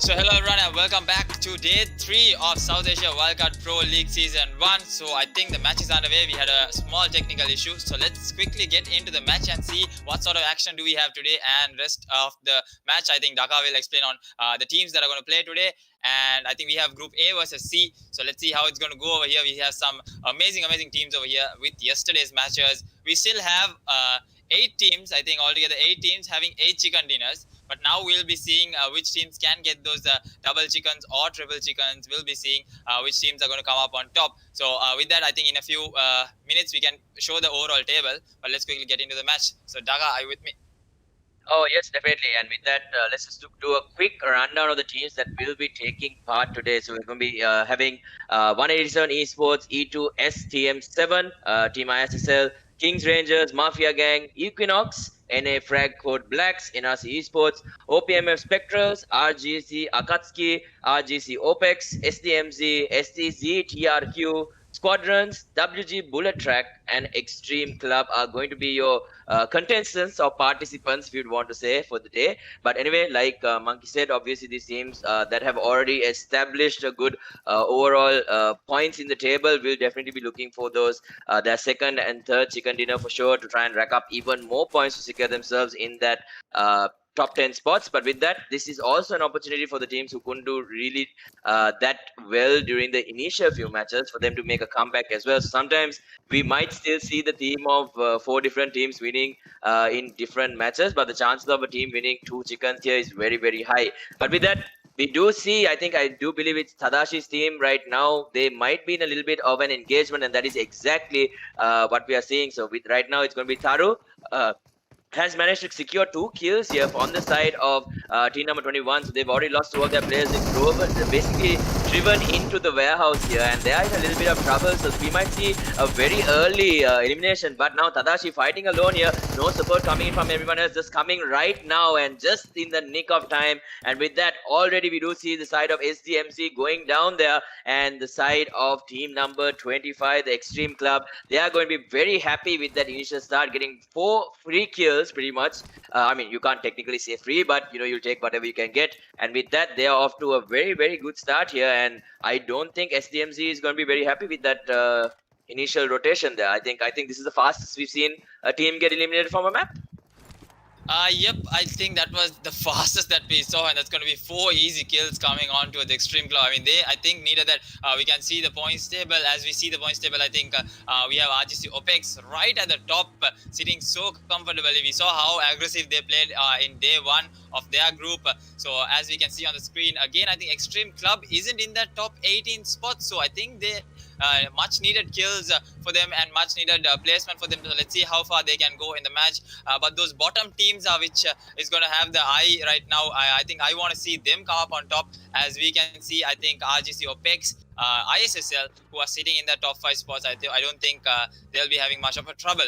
So hello everyone and welcome back to day 3 of South Asia Wildcard Pro League Season 1. So I think the match is underway. We had a small technical issue. So let's quickly get into the match and see what sort of action do we have today and rest of the match. I think Dhaka will explain on the teams that are going to play today. And I think we have Group A versus C. So let's see how it's going to go over here. We have some amazing teams over here with yesterday's matches. We still have 8 teams, I think altogether 8 teams having 8 chicken dinners. But now we'll be seeing which teams can get those double chickens or triple chickens. We'll be seeing which teams are going to come up on top. So with that, I think in a few minutes we can show the overall table. But let's quickly get into the match. So Daga, are you with me? Oh, yes, definitely. And with that, let's just do a quick rundown of the teams that will be taking part today. So we're going to be having 187 Esports, E2S TM7, Team ISSL, KINGxRANGERS, MaFiA Gang, EQUINOX, NA Frag Code Blacks, NRC Esports, OPMF Spectrals, RGC AKATSUKI, RGC OPEX, SDZ TRQ, Squadrons, WG Bullet Track, and Xtreme Club are going to be your contestants or participants, if you'd want to say, for the day. But anyway, like Monkey said, obviously these teams that have already established a good overall points in the table will definitely be looking for those their second and third chicken dinner for sure, to try and rack up even more points to secure themselves in that top 10 spots. But with that, this is also an opportunity for the teams who couldn't do really that well during the initial few matches for them to make a comeback as well. So sometimes we might still see the team of 4 different teams winning in different matches, but the chances of a team winning 2 chickens here is very high. But with that, we do see, I do believe it's Tadashi's team right now. They might be in a little bit of an engagement, and that is exactly what we are seeing. So with right now, it's going to be Taru. Has managed to secure 2 kills here on the side of team number 21. So they've already lost 2 of their players. They've basically driven into the warehouse here, and they are in a little bit of trouble. So we might see a very early elimination. But now Tadashi fighting alone here. No support coming in from everyone else. Just coming right now and just in the nick of time. And with that, already we do see the side of SDMC going down there, and the side of team number 25, the Xtreme Club. They are going to be very happy with that initial start, getting 4 free kills pretty much. I mean, you can't technically say free, but you'll take whatever you can get. And with that, they are off to a very good start here. And I don't think SDMC is going to be very happy with that initial rotation there. I think this is the fastest we've seen a team get eliminated from a map. Yep, I think that was the fastest that we saw, and that's going to be 4 easy kills coming on to the Xtreme Club. I mean, I think needed that. We can see the points table. As we see the points table, I think we have RGC OPEX right at the top, sitting so comfortably. We saw how aggressive they played in day 1 of their group. So as we can see on the screen, again, I think Xtreme Club isn't in that top 18 spot. So I think they much needed kills for them and much needed placement for them. So let's see how far they can go in the match. But those bottom teams which is going to have the eye right now, I think I want to see them come up on top. As we can see, I think RGC OPEX, ISSL, who are sitting in the top 5 spots, I don't think they'll be having much of a trouble.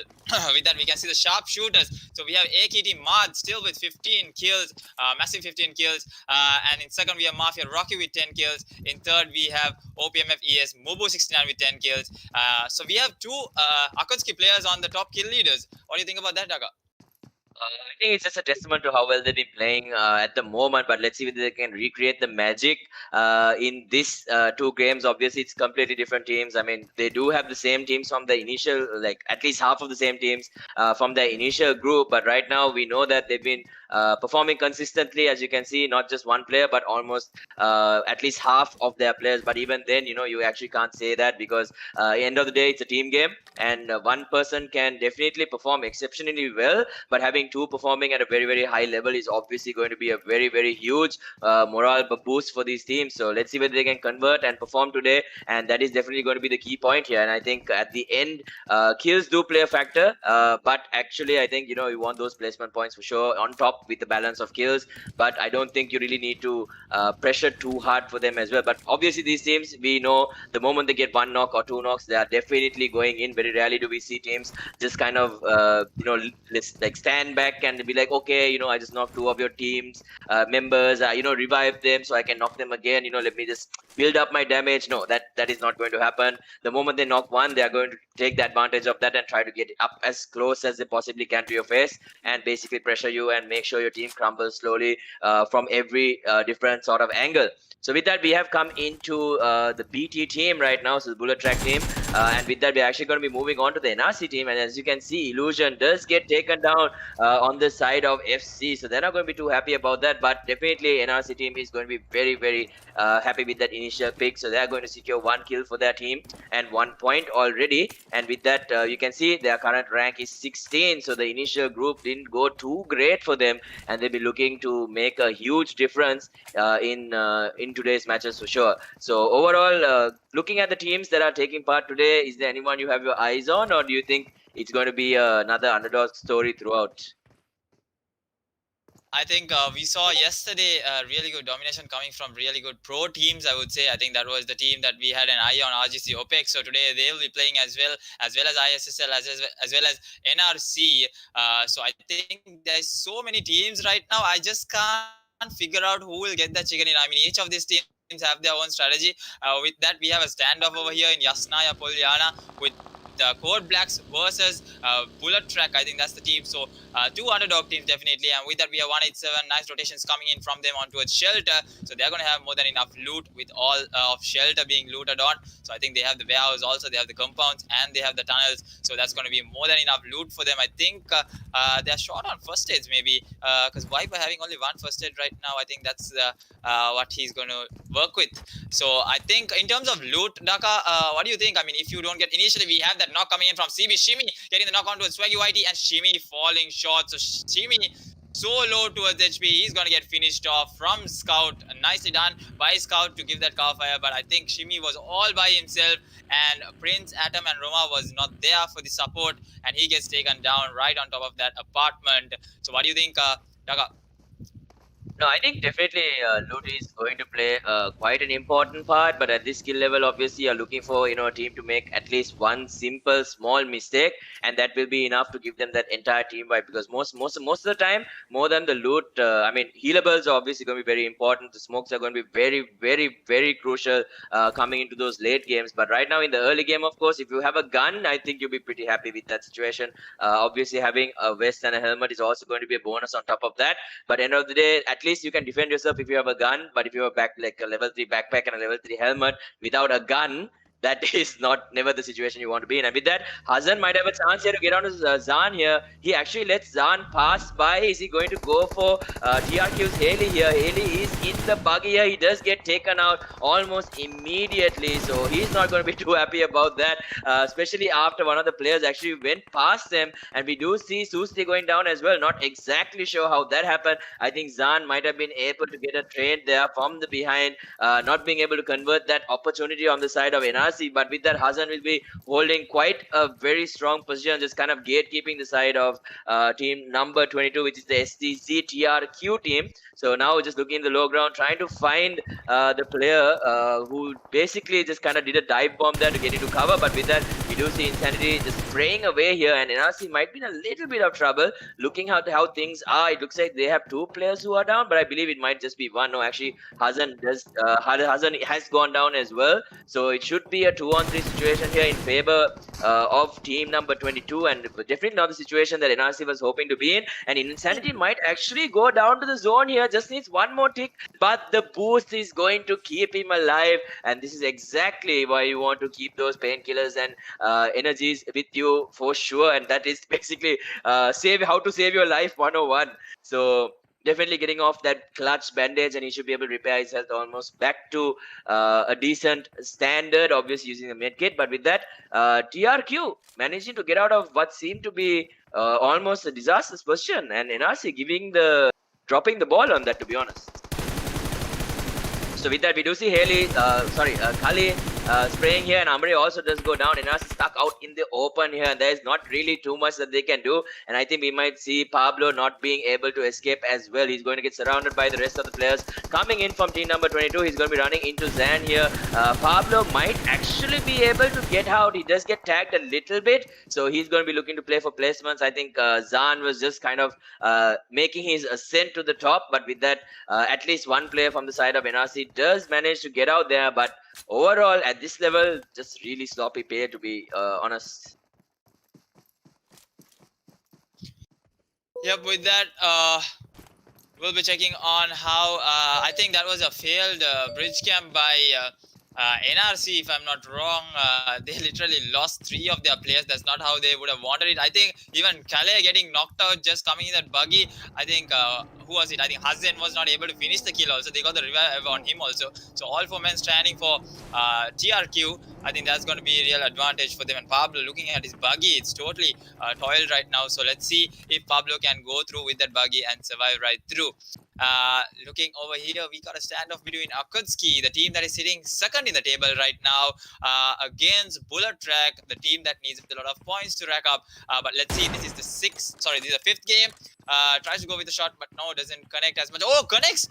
With that, we can see the sharpshooters. So we have AKT Mad still with 15 kills, massive 15 kills. And in second, we have MaFiA Rocky with 10 kills. In third, we have OPMF ES Mubu 69 with 10 kills. So we have 2 Akatsuki players on the top kill leaders. What do you think about that, Daga? I think it's just a testament to how well they've been playing at the moment, but let's see whether they can recreate the magic in this 2 games. Obviously, it's completely different teams. I mean, they do have the same teams from the initial, like at least half of the same teams from their initial group, but right now we know that they've been performing consistently, as you can see, not just one player, but almost at least half of their players. But even then, you actually can't say that, because at the end of the day, it's a team game, and one person can definitely perform exceptionally well, but having 2 performing at a very high level is obviously going to be a very huge morale boost for these teams. So let's see whether they can convert and perform today, and that is definitely going to be the key point here. And I think at the end, kills do play a factor, but actually I think you want those placement points for sure on top with the balance of kills. But I don't think you really need to pressure too hard for them as well. But obviously these teams, we know the moment they get 1 knock or 2 knocks, they are definitely going in. Very rarely do we see teams just kind of like stand stand back and be like, okay, you know, I just knocked two of your teams members, you know, revive them so I can knock them again. You know, let me just build up my damage. No, that is not going to happen. The moment they knock one, they are going to take the advantage of that and try to get up as close as they possibly can to your face and basically pressure you and make sure your team crumbles slowly from every different sort of angle. So with that, we have come into the BT team right now, so the Bullet Track team. And with that, we're actually going to be moving on to the NRC team. And as you can see, Illusion does get taken down on the side of FC. So they're not going to be too happy about that. But definitely, NRC team is going to be very, very happy with that initial pick. So they're going to secure 1 kill for their team and 1 point already. And with that, you can see their current rank is 16. So the initial group didn't go too great for them. And they'll be looking to make a huge difference in today's matches for sure. So overall, looking at the teams that are taking part today, is there anyone you have your eyes on, or do you think it's going to be another underdog story throughout? I think we saw yesterday really good domination coming from really good pro teams, I would say. I think that was the team that we had an eye on, RGC OPEX. So today they will be playing as well as ISSL, as well as NRC. So I think there's so many teams right now. I just can't figure out who will get that chicken in. I mean, each of these teams have their own strategy. With that, we have a standoff over here in Yasnaya Polyana with the Code Blacks versus Bullet Track. I think that's the team. So two underdog teams definitely, and with that we have 187. Nice rotations coming in from them on towards Shelter. So they're going to have more than enough loot with all of Shelter being looted on. So I think they have the warehouse also, they have the compounds, and they have the tunnels. So that's going to be more than enough loot for them. I think they're short on first aids maybe, because Viper having only 1 first aid right now. I think that's what he's going to work with. So I think in terms of loot, Daka, what do you think? I mean, if you don't get, initially we have that knock coming in from CB. Shimmy getting the knock onto Swaggy Whitey, and Shimmy falling short. So Shimmy so low towards HP, he's going to get finished off from Scout. Nicely done by Scout to give that cover fire, but I think Shimmy was all by himself, and Prince, Atom and Roma was not there for the support, and he gets taken down right on top of that apartment. So what do you think, Daka? No, I think definitely loot is going to play quite an important part. But at this skill level, obviously, you're looking for a team to make at least one simple small mistake, and that will be enough to give them that entire team vibe. Because most of the time, more than the loot, I mean, healables are obviously going to be very important. The smokes are going to be very, very, very crucial coming into those late games. But right now in the early game, of course, if you have a gun, I think you'll be pretty happy with that situation. Obviously, having a vest and a helmet is also going to be a bonus on top of that. But end of the day, at least you can defend yourself if you have a gun. But if you have like a level 3 backpack and a level 3 helmet without a gun, that is never the situation you want to be in. And with that, Hazan might have a chance here to get on to Zan here. He actually lets Zan pass by. Is he going to go for TRQ's Haley here? Haley is in the buggy here. He does get taken out almost immediately. So he's not going to be too happy about that, especially after one of the players actually went past them. And we do see Susti going down as well. Not exactly sure how that happened. I think Zan might have been able to get a trade there from the behind, not being able to convert that opportunity on the side of NRC. But with that, Hazan will be holding quite a very strong position, just kind of gatekeeping the side of team number 22, which is the SDZ TRQ team. So now just looking in the low ground, trying to find the player who basically just kind of did a dive bomb there to get into cover. But with that, we do see Insanity just spraying away here, and NRC might be in a little bit of trouble. Looking at how things are, it looks like they have 2 players who are down, but I believe it might just be 1. No, actually, Hazan has gone down as well. So it should be a 2-on-3 situation here in favor of team number 22, and definitely not the situation that NRC was hoping to be in. And Insanity might actually go down to the zone here, just needs 1 more tick, but the boost is going to keep him alive, and this is exactly why you want to keep those painkillers and energies with you for sure. And that is basically how to save your life 101. So definitely getting off that clutch bandage, and he should be able to repair his health almost back to a decent standard, obviously using a med kit. But with that, TRQ managing to get out of what seemed to be almost a disastrous position, and NRC dropping the ball on that, to be honest. So with that, we do see Kali spraying here, and Amri also does go down. NRC stuck out in the open here, and there is not really too much that they can do. And I think we might see Pablo not being able to escape as well. He's going to get surrounded by the rest of the players coming in from team number 22. He's going to be running into Zan here. Pablo might actually be able to get out. He does get tagged a little bit, so he's going to be looking to play for placements. I think Zan was just kind of making his ascent to the top, but with that, at least one player from the side of NRC does manage to get out there. But overall, at this level, just really sloppy play, to be honest. Yep, with that, we'll be checking on how I think that was a failed bridge camp by NRC, if I'm not wrong. They literally lost 3 of their players. That's not how they would have wanted it. I think even Calais getting knocked out just coming in that buggy. I think who was it? I think Hazen was not able to finish the kill also. They got the revive on him also. So all 4 men standing for TRQ. I think that's going to be a real advantage for them. And Pablo looking at his buggy, it's totally toiled right now. So let's see if Pablo can go through with that buggy and survive right through. Looking over here, we got a standoff between AKATSUKI, the team that is sitting second in the table right now, against Bullet Track, the team that needs a lot of points to rack up. But let's see, this is the 5th game. Tries to go with the shot, but no, doesn't connect as much. Oh, connects!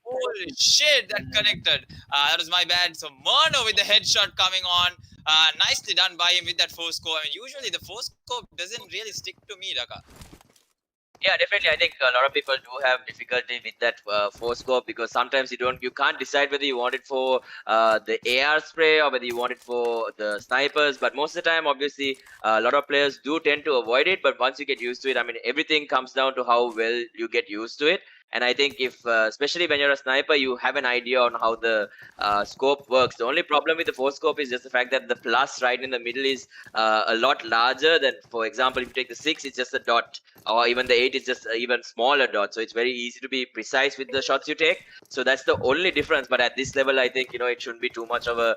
Holy shit, that connected. That was my bad. So Murno with the headshot coming on. Nicely done by him with that 4-scope. I mean, usually the 4-scope doesn't really stick to me, Daka. Yeah, definitely. I think a lot of people do have difficulty with that 4-scope, because sometimes you can't decide whether you want it for the AR spray or whether you want it for the snipers. But most of the time, obviously, a lot of players do tend to avoid it. But once you get used to it, I mean, everything comes down to how well you get used to it. And I think if, especially when you're a sniper, you have an idea on how the scope works. The only problem with the 4-scope is just the fact that the plus right in the middle is a lot larger than, for example, if you take the 6, it's just a dot, or even the 8 is just an even smaller dot. So it's very easy to be precise with the shots you take. So that's the only difference. But at this level, I think, it shouldn't be too much of a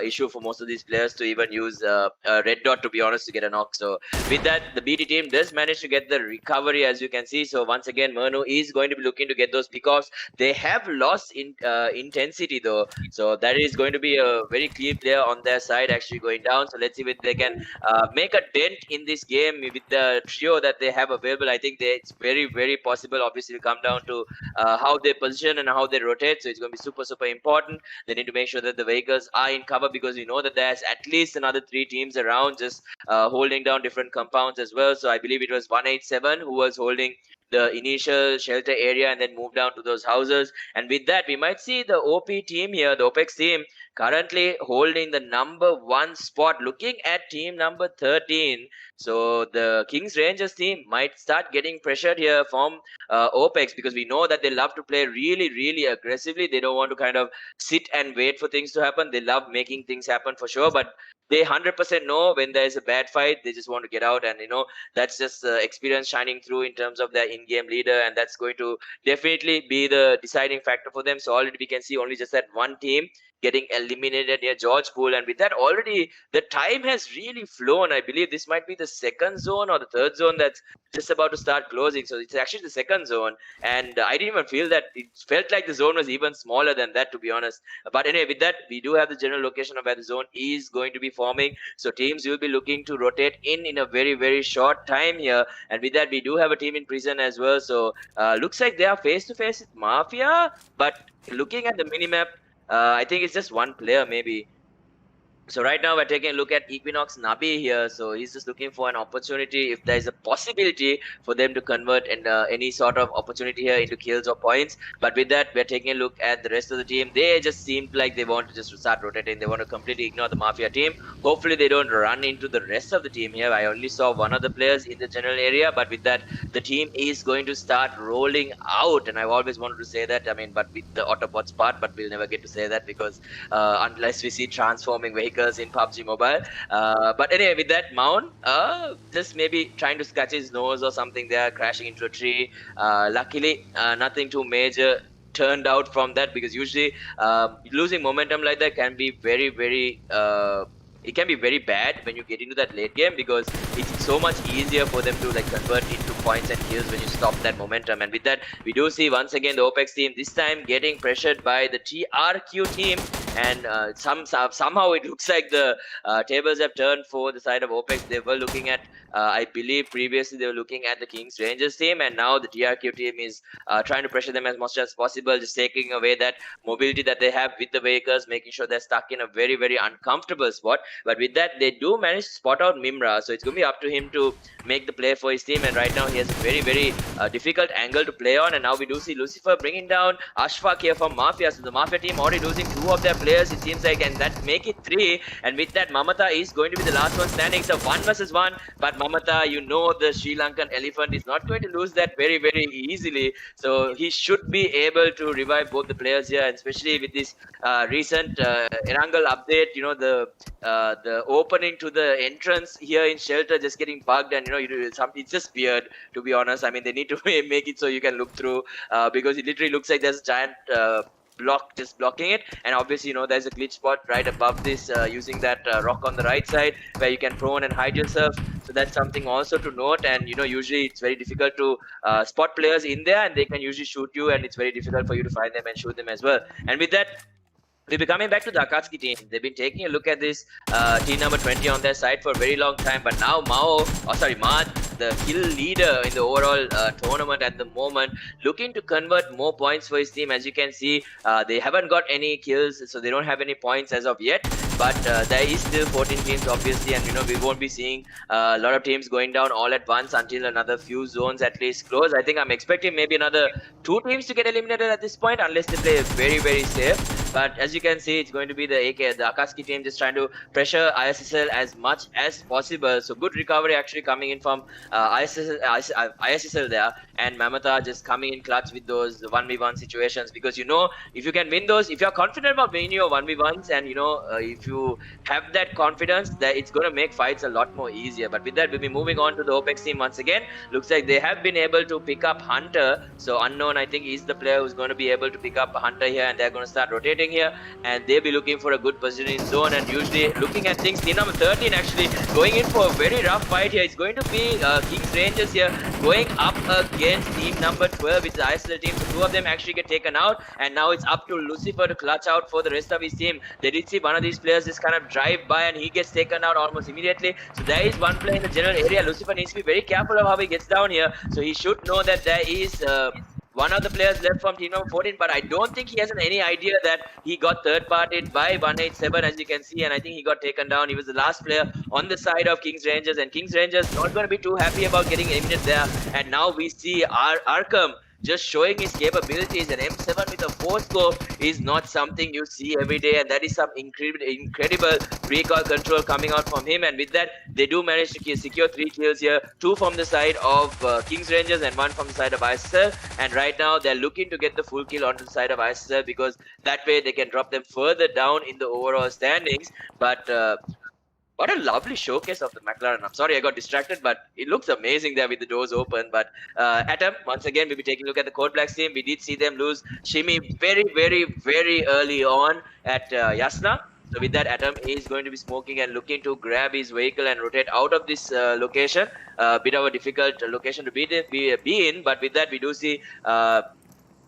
issue for most of these players to even use a red dot, to be honest, to get a knock. So with that, the BT team does manage to get the recovery, as you can see. So once again, Murno is going to be looking to get those pickoffs. They have lost in intensity though, so that is going to be a very clear player on their side actually going down. So let's see if they can make a dent in this game with the trio that they have available. I think it's very possible. Obviously, to come down to how they position and how they rotate. So it's going to be super important. They need to make sure that the vehicles are in cover, because we know that there's at least another 3 teams around just holding down different compounds as well. So I believe it was 187 who was holding the initial shelter area and then move down to those houses. And with that, we might see the OP team here, the OPEX team, currently holding the number 1 spot, looking at team number 13. So the KINGxRANGERS team might start getting pressured here from OPEX, because we know that they love to play really aggressively. They don't want to kind of sit and wait for things to happen. They love making things happen for sure, but they 100% know when there is a bad fight, they just want to get out. And that's just experience shining through in terms of their in-game leader, and that's going to definitely be the deciding factor for them. So already we can see only just that one team getting eliminated near George Pool, and with that already the time has really flown. I believe this might be the 2nd zone or the 3rd zone that's just about to start closing. So it's actually the 2nd zone, and I didn't even feel that. It felt like the zone was even smaller than that, to be honest. But anyway, with that, we do have the general location of where the zone is going to be forming. So teams will be looking to rotate in a very short time here, and with that, we do have a team in prison as well. So looks like they are face to face with MaFiA, but looking at the minimap, I think it's just one player maybe. So right now we're taking a look at EQUINOX Nabi here. So he's just looking for an opportunity, if there is a possibility for them to convert and any sort of opportunity here into kills or points. But with that, we're taking a look at the rest of the team. They just seemed like they want to just start rotating. They want to completely ignore the MaFiA team. Hopefully they don't run into the rest of the team here. I only saw one of the players in the general area, but with that, the team is going to start rolling out. And I've always wanted to say that, I mean, but with the Autobots part, but we'll never get to say that, because unless we see transforming vehicles in PUBG Mobile. But anyway, with that, Mount just maybe trying to scratch his nose or something there, crashing into a tree. Luckily, nothing too major turned out from that, because usually losing momentum like that can be very it can be very bad when you get into that late game, because it's so much easier for them to convert into points and kills when you stop that momentum. And with that, we do see once again the OPEX team this time getting pressured by the TRQ team. and somehow it looks like the tables have turned for the side of OPEX. They were looking at, I believe previously they were looking at the KINGxRANGERS team, and now the TRQ team is trying to pressure them as much as possible, just taking away that mobility that they have with the vehicles, making sure they're stuck in a very, very uncomfortable spot. But with that, they do manage to spot out Mimra, so it's going to be up to him to make the play for his team. And right now he has a very, very difficult angle to play on, and now we do see Lucifer bringing down Ashfaq here from MaFiA. So the MaFiA team already losing 2 of their players, it seems like, and that make it 3. And with that, Mamata is going to be the last one standing. So 1 versus 1, but Mamata, you know, the Sri Lankan elephant is not going to lose that very, very easily. So he should be able to revive both the players here, and especially with this recent Erangel update, you know, the opening to the entrance here in shelter just getting bugged, and you know, it's just weird, to be honest. I mean, they need to make it so you can look through, because it literally looks like there's a giant block just blocking it. And obviously, you know, there's a glitch spot right above this, using that rock on the right side where you can prone and hide yourself. So that's something also to note. And you know, usually it's very difficult to spot players in there, and they can usually shoot you, and it's very difficult for you to find them and shoot them as well. And with that, we'll be coming back to the Akatsuki team. They've been taking a look at this team number 20 on their side for a very long time, but now Mad, the kill leader in the overall tournament at the moment, looking to convert more points for his team. As you can see, they haven't got any kills, so they don't have any points as of yet, but there is still 14 teams obviously, and you know, we won't be seeing a lot of teams going down all at once until another few zones at least close. I think I'm expecting maybe another 2 teams to get eliminated at this point, unless they play very, very safe. But as you can see, it's going to be the Akatsuki team just trying to pressure ISSL as much as possible. So good recovery actually coming in from ISSL there, and Mamata just coming in clutch with those 1v1 situations, because you know, if you can win those, if you're confident about winning your 1v1s, and you know, if you have that confidence, that it's going to make fights a lot more easier. But with that, we'll be moving on to the OPEX team once again. Looks like they have been able to pick up Hunter. So Unknown, I think, is the player who's going to be able to pick up Hunter here, and they're going to start rotating here, and they'll be looking for a good position in zone. And usually looking at things, team number 13 actually going in for a very rough fight here. It's going to be KINGxRANGERS here going up against team number 12, which is the ISL team. So 2 of them actually get taken out, and now it's up to Lucifer to clutch out for the rest of his team. They did see one of these players just kind of drive by, and he gets taken out almost immediately. So there is one player in the general area. Lucifer needs to be very careful of how he gets down here, so he should know that there is one of the players left from team number 14, but I don't think he has any idea that he got third-partied by 187, as you can see, and I think he got taken down. He was the last player on the side of KINGxRANGERS, and KINGxRANGERS not going to be too happy about getting eliminated there. And now we see Arkham just showing his capabilities. An M7 with a 4 scope is not something you see every day, and that is some incredible recoil control coming out from him. And with that, they do manage to secure 3 kills here, 2 from the side of KINGxRANGERS and 1 from the side of ISL. And right now they're looking to get the full kill onto the side of ISL, because that way they can drop them further down in the overall standings. But what a lovely showcase of the McLaren. I'm sorry I got distracted, but it looks amazing there with the doors open. But Atom, once again, we'll be taking a look at the Code Blacks team. We did see them lose Shimi very, very, very early on at Yasna. So with that, Atom is going to be smoking and looking to grab his vehicle and rotate out of this location. Bit of a difficult location to be in, but with that, we do see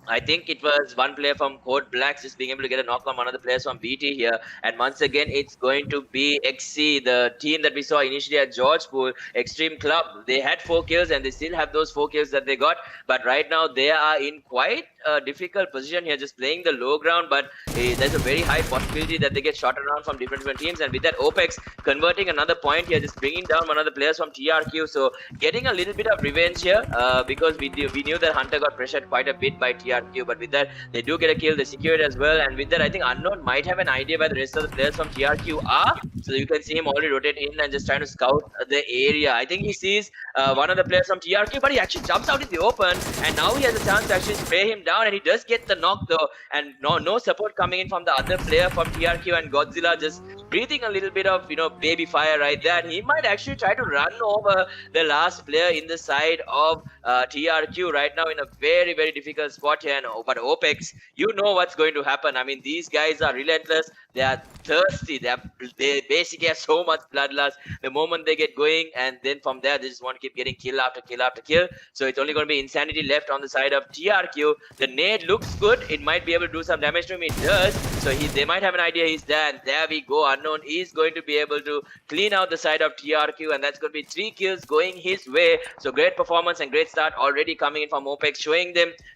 I think it was one player from Code Blacks just being able to get a knock on one of the players from BT here. And once again, it's going to be XC, the team that we saw initially at Georgepool, Xtreme Club. They had 4 kills, and they still have those 4 kills that they got. But right now, they are in quite a difficult position here, just playing the low ground. But there's a very high possibility that they get shot around from different teams. And with that, OPEX converting another point here, just bringing down one of the players from TRQ. So getting a little bit of revenge here, because we knew that Hunter got pressured quite a bit by TRQ. But with that, they do get a kill, they secure it as well. And with that, I think Unknown might have an idea where the rest of the players from TRQ are. So you can see him already rotate in and just trying to scout the area. I think he sees one of the players from TRQ, but he actually jumps out in the open, and now he has a chance to actually spray him down, and he does get the knock though. And no support coming in from the other player from TRQ, and Godzilla just breathing a little bit of, you know, baby fire right there. And he might actually try to run over the last player in the side of TRQ right now in a very, very difficult spot here. But OPEX, you know what's going to happen. I mean, these guys are relentless. They are thirsty. They basically have so much bloodlust the moment they get going, and then from there they just want to keep getting kill after kill after kill. So it's only going to be Insanity left on the side of TRQ. The nade looks good. It might be able to do some damage to him. It does. So they might have an idea he's there, and there we go. Unknown is going to be able to clean out the side of TRQ, and that's going to be 3 kills going his way. So great performance and great start already coming in from OPEX,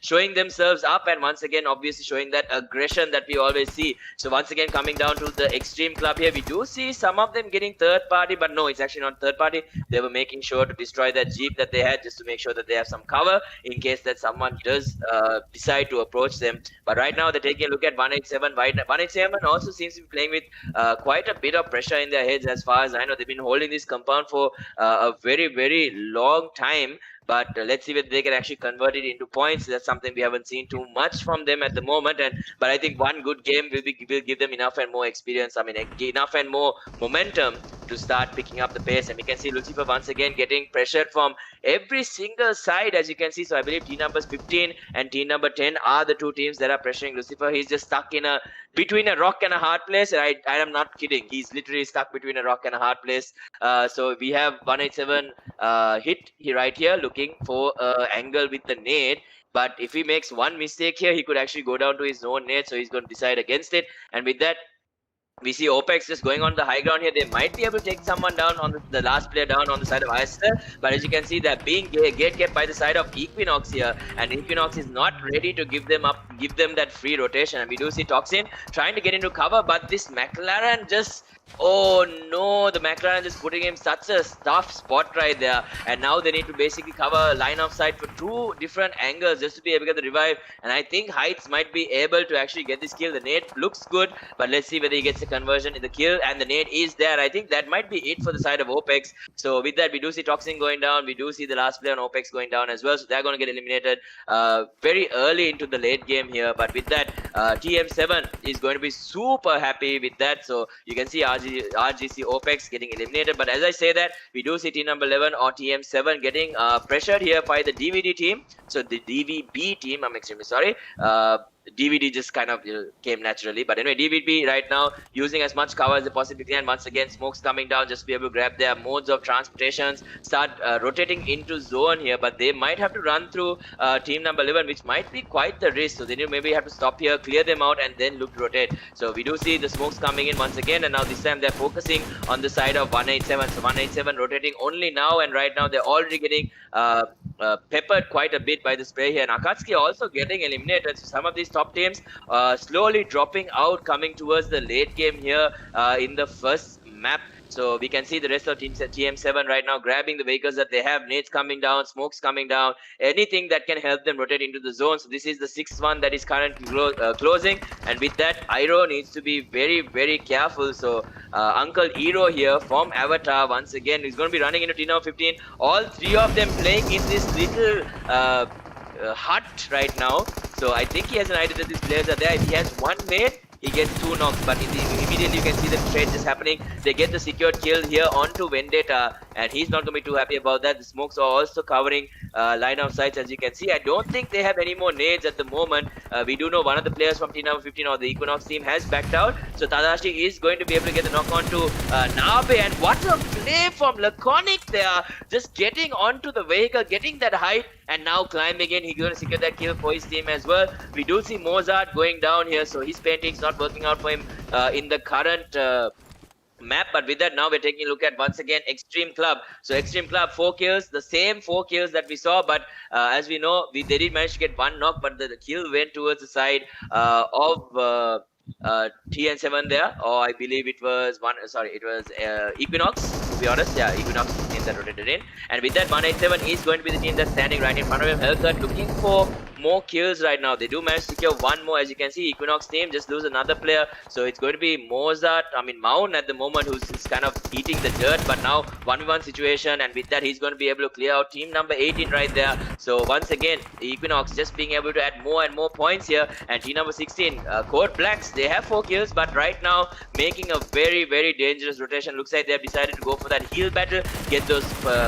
showing themselves up, and once again obviously showing that aggression that we always see. So once again coming down to the Xtreme club here, we do see some of them getting third party, but no, it's actually not third party. They were making sure to destroy that jeep that they had, just to make sure that they have some cover in case that someone does decide to approach them. But right now they're taking a look at 187. 187 also seems to be playing with quite a bit of pressure in their heads. As far as I know, they've been holding this compound for a very long time. But let's see whether they can actually convert it into points. That's something we haven't seen too much from them at the moment. But I think one good game will give them enough and more experience. I mean, enough and more momentum to start picking up the pace. And we can see Lucifer once again getting pressured from every single side, as you can see. So I believe team numbers 15 and team number 10 are the two teams that are pressuring Lucifer. He's just stuck in between a rock and a hard place. And I am not kidding. He's literally stuck between a rock and a hard place. So we have 187 hit right here, looking for angle with the nade. But if he makes one mistake here, he could actually go down to his own nade. So he's going to decide against it. And with that, we see OPEX just going on the high ground here. They might be able to take someone down on the last player down on the side of Aster. But as you can see, they're being gate kept by the side of Equinox here. And Equinox is not ready to give them that free rotation. And we do see Toxin trying to get into cover. But this McLaren just... Oh no, the McLaren just putting him such a tough spot right there. And now they need to basically cover line of sight for two different angles just to be able to get the revive. And I think Heights might be able to actually get this kill. The nade looks good, but let's see whether he gets the conversion in the kill. And the nade is there. I think that might be it for the side of OPEX. So with that, we do see Toxin going down. We do see the last player on OPEX going down as well. So they're going to get eliminated very early into the late game here. But with that, TM7 is going to be super happy with that. So you can see RGC OPEX getting eliminated. But as I say that, we do see team number 11 or TM7 getting pressured here by the DVD team. So the DVB team, I'm extremely sorry. DVD just kind of came naturally. But anyway, DVD right now using as much cover as they possibly can. Once again, smokes coming down just to be able to grab their modes of transportations, start rotating into zone here. But they might have to run through team number 11, which might be quite the risk. So they maybe have to stop here, clear them out, and then look to rotate. So we do see the smokes coming in once again, and now this time they're focusing on the side of 187. So 187 rotating only now, and right now they're already getting peppered quite a bit by the spray here. And Akatsuki also getting eliminated. So some of these top teams slowly dropping out, coming towards the late game here in the first map. So we can see the rest of TM7 right now grabbing the vehicles that they have, nades coming down, smokes coming down, anything that can help them rotate into the zone. So this is the sixth one that is currently closing, and with that, Iroh needs to be very careful. So Uncle Hero here from Avatar once again is going to be running into T-Now 15. All three of them playing in this little hut right now. So I think he has an idea that these players are there. If he has one nade, he gets 2 knocks, but immediately you can see the trade just happening. They get the secured kill here onto Vendetta, and he's not going to be too happy about that. The smokes are also covering line of sights, as you can see. I don't think they have any more nades at the moment. We do know one of the players from team number 15 or the Equinox team has backed out, so Tadashi is going to be able to get the knock on to Nabe. And what a play from Laconic there, just getting onto the vehicle, getting that height, and now climbing in. He's going to secure that kill for his team as well. We do see Mozart going down here, so his painting's not working out for him in the current map. But with that, now we're taking a look at once again Xtreme Club. So Xtreme Club 4 kills, the same 4 kills that we saw, but as we know, they did manage to get 1 knock, but the kill went towards the side of TN7 there, or I believe it was Equinox, to be honest. Yeah, Equinox is the team that rotated in. And with that, 187 is going to be the team that's standing right in front of him. Hellcut looking for more kills right now. They do manage to secure 1 more. As you can see, Equinox team just lose another player. So it's going to be Mount at the moment, who's kind of eating the dirt. But now 1v1 situation, and with that, he's going to be able to clear out team number 18 right there. So once again, Equinox just being able to add more and more points here. And team number 16, Code Blacks, they have 4 kills, but right now making a very dangerous rotation. Looks like they have decided to go for that heal battle, get those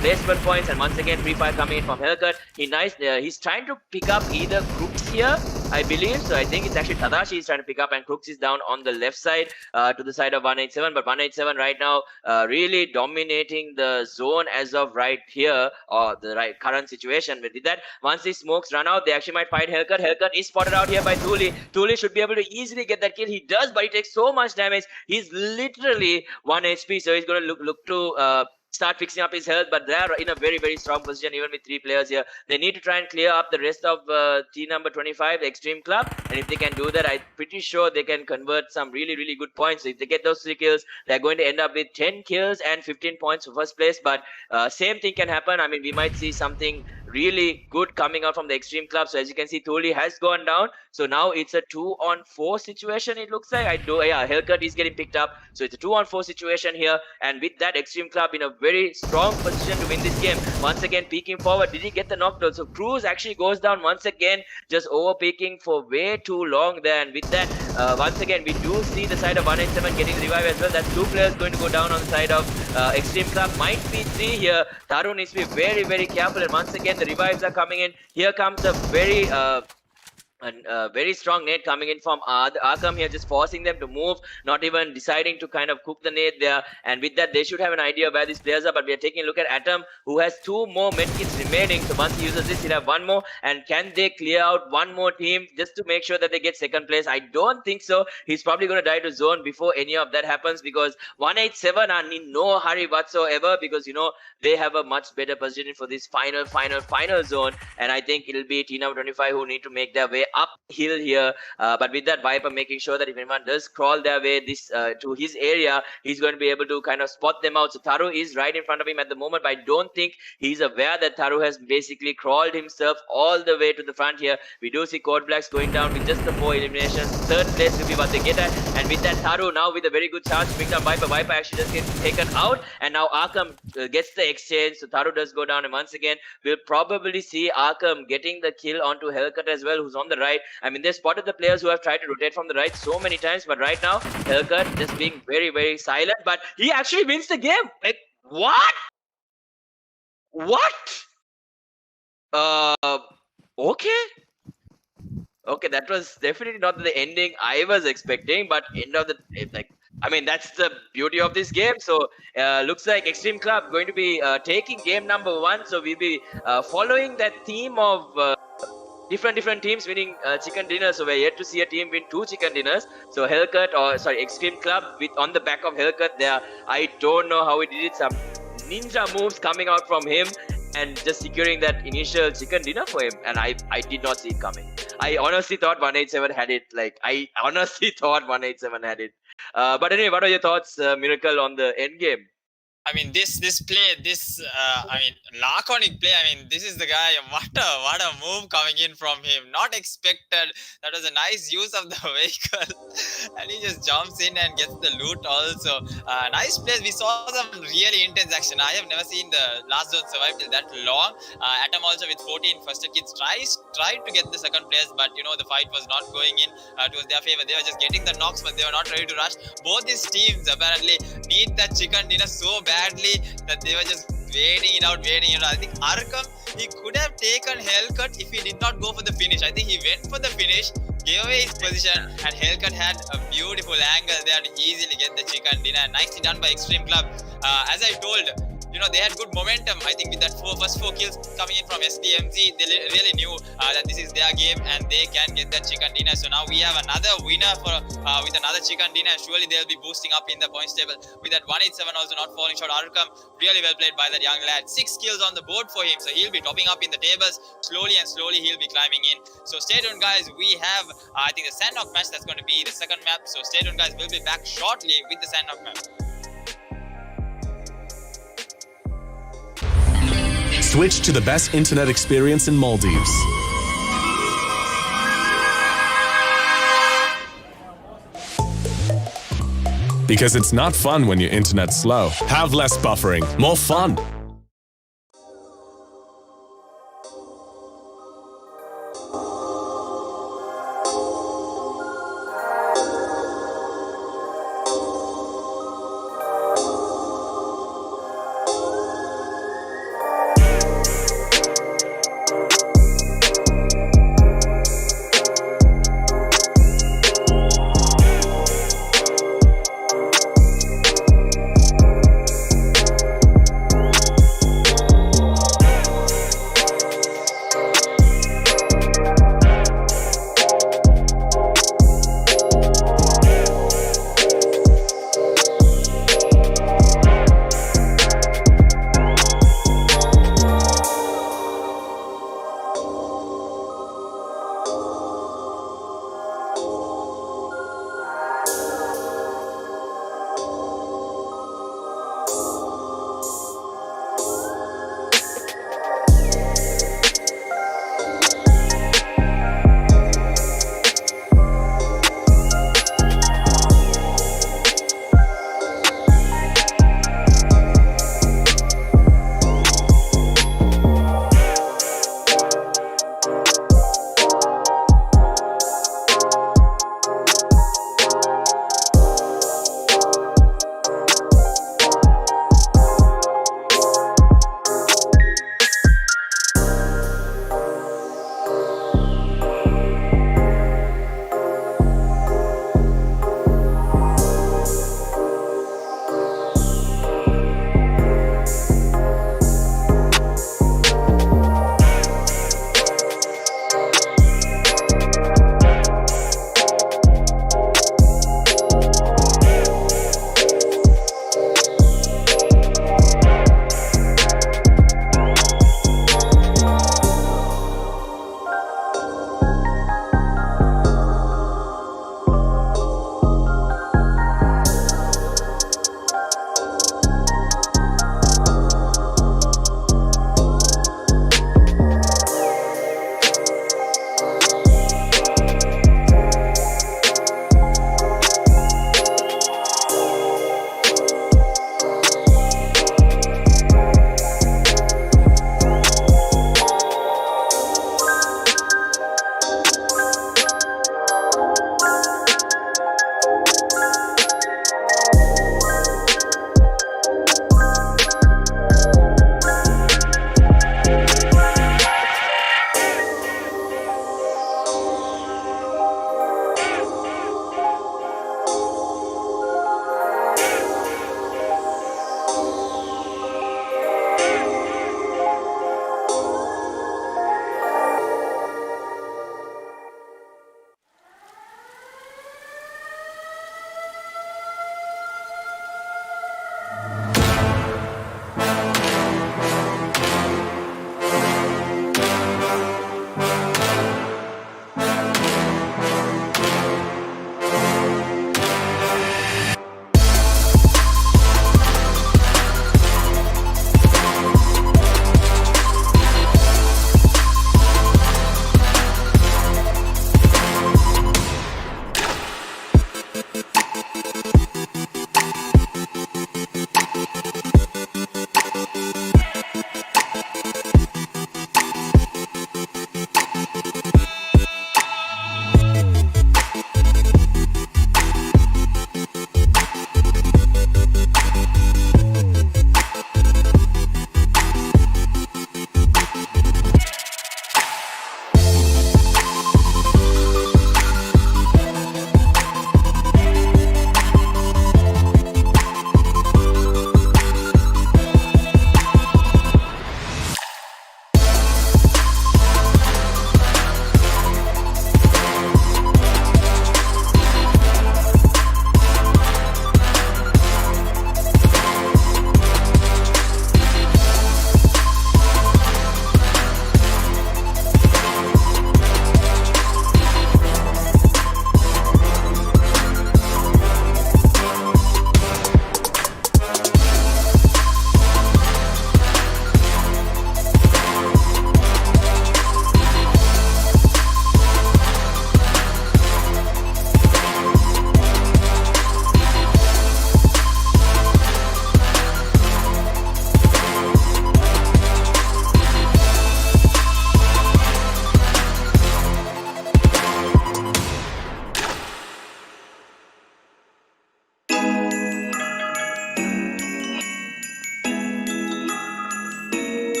placement points. And once again, free fire coming in from Hellcut. He's trying to pick up either Crooks here, I believe. So I think it's actually Tadashi is trying to pick up, and Crooks is down on the left side to the side of 187. But 187 right now really dominating the zone as of right here, or the right current situation. With that, once these smokes run out, they actually might find Hellcut. Hellcut is spotted out here by Thule. Thule should be able to easily get that kill. He does, but he takes so much damage. He's literally 1 HP, so he's going to look to start fixing up his health, but they are in a very, very strong position even with 3 players here. They need to try and clear up the rest of team number 25, the Xtreme Club, and if they can do that, I'm pretty sure they can convert some really, really good points. So if they get those 3 kills, they're going to end up with 10 kills and 15 points for first place, but same thing can happen. I mean, we might see something really good coming out from the Xtreme Club. So as you can see, Thule has gone down, so now it's a 2-on-4 situation, it looks like. Hellcut is getting picked up, so it's a 2-on-4 situation here, and with that, Xtreme Club in a very strong position to win this game. Once again, peeking forward. Did he get the knockdown? So Cruz actually goes down once again, just over peeking for way too long there. And with that, once again, we do see the side of 187 getting the revive as well. That's 2 players going to go down on the side of Xtreme Club. Might be 3 here. Taru needs to be very, very careful. And once again, the revives are coming in. Here comes a very strong nade coming in from Arkham here, just forcing them to move, not even deciding to kind of cook the nade there. And with that, they should have an idea where these players are. But we are taking a look at Atom, who has 2 more medkits remaining. So once he uses this, he'll have 1 more. And can they clear out 1 more team just to make sure that they get 2nd place? I don't think so. He's probably going to die to zone before any of that happens, because 187 are in no hurry whatsoever, because, you know, they have a much better position for this final zone. And I think it'll be team number 25 who need to make their way uphill here. But with that, Viper making sure that if anyone does crawl their way to his area, he's going to be able to kind of spot them out. So Taru is right in front of him at the moment, but I don't think he's aware that Taru has basically crawled himself all the way to the front here. We do see Code Blacks going down with just the 4 eliminations. 3rd place will be what they get at. And with that, Taru now with a very good chance to pick up Viper. Viper actually just gets taken out, and now Arkham gets the exchange. So Taru does go down, and once again, we'll probably see Arkham getting the kill onto Hellcut as well, who's on the right. I mean, they spotted the players who have tried to rotate from the right so many times, but right now, Hellcut just being very, very silent, but he actually wins the game. Like, what? Okay. Okay, that was definitely not the ending I was expecting, but I mean, that's the beauty of this game. So looks like Xtreme Club going to be taking game number 1. So we'll be following that theme of different teams winning chicken dinner. So we're yet to see a team win 2 chicken dinners. So Xtreme Club with on the back of Hellcut there. I don't know how he did it. Some ninja moves coming out from him, and just securing that initial chicken dinner for him. And I did not see it coming. I honestly thought 187 had it. But anyway, what are your thoughts, Miracle, on the end game? I mean, this laconic play. I mean, this is the guy. What a move coming in from him. Not expected. That was a nice use of the vehicle, and he just jumps in and gets the loot also. Nice plays. We saw some really intense action. I have never seen the last zone survive till that long. Atom also with 14 first aid kits tried to get the 2nd place, but you know the fight was not going in towards their favor. They were just getting the knocks, but they were not ready to rush. Both these teams apparently need that chicken dinner so badly that they were just waiting it out. I think Arkham, he could have taken Hellcut if he did not go for the finish. I think he went for the finish, gave away his position, and Hellcut had a beautiful angle there to easily get the chicken dinner. Nicely done by Xtreme Club. As I told, you know, they had good momentum. I think with that first 4 kills coming in from SDMZ, they really knew that this is their game and they can get that chicken dinner. So now we have another winner with another chicken dinner. Surely they'll be boosting up in the points table. With that 187 also not falling short. Arkham, really well played by that young lad. 6 kills on the board for him. So he'll be topping up in the tables. Slowly he'll be climbing in. So stay tuned, guys. We have, I think, the Sanhok match. That's going to be the 2nd map. So stay tuned, guys. We'll be back shortly with the Sanhok map. Switch to the best internet experience in Maldives. Because it's not fun when your internet's slow. Have less buffering, more fun.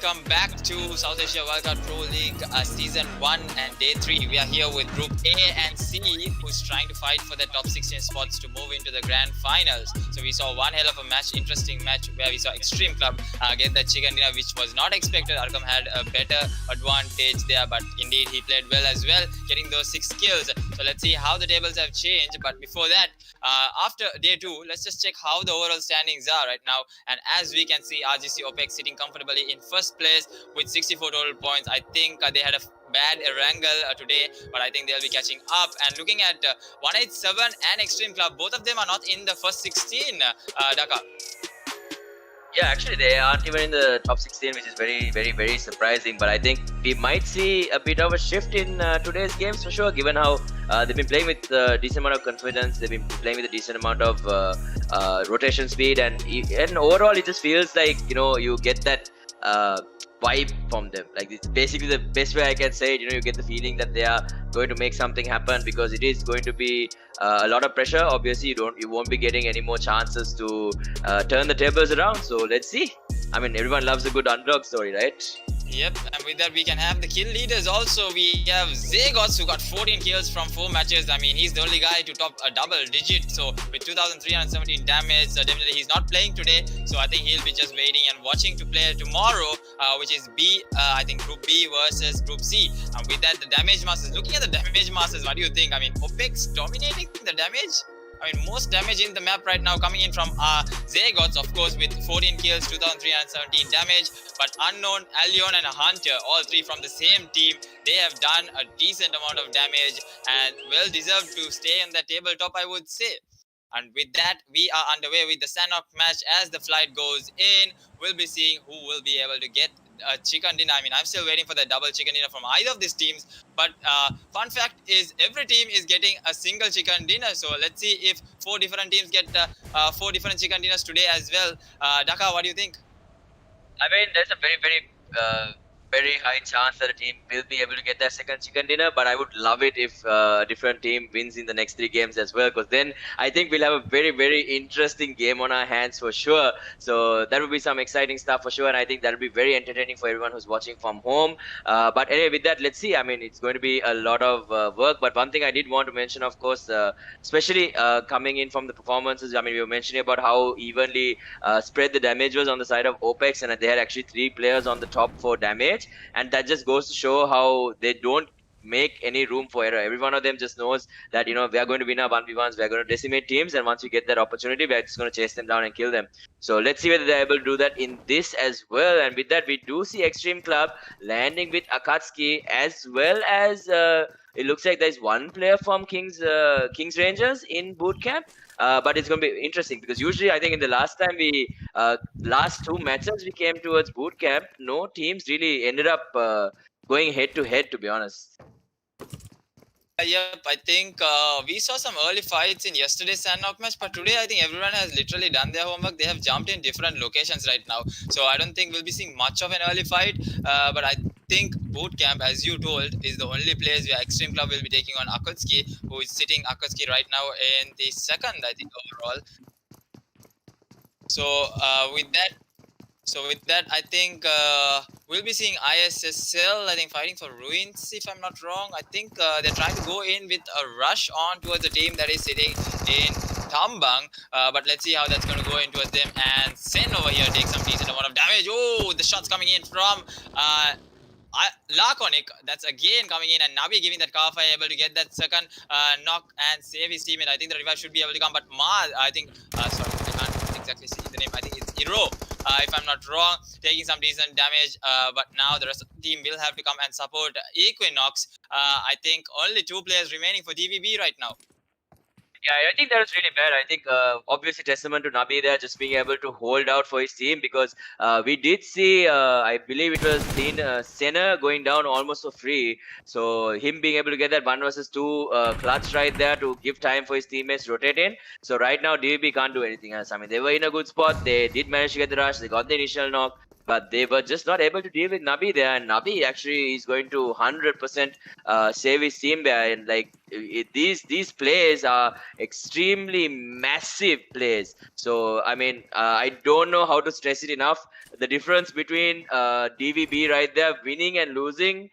welcome back to South Asia Wildcard Pro League Season 1 and Day 3. We are here with Group A and C, who's trying to fight for the top 16 spots to move into the grand finals. So we saw one hell of a match, interesting match, where we saw Xtreme Club get the chicken dinner, which was not expected. Arkham had a better advantage there, but indeed he played well as well, getting those 6 kills. So let's see how the tables have changed. But before that, after Day 2, let's just check how the overall standings are right now. And as we can see, RGC OPEX sitting comfortably in first place with 64 total points. I think they had a bad Erangel today, but I think they'll be catching up. And looking at 187 and Xtreme Club, both of them are not in the first 16, Dhaka. Yeah, actually they aren't even in the top 16, which is very surprising. But I think we might see a bit of a shift in today's games for sure, given how they've been playing with a decent amount of confidence. They've been playing with a decent amount of rotation speed, and overall it just feels like, you know, you get that vibe from them. Like, it's basically the best way I can say it. You know, you get the feeling that they are going to make something happen, because it is going to be a lot of pressure. Obviously, you won't be getting any more chances to turn the tables around. So let's see. I mean, everyone loves a good underdog story, right? Yep, and with that we can have the kill leaders also. We have Zagots, who got 14 kills from 4 matches. I mean, he's the only guy to top a double digit. So with 2,317 damage, definitely he's not playing today. So I think he'll be just waiting and watching to play tomorrow, which is I think Group B versus Group C. And with that, the damage masters. Looking at the damage masters, what do you think? I mean, OPEX dominating the damage. I mean, most damage in the map right now coming in from Zagots, of course, with 14 kills, 2,317 damage. But Unknown, Allion and a Hunter, all 3 from the same team, they have done a decent amount of damage and well deserved to stay on the tabletop, I would say. And with that, we are underway with the Sanhok match. As the flight goes in, we'll be seeing who will be able to get a chicken dinner. I mean, I'm still waiting for the double chicken dinner from either of these teams. But fun fact is, every team is getting a single chicken dinner. So let's see if 4 different teams get 4 different chicken dinners today as well. Dhaka, what do you think? I mean, there's a very high chance that a team will be able to get their second chicken dinner, but I would love it if a different team wins in the next 3 games as well, because then I think we'll have a very interesting game on our hands for sure. So that will be some exciting stuff for sure, and I think that will be very entertaining for everyone who's watching from home. But anyway, with that, let's see. I mean, it's going to be a lot of work, but one thing I did want to mention, of course, especially coming in from the performances, I mean, we were mentioning about how evenly spread the damage was on the side of OPEX, and they had actually 3 players on the top for damage. And that just goes to show how they don't make any room for error. Every one of them just knows that, you know, we are going to win our 1v1s, we are going to decimate teams, and once we get that opportunity, we are just going to chase them down and kill them. So let's see whether they're able to do that in this as well. And with that, we do see Xtreme Club landing with AKATSUKI, as well as it looks like there's 1 player from KINGxRANGERS in boot camp. But it's going to be interesting, because usually I think in the last time last 2 matches we came towards boot camp, no teams really ended up going head to head, to be honest. Yep, I think we saw some early fights in yesterday's Sanhok match, but today I think everyone has literally done their homework. They have jumped in different locations right now, so I don't think we'll be seeing much of an early fight. But I think bootcamp, as you told, is the only place where Xtreme Club will be taking on AKATSUKI, who is sitting AKATSUKI right now in the 2nd, I think, overall. So with that, I think we'll be seeing ISSL, I think, fighting for Ruins, if I'm not wrong. I think they're trying to go in with a rush on towards the team that is sitting in Tambang. But let's see how that's going to go in towards them. And Sen over here takes some decent amount of damage. Oh, the shots coming in from Laconic. That's again coming in, and Nabi giving that cover fire, able to get that second knock and save his teammate. I think the revive should be able to come, but Maz, I think, sorry, I can't exactly see the name. I think it's Hero, if I'm not wrong, taking some decent damage. But now the rest of the team will have to come and support EQUINOX. I think only 2 players remaining for DVB right now. Yeah, I think that was really bad. I think obviously testament to Nabi there, just being able to hold out for his team, because we did see, I believe it was Senna going down almost for free. So him being able to get that 1 versus 2 clutch right there to give time for his teammates to rotate in. So right now DVB can't do anything else. I mean, they were in a good spot. They did manage to get the rush. They got the initial knock. but they were just not able to deal with Nabi there, and Nabi actually is going to 100% save his team there. And like these plays are extremely massive plays. So I mean, I don't know how to stress it enough. The difference between DVB right there winning and losing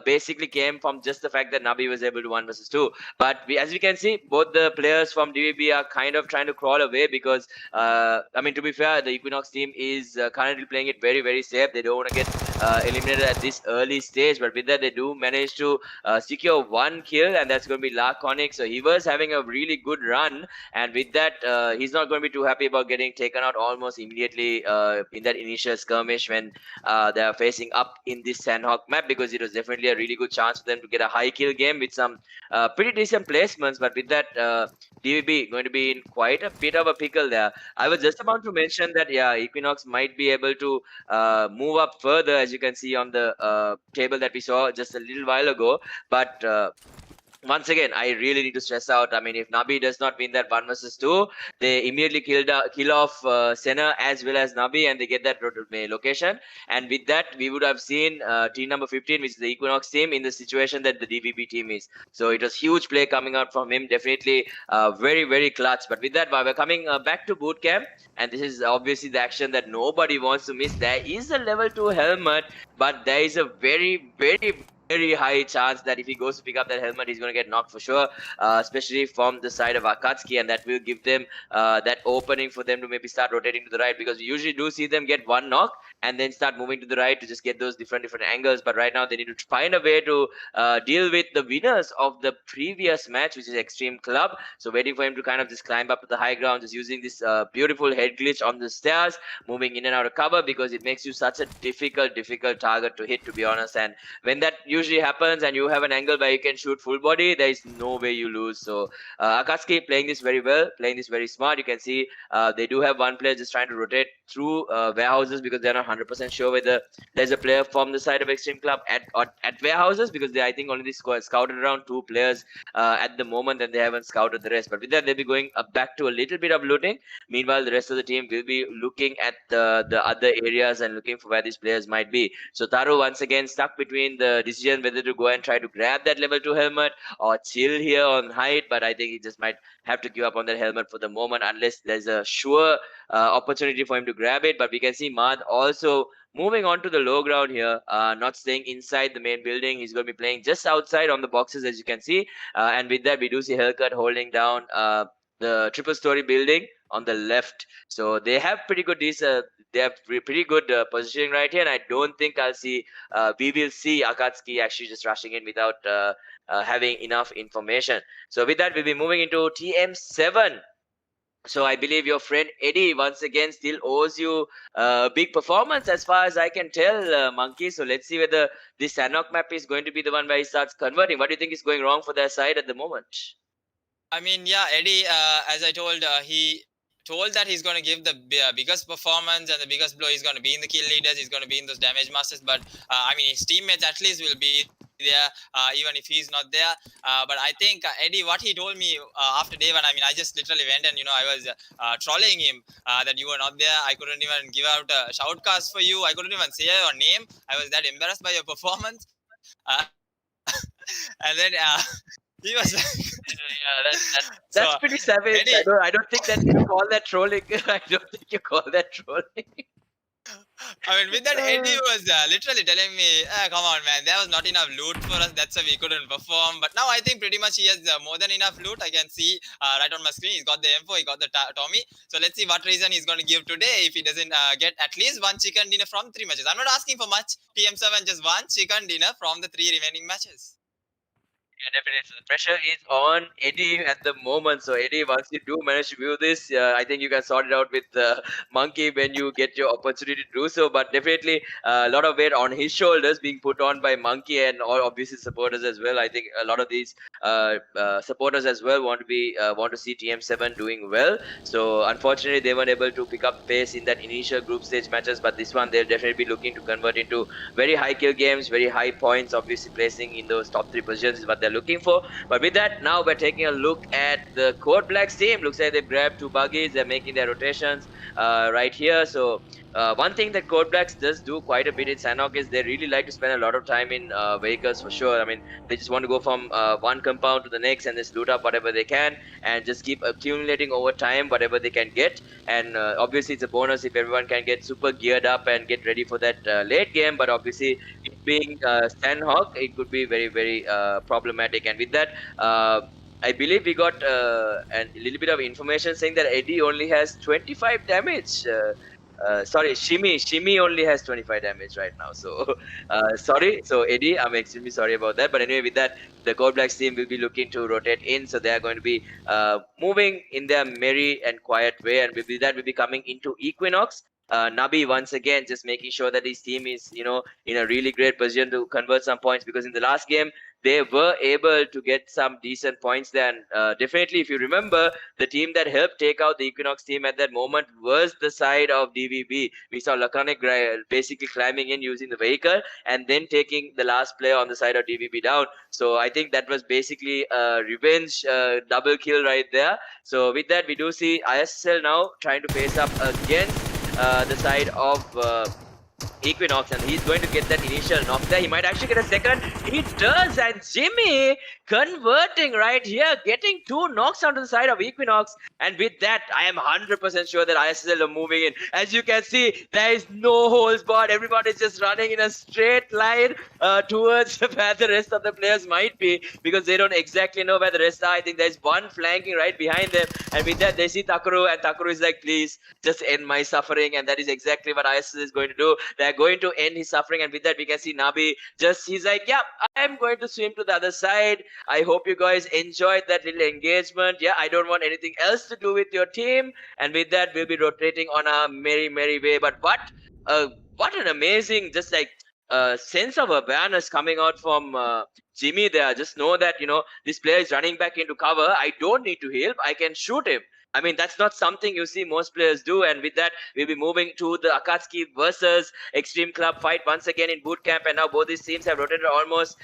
basically came from just the fact that Nabi was able to 1 versus 2. But as we can see, both the players from DVB are kind of trying to crawl away because, I mean, to be fair, the Equinox team is currently playing it very, very safe. They don't want to get eliminated at this early stage. But with that, they do manage to secure 1 kill, and that's going to be Laconic. So he was having a really good run. And with that, he's not going to be too happy about getting taken out almost immediately in that initial skirmish when they are facing up in this Sanhok map, because it was definitely a really good chance for them to get a high kill game with some pretty decent placements. But with that, DVB going to be in quite a bit of a pickle there. I was just about to mention that, yeah, Equinox might be able to move up further, as you can see on the table that we saw just a little while ago. But once again, I really need to stress out. I mean, if Nabi does not win that 1 versus 2, they immediately kill off Senna as well as Nabi, and they get that location. And with that, we would have seen team number 15, which is the Equinox team, in the situation that the DVB team is. So it was huge play coming out from him. Definitely very, very clutch. But with that, we're coming back to boot camp. And this is obviously the action that nobody wants to miss. There is a level 2 helmet, but there is a very, very high chance that if he goes to pick up that helmet, he's going to get knocked for sure, especially from the side of Akatsuki, and that will give them that opening for them to maybe start rotating to the right, because we usually do see them get 1 knock and then start moving to the right to just get those different angles. But right now they need to find a way to deal with the winners of the previous match, which is Xtreme Club. So waiting for him to kind of just climb up to the high ground, just using this beautiful head glitch on the stairs, moving in and out of cover, because it makes you such a difficult target to hit, to be honest. And when that usually happens and you have an angle where you can shoot full body, there is no way you lose. So Akatsuki playing this very well, playing this very smart. You can see they do have one player just trying to rotate through warehouses, because they're not 100% sure whether there's a player from the side of Xtreme Club at warehouses, because they, I think, only scouted around 2 players at the moment, and they haven't scouted the rest. But with that, they'll be going back to a little bit of looting. Meanwhile, the rest of the team will be looking at the other areas and looking for where these players might be. So Taru once again stuck between the decision whether to go and try to grab that level 2 helmet or chill here on height. But I think he just might have to give up on that helmet for the moment, unless there's a sure opportunity for him to grab it. But we can see Mad also moving on to the low ground here, not staying inside the main building. He's going to be playing just outside on the boxes, as you can see. And with that, we do see Hellcat holding down the triple story building on the left. So they have pretty good positioning right here, and I don't think we will see Akatsuki actually just rushing in without having enough information. So with that, we'll be moving into TM7. So I believe your friend Eddie once again still owes you a big performance, as far as I can tell, Monkey. So let's see whether this Sanhok map is going to be the one where he starts converting. What do you think is going wrong for their side at the moment? I mean, yeah, Eddie, as I told, he told that he's going to give the biggest performance and the biggest blow. He's going to be in the kill leaders. He's going to be in those damage masters. But I mean, his teammates at least will be there, even if he's not there. But I think Eddie, what he told me after day 1, I mean, I just literally went and, I was trolling him that you were not there. I couldn't even give out a shoutcast for you. I couldn't even say your name. I was that embarrassed by your performance. And then he was that's pretty savage. Eddie, I don't think that you call that trolling. I don't think you call that trolling. I mean, with that, Eddie was literally telling me, come on, man, there was not enough loot for us. That's why we couldn't perform. But now I think pretty much he has more than enough loot. I can see right on my screen. He's got the M4, he got the Tommy. So let's see what reason he's going to give today if he doesn't get at least 1 chicken dinner from 3 matches. I'm not asking for much. TM7, just 1 chicken dinner from the 3 remaining matches. Yeah, definitely. So the pressure is on Eddie at the moment. So Eddie, once you do manage to view this, I think you can sort it out with Monkey when you get your opportunity to do so. But definitely a lot of weight on his shoulders being put on by Monkey and all obviously supporters as well. I think a lot of these supporters as well want to see TM7 doing well. So unfortunately, they weren't able to pick up pace in that initial group stage matches. But this one, they'll definitely be looking to convert into very high kill games, very high points, obviously placing in those top 3 positions is what they're they're looking for. But with that, now we're taking a look at the Code Blacks team. Looks like they've grabbed 2 buggies. They're making their rotations right here. So one thing that Code Blacks does do quite a bit in Sanhok is they really like to spend a lot of time in vehicles for sure. I mean, they just want to go from one compound to the next and just loot up whatever they can and just keep accumulating over time whatever they can get. And obviously, it's a bonus if everyone can get super geared up and get ready for that late game. But obviously, it being Sanhok, it could be very, very problematic. And with that, I believe we got a little bit of information saying that Eddie only has 25 damage. Sorry, Shimi only has 25 damage right now. So, sorry. So, Eddie, I'm extremely sorry about that. But anyway, with that, the Code Blacks team will be looking to rotate in. So, they are going to be moving in their merry and quiet way. And with that, we'll be coming into Equinox. Nabi once again just making sure that his team is in a really great position to convert some points, because in the last game they were able to get some decent points there. And definitely, if you remember, the team that helped take out the Equinox team at that moment was the side of DVB. We saw Lakanek basically climbing in using the vehicle and then taking the last player on the side of DVB down. So I think that was basically a revenge double kill right there. So with that, we do see ISL now trying to face up against the side of Equinox, and he's going to get that initial knock there. He might actually get a second. He does, and Jimmy converting right here, getting 2 knocks onto the side of Equinox. And with that, I am 100% sure that ISL are moving in. As you can see, there is no holes barred. Everybody's just running in a straight line towards where the rest of the players might be, because they don't exactly know where the rest are. I think there's one flanking right behind them, and with that, they see Takuru, and Takuru is like, please, just end my suffering. And that is exactly what ISL is going to do. They're going to end his suffering, and with that, we can see Nabi he's like, yeah, I'm going to swim to the other side. I hope you guys enjoyed that little engagement. Yeah, I don't want anything else to do with your team. And with that, we'll be rotating on a merry way. But what an amazing sense of awareness coming out from Jimmy there. Just know that this player is running back into cover. I don't need to heal. I can shoot him. I mean, that's not something you see most players do. And with that, we'll be moving to the Akatsuki versus Xtreme Club fight once again in boot camp. And now both these teams have rotated almost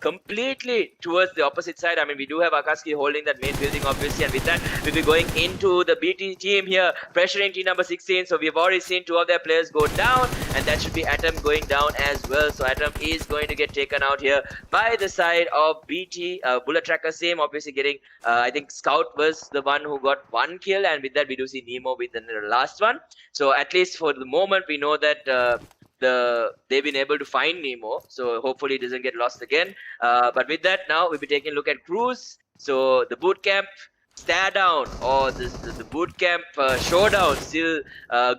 completely towards the opposite side. I mean, we do have Akatsuki holding that main building, obviously. And with that, we'll be going into the BT team here, pressuring team number 16. So we've already seen 2 of their players go down. And that should be Atom going down as well. So Atom is going to get taken out here by the side of BT. Bullet Tracker same, obviously getting, I think Scout was the one who got 1 kill, and with that we do see Nemo with the last one. So at least for the moment we know that they've been able to find Nemo, so hopefully it doesn't get lost again. But with that, now we'll be taking a look at Cruz. So the boot camp stare down, or the boot camp showdown still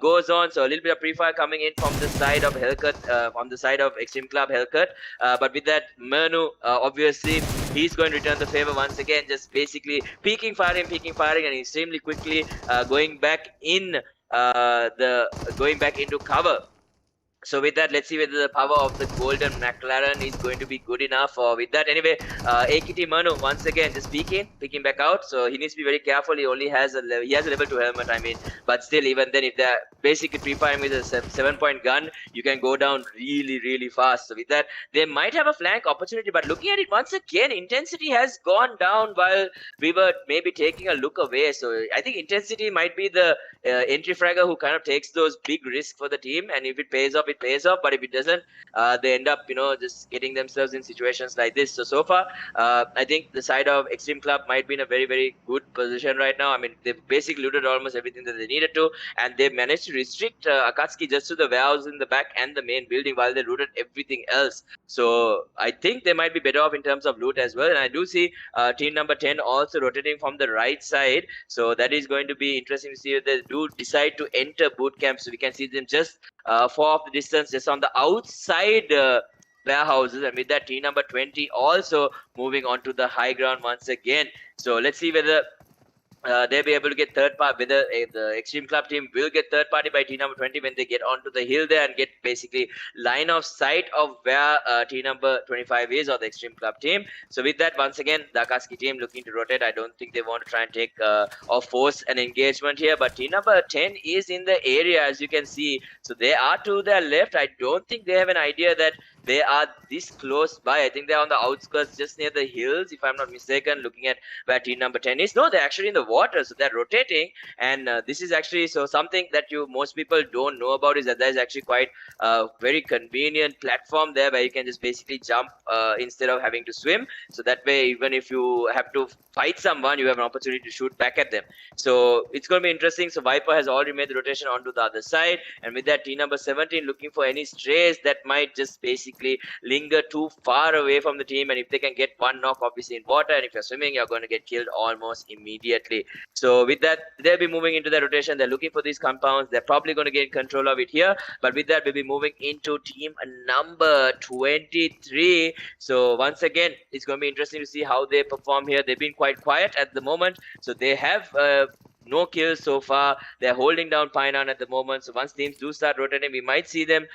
goes on. So a little bit of pre-fire coming in from the side of Hellcat, on the side of Xtreme Club Hellcat. But with that, Manu, obviously he's going to return the favor once again, just basically peeking firing, and extremely quickly going back into cover. So with that, let's see whether the power of the golden McLaren is going to be good enough. Or with that, anyway, AKT Manu once again just peeking back out. So he needs to be very careful. He only has a level 2 helmet. I mean, but still, even then, if they're basically pre-firing with a 7-point gun, you can go down really fast. So with that, they might have a flank opportunity. But looking at it once again, intensity has gone down while we were maybe taking a look away. So I think intensity might be the entry fragger who kind of takes those big risks for the team. And if it pays off, it pays off. But if it doesn't, they end up just getting themselves in situations like this. So far, I think the side of Xtreme Club might be in a very good position right now. I mean, they've basically looted almost everything that they needed to, and they managed to restrict Akatsuki just to the warehouse in the back and the main building while they looted everything else. So I think they might be better off in terms of loot as well. And I do see team number 10 also rotating from the right side. So that is going to be interesting to see if they do decide to enter boot camp. So we can see them just far off the distance, just on the outside warehouses. And with that, team number 20 also moving on to the high ground once again. So let's see whether they'll be able to get third party, whether the Xtreme Club team will get third party by team number 20 when they get onto the hill there and get basically line of sight of where team number 25 is, or the Xtreme Club team. So with that, once again, the Akatsuki team looking to rotate. I don't think they want to try and take or force an engagement here, but team number 10 is in the area, as you can see. So they are to their left. I don't think they have an idea that they are this close by. I think they're on the outskirts, just near the hills, if I'm not mistaken, looking at where team number 10 is. No, they're actually in the water, so they're rotating. And this is actually so something that most people don't know about is that there's actually quite a very convenient platform there where you can just basically jump instead of having to swim. So that way, even if you have to fight someone, you have an opportunity to shoot back at them. So it's going to be interesting. So Viper has already made the rotation onto the other side, and with that, team number 17 looking for any strays that might just basically linger too far away from the team. And if they can get one knock, obviously in water, and if you're swimming, you're going to get killed almost immediately. So with that, they'll be moving into their rotation. They're looking for these compounds. They're probably going to get control of it here. But with that, we'll be moving into team number 23. So once again, it's going to be interesting to see how they perform here. They've been quite quiet at the moment. So they have no kills so far. They're holding down Painan at the moment. So once teams do start rotating, we might see them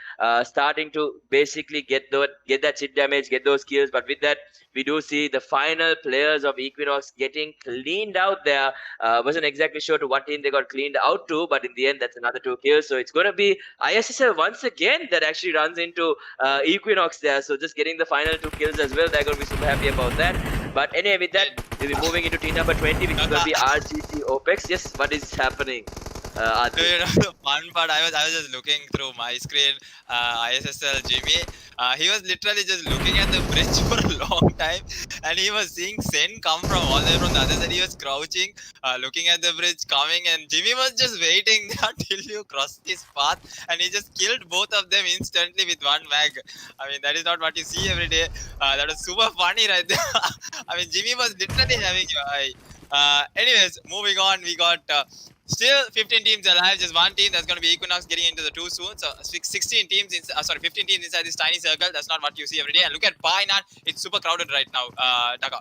starting to basically get that chip damage, get those kills. But with that, we do see the final players of Equinox getting cleaned out there. Wasn't exactly sure to what team they got cleaned out to, but in the end, that's another 2 kills. So it's going to be ISSL once again that actually runs into Equinox there. So just getting the final 2 kills as well. They're going to be super happy about that. But anyway, with that, we'll be moving into team number 20, which is going to be RGC OPEX. Yes, what is happening? You know, the fun part, I was just looking through my screen, ISSL Jimmy. He was literally just looking at the bridge for a long time, and he was seeing Sen come from all the way from the other side. He was crouching, looking at the bridge coming, and Jimmy was just waiting until you crossed his path, and he just killed both of them instantly with 1 mag. I mean, that is not what you see every day. That was super funny right there. I mean, Jimmy was literally having your eye. Anyways, moving on, we got still 15 teams alive, just 1 team that's going to be Equinox getting into the 2 soon. So 16 teams, 15 teams inside this tiny circle. That's not what you see every day. And look at Painan, it's super crowded right now, Daga.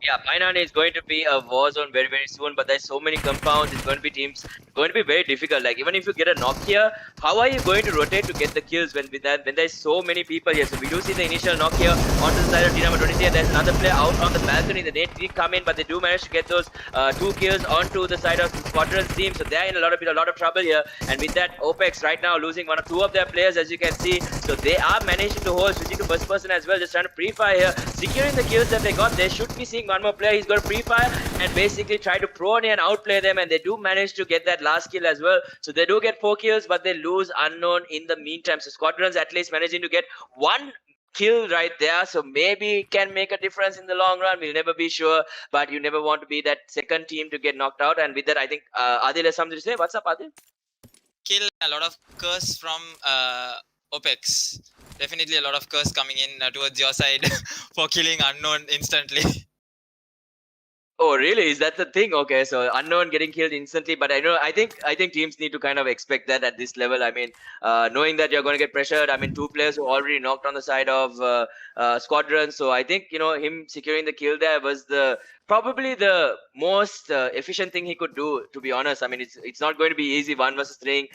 Yeah, Painan is going to be a war zone very, very soon, but there's so many compounds. It's going to be teams. It's going to be very difficult. Like, even if you get a knock here, how are you going to rotate to get the kills when there's so many people here? So we do see the initial knock here onto the side of team number 23, and there's another player out on the balcony. The nade did come in, but they do manage to get those 2 kills onto the side of Squadron's team. So they're in a lot of trouble here. And with that, OPEX right now losing 2 of their players, as you can see. So they are managing to hold, switching to first person as well, just trying to pre-fire here, securing the kills that they got. They should be seeing one more player. He's going to pre-fire and basically try to prone and outplay them, and they do manage to get that last kill as well. So they do get 4 kills, but they lose Unknown in the meantime. So Squadron's at least managing to get 1 kill right there, so maybe can make a difference in the long run. We'll never be sure, but you never want to be that second team to get knocked out. And with that, I think Adil has something to say. What's up, Adil? Kill a lot of curse from OPEX. Definitely a lot of curse coming in towards your side for killing Unknown instantly. Oh, really? Is that the thing? Okay, so Unknown getting killed instantly, but I think teams need to kind of expect that at this level. I mean, knowing that you're going to get pressured. I mean, 2 players who already knocked on the side of Squadron, so I think him securing the kill there was probably the most efficient thing he could do, to be honest. I mean, it's not going to be easy 1 versus 3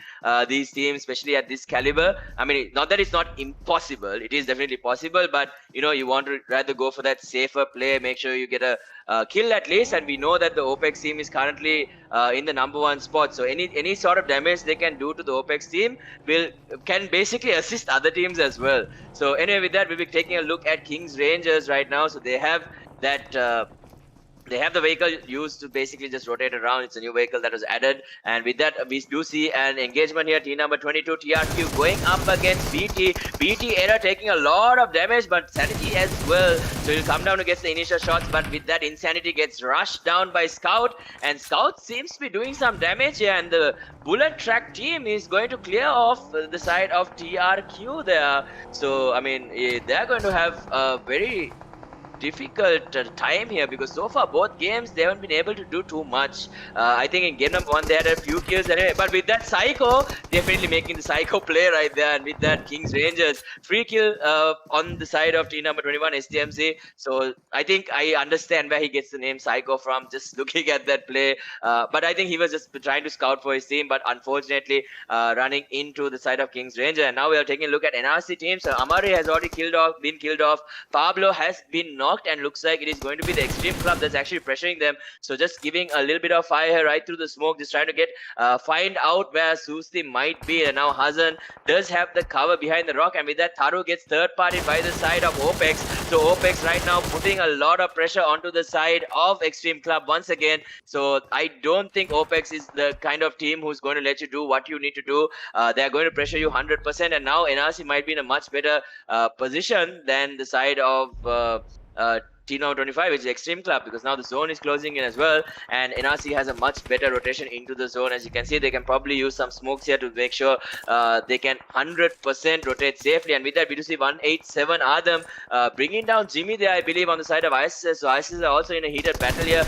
these teams, especially at this caliber. I mean, not that it's not impossible. It is definitely possible, but you want to rather go for that safer play. Make sure you get a kill at least, and we know that the OPEX team is currently in the number 1 spot. So any sort of damage they can do to the OPEX team can basically assist other teams as well. So anyway, with that, we'll be taking a look at KINGxRANGERS right now. So they have that. They have the vehicle used to basically just rotate around. It's a new vehicle that was added. And with that, we do see an engagement here. Team number 22, TRQ, going up against BT. BT Error taking a lot of damage, but Sanity as well. So he'll come down against the initial shots. But with that, Insanity gets rushed down by Scout. And Scout seems to be doing some damage here. And the Bullet Track team is going to clear off the side of TRQ there. So, I mean, they're going to have a very difficult time here, because so far both games they haven't been able to do too much. I think in game number 1 they had a few kills anyway, but with that Psycho, definitely making the Psycho play right there. And with that, KINGxRANGERS free kill on the side of team number 21, STMC. So I think I understand where he gets the name Psycho from, just looking at that play. But I think he was just trying to scout for his team, but unfortunately running into the side of KINGxRANGERS. And now we are taking a look at NRC team. So Amari has already been killed off. Pablo has been knocked knocked, and looks like it is going to be the Xtreme Club that's actually pressuring them. So just giving a little bit of fire here right through the smoke, just trying to get find out where Susti might be. And now Hazan does have the cover behind the rock, and with that Tharu gets third partied by the side of OPEX. So OPEX right now putting a lot of pressure onto the side of Xtreme Club once again. So I don't think OPEX is the kind of team who's going to let you do what you need to do. They're going to pressure you 100%, and now NRC might be in a much better position than the side of T-Now 25, which is Xtreme Club, because now the zone is closing in as well, and NRC has a much better rotation into the zone. As you can see, they can probably use some smokes here to make sure they can 100% rotate safely. And with that, we do see 187 Adam bringing down Jimmy there, I believe, on the side of ISS. So ISS are also in a heated battle here.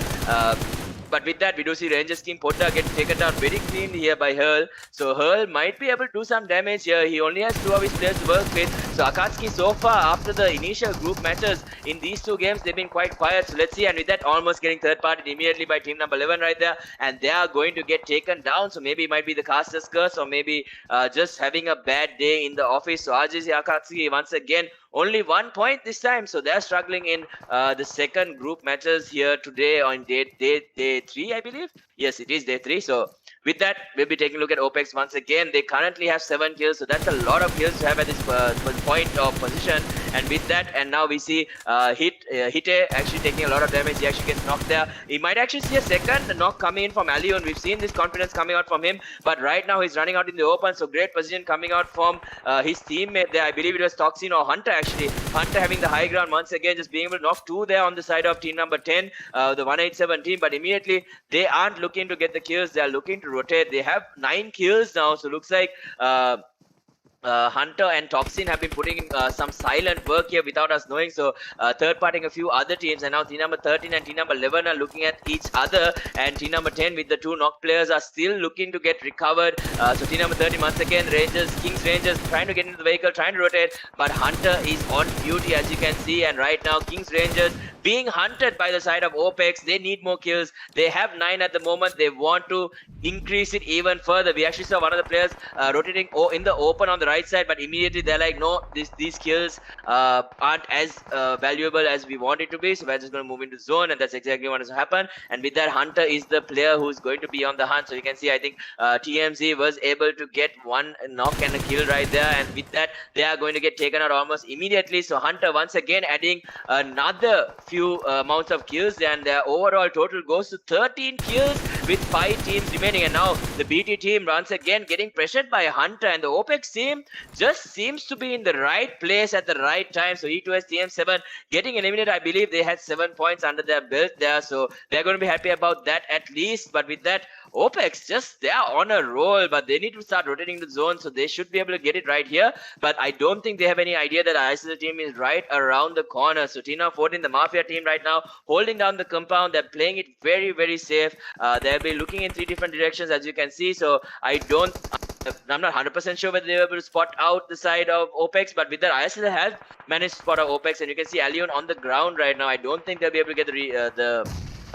But with that, we do see Rangers team Podda get taken down very cleanly here by Hurl. So Hurl might be able to do some damage here. He only has 2 of his players to work with. So Akatsuki so far, after the initial group matches in these 2 games, they've been quite quiet. So let's see. And with that, almost getting third party immediately by team number 11 right there. And they are going to get taken down. So maybe it might be the caster's curse, or maybe just having a bad day in the office. So RGC Akatsuki once again only 1 point this time, so they're struggling in the second group matches here today on day 3, I believe. Yes, it is day 3. So with that, we'll be taking a look at OPEX once again. They currently have 7 kills, so that's a lot of kills to have at this point of position. And with that, and now we see Hite actually taking a lot of damage. He actually gets knocked there. He might actually see a second knock coming in from Alion. We've seen this confidence coming out from him, but right now he's running out in the open. So great position coming out from his teammate there. I believe it was Toxin or Hunter actually. Hunter having the high ground once again, just being able to knock 2 there on the side of team number 10, the 187 team. But immediately they aren't looking to get the kills. They are looking to rotate. They have 9 kills now, so looks like Hunter and Toxin have been putting in some silent work here without us knowing. So third partying a few other teams, and now team number 13 and team number 11 are looking at each other, and team number 10 with the 2 knock players are still looking to get recovered. So team number 13 once again, KINGxRANGERS trying to get into the vehicle, trying to rotate, but Hunter is on duty, as you can see. And right now KINGxRANGERS being hunted by the side of OPEX. They need more kills. They have 9 at the moment. They want to increase it even further. We actually saw one of the players rotating in the open on the right side, but immediately they're like, no, these kills aren't as valuable as we want it to be, so we're just going to move into zone, and that's exactly what has happened. And with that, Hunter is the player who's going to be on the hunt. So you can see, I think TMZ was able to get 1 knock and a kill right there, and with that they are going to get taken out almost immediately. So Hunter once again adding another few amounts of kills, and their overall total goes to 13 kills with 5 teams remaining. And now the BT team once again getting pressured by Hunter, and the OPEX team just seems to be in the right place at the right time. So E2S TM7 getting eliminated. I believe they had 7 points under their belt there, so they're going to be happy about that at least. But with that, OPEX just, they are on a roll, but they need to start rotating the zone, so they should be able to get it right here. But I don't think they have any idea that ISL team is right around the corner. So team number 14, the MaFiA team right now holding down the compound. They're playing it very, very safe. They'll be looking in 3 different directions, as you can see. So I'm not 100% sure whether they were able to spot out the side of OPEX, but with that, ISL has managed to spot out OPEX, and you can see Alion on the ground right now. I don't think they'll be able to get the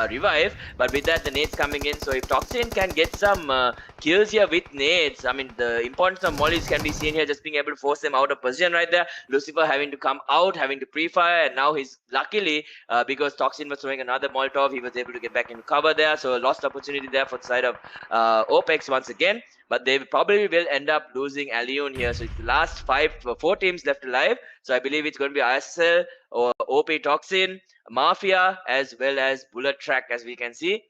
revive, but with that, the nades coming in. So if Toxin can get some kills here with nades, I mean, the importance of mollies can be seen here, just being able to force them out of position right there. Lucifer having to come out, having to pre-fire, and now he's luckily, because Toxin was throwing another Molotov, he was able to get back into cover there. So lost opportunity there for the side of OPEX once again. But they probably will end up losing Alion here. So it's the last 4 teams left alive. So I believe it's going to be ISL or OP Toxin, MaFiA, as well as Bullet Track, as we can see.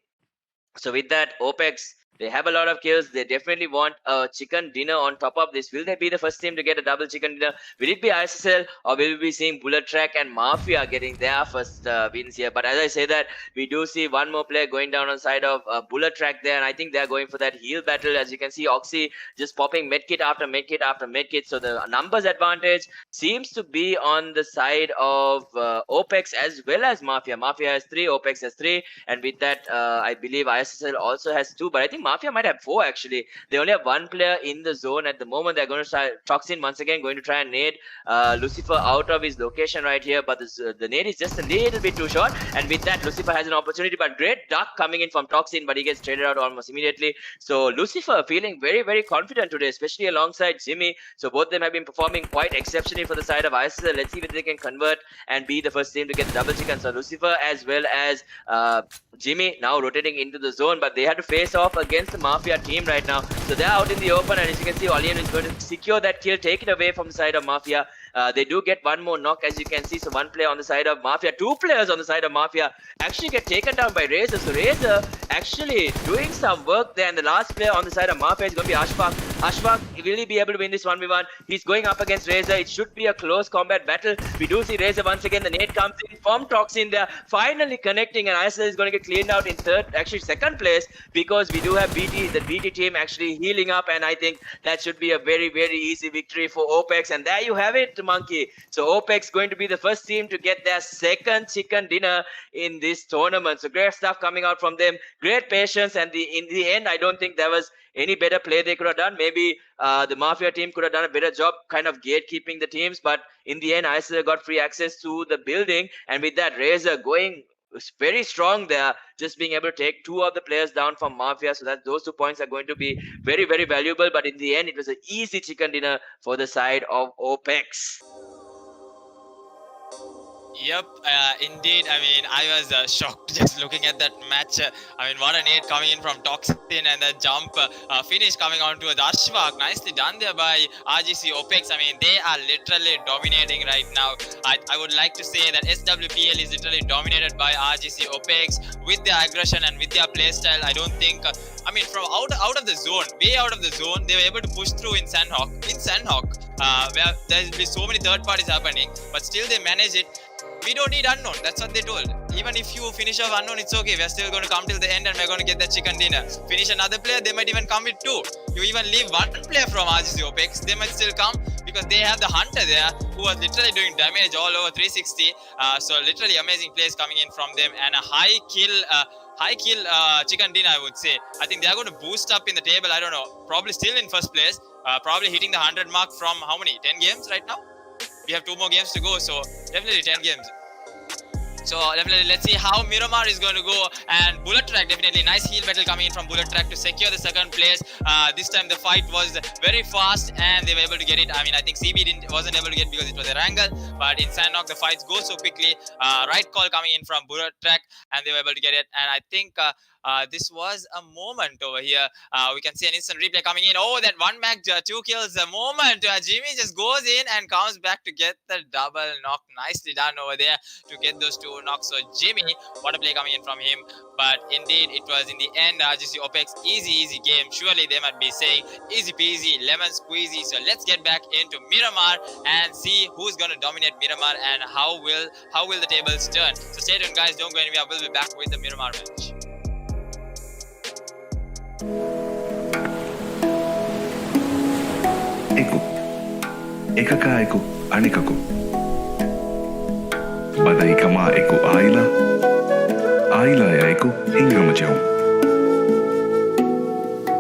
So with that, OPEX, they have a lot of kills. They definitely want a chicken dinner on top of this. Will they be the first team to get a double chicken dinner? Will it be ISL, or will we be seeing Bullet Track and MaFiA getting their first wins here? But as I say that, we do see one more player going down on the side of Bullet Track there, and I think they're going for that heal battle. As you can see, Oxy just popping medkit after medkit after medkit. So the numbers advantage seems to be on the side of OPEX as well as MaFiA. MaFiA has 3, OPEX has 3, and with that, I believe ISL also has 2. But I think MaFiA might have 4 actually. They only have 1 player in the zone at the moment. They're going to try Toxin once again, going to try and nade Lucifer out of his location right here, but the nade is just a little bit too short, and with that Lucifer has an opportunity, but great duck coming in from Toxin, but he gets traded out almost immediately. So Lucifer feeling very, very confident today, especially alongside Jimmy. So both of them have been performing quite exceptionally for the side of ISL. Let's see if they can convert and be the first team to get the double chicken. So Lucifer as well as Jimmy now rotating into the zone, but they had to face off against the MaFiA team right now. So they're out in the open, and as you can see, Olian is going to secure that kill, take it away from the side of MaFiA. They do get one more knock, as you can see. So one player on the side of MaFiA, 2 players on the side of MaFiA actually get taken down by Razor. So Razor actually doing some work there, and the last player on the side of MaFiA is going to be Ashfaq. Ashfaq, will he be able to win this 1v1? He's going up against Razor. It should be a close combat battle. We do see Razor once again. The nade comes in from Toxin there, finally connecting, and ISL is going to get cleaned out in second place, because we do have the BT team actually healing up, and I think that should be a very, very easy victory for OPEX. And there you have it, Monkey. So OPEX going to be the first team to get their second chicken dinner in this tournament. So great stuff coming out from them, great patience, and in the end I don't think there was any better play they could have done. Maybe the MaFiA team could have done a better job kind of gatekeeping the teams, but in the end ISL got free access to the building, and with that Razor going very strong there, just being able to take 2 of the players down from MaFiA, so that those 2 points are going to be very, very valuable. But in the end it was an easy chicken dinner for the side of OPEX. Yep, indeed. I mean, I was shocked just looking at that match. I mean, what a nade coming in from Toxin, and the jump finish coming on to Ashfaq. Nicely done there by RGC OPEX. I mean, they are literally dominating right now. I would like to say that SWPL is literally dominated by RGC OPEX with their aggression and with their playstyle. I don't think, I mean, from out of the zone, way out of the zone, they were able to push through in Sanhok. Where there will be so many third parties happening, but still they manage it. We don't need unknown. That's what they told. Even if you finish off unknown, it's okay. We're still going to come till the end, and we're going to get that chicken dinner. Finish another player, they might even come with 2. You even leave 1 player from RGC OPEX, they might still come, because they have the hunter there who was literally doing damage all over 360. So literally amazing plays coming in from them, and a high kill chicken dinner, I would say. I think they are going to boost up in the table. I don't know. Probably still in first place. Probably hitting the 100 mark from how many? 10 games right now? We have 2 more games to go, so definitely 10 games. So definitely let's see how Miramar is going to go, and Bullet Track, definitely nice heal battle coming in from Bullet Track to secure the second place. This time the fight was very fast and they were able to get it. I mean, I think CB wasn't able to get because it was Erangel, but in Sanhok the fights go so quickly. Right call coming in from Bullet Track, and they were able to get it. And I think this was a moment over here. We can see an instant replay coming in. Oh, that 1 mag 2 kills the moment. Jimmy just goes in and comes back to get the double knock. Nicely done over there to get those 2 knocks. So Jimmy, what a play coming in from him. But indeed, it was in the end RGC OPEX easy game. Surely they might be saying easy peasy, lemon squeezy. So let's get back into Miramar and see who's going to dominate Miramar and how will the tables turn. So stay tuned, guys. Don't go anywhere. We'll be back with the Miramar match. Ekakaiku anikaku badai kama eku aila yaiku hingamajau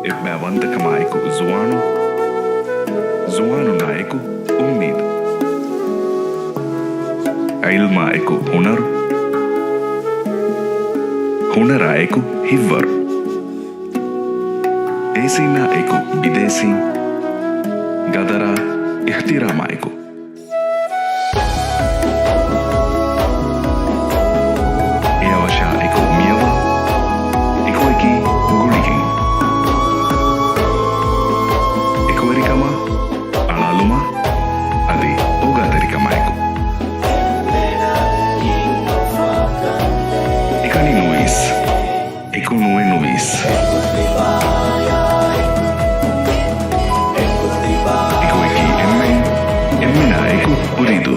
ebba wanda kama eku zuanu na eku ummid ilma eku hunara eku hivvar esina eku bidesi gadara ihtiramaiku eawasha eku miyawa ekoiki gulikin ekoerikama alaluma adi ogaderikamaeku ekani nuis eku nue nuis Uridu.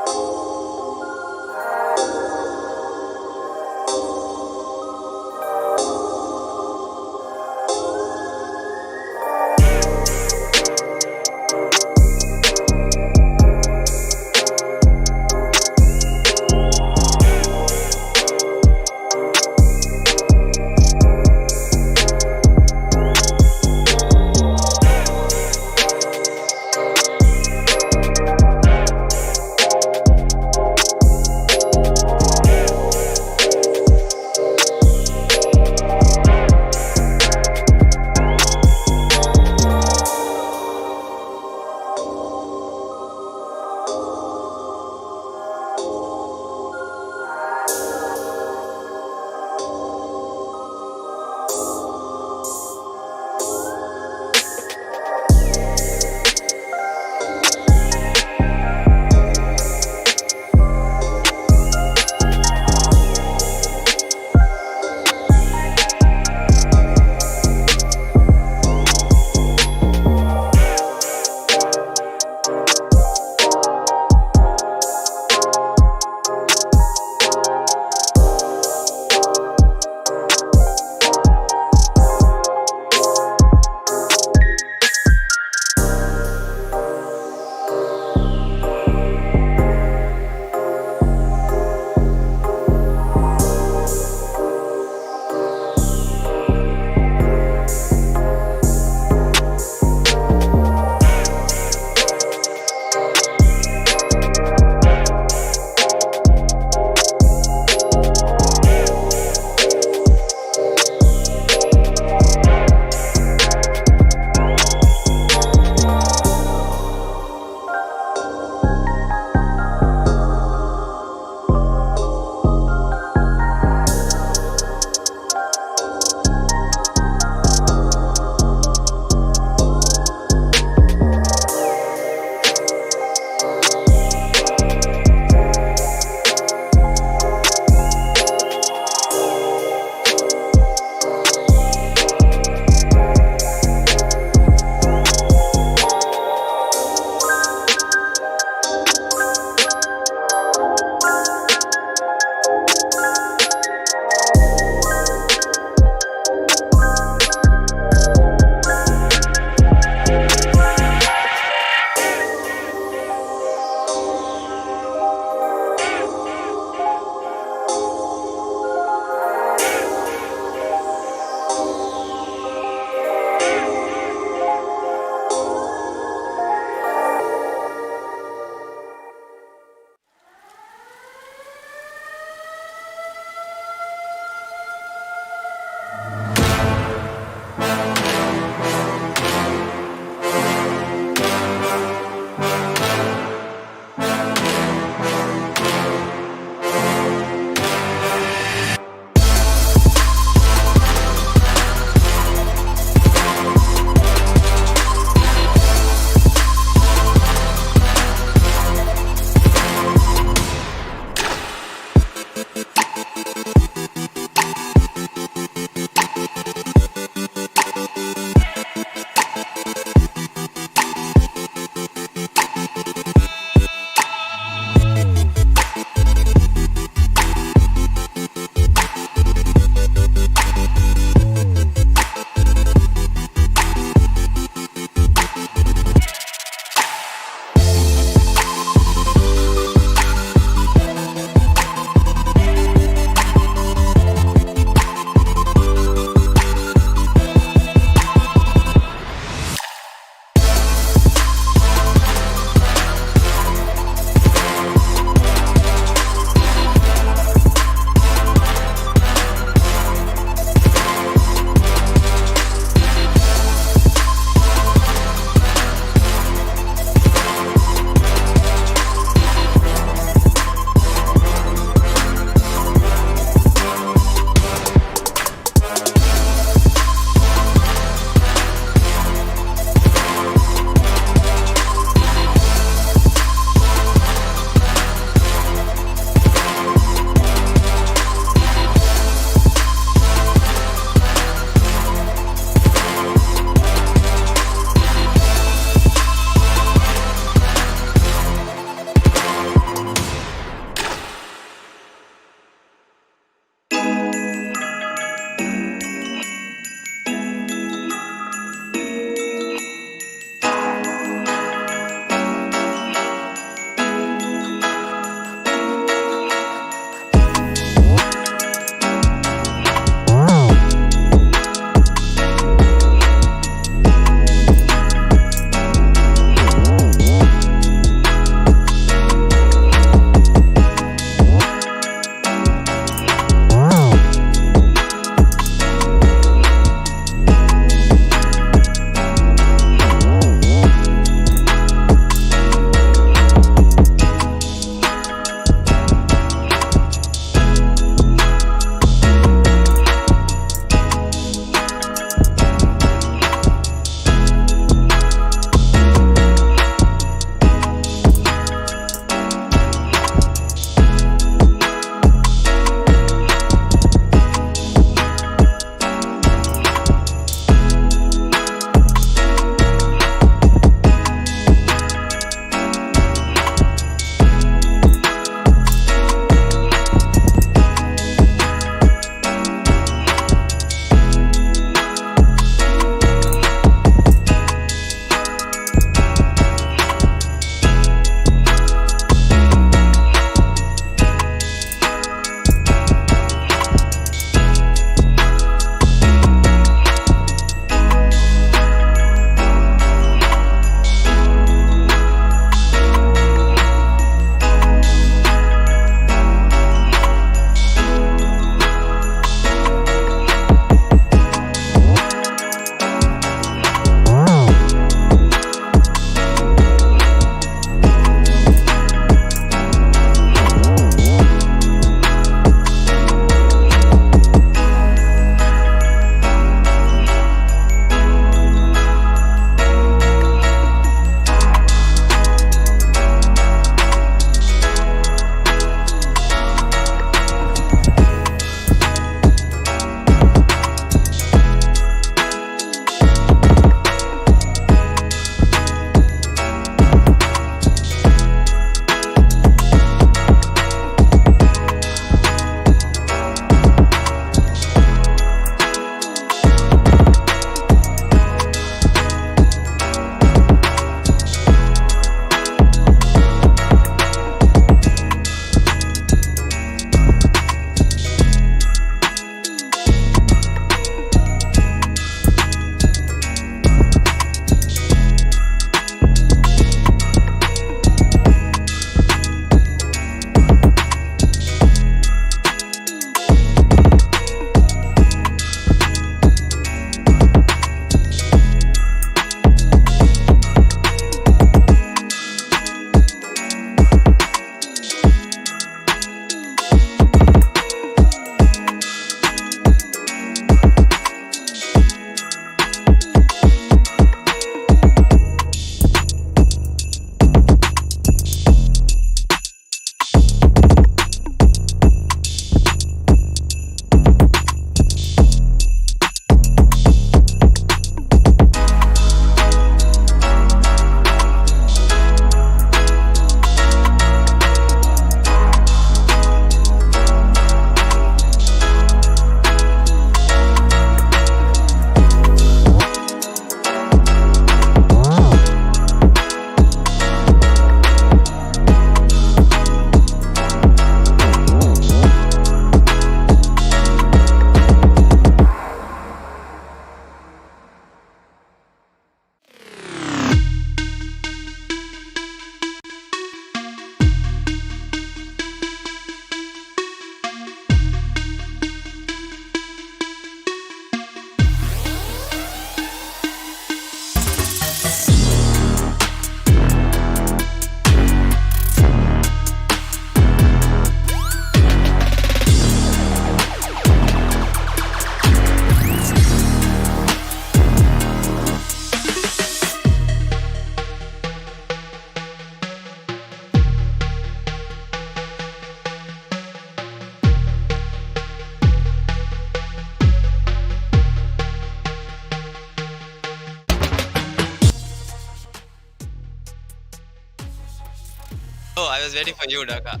was waiting for you, Daka.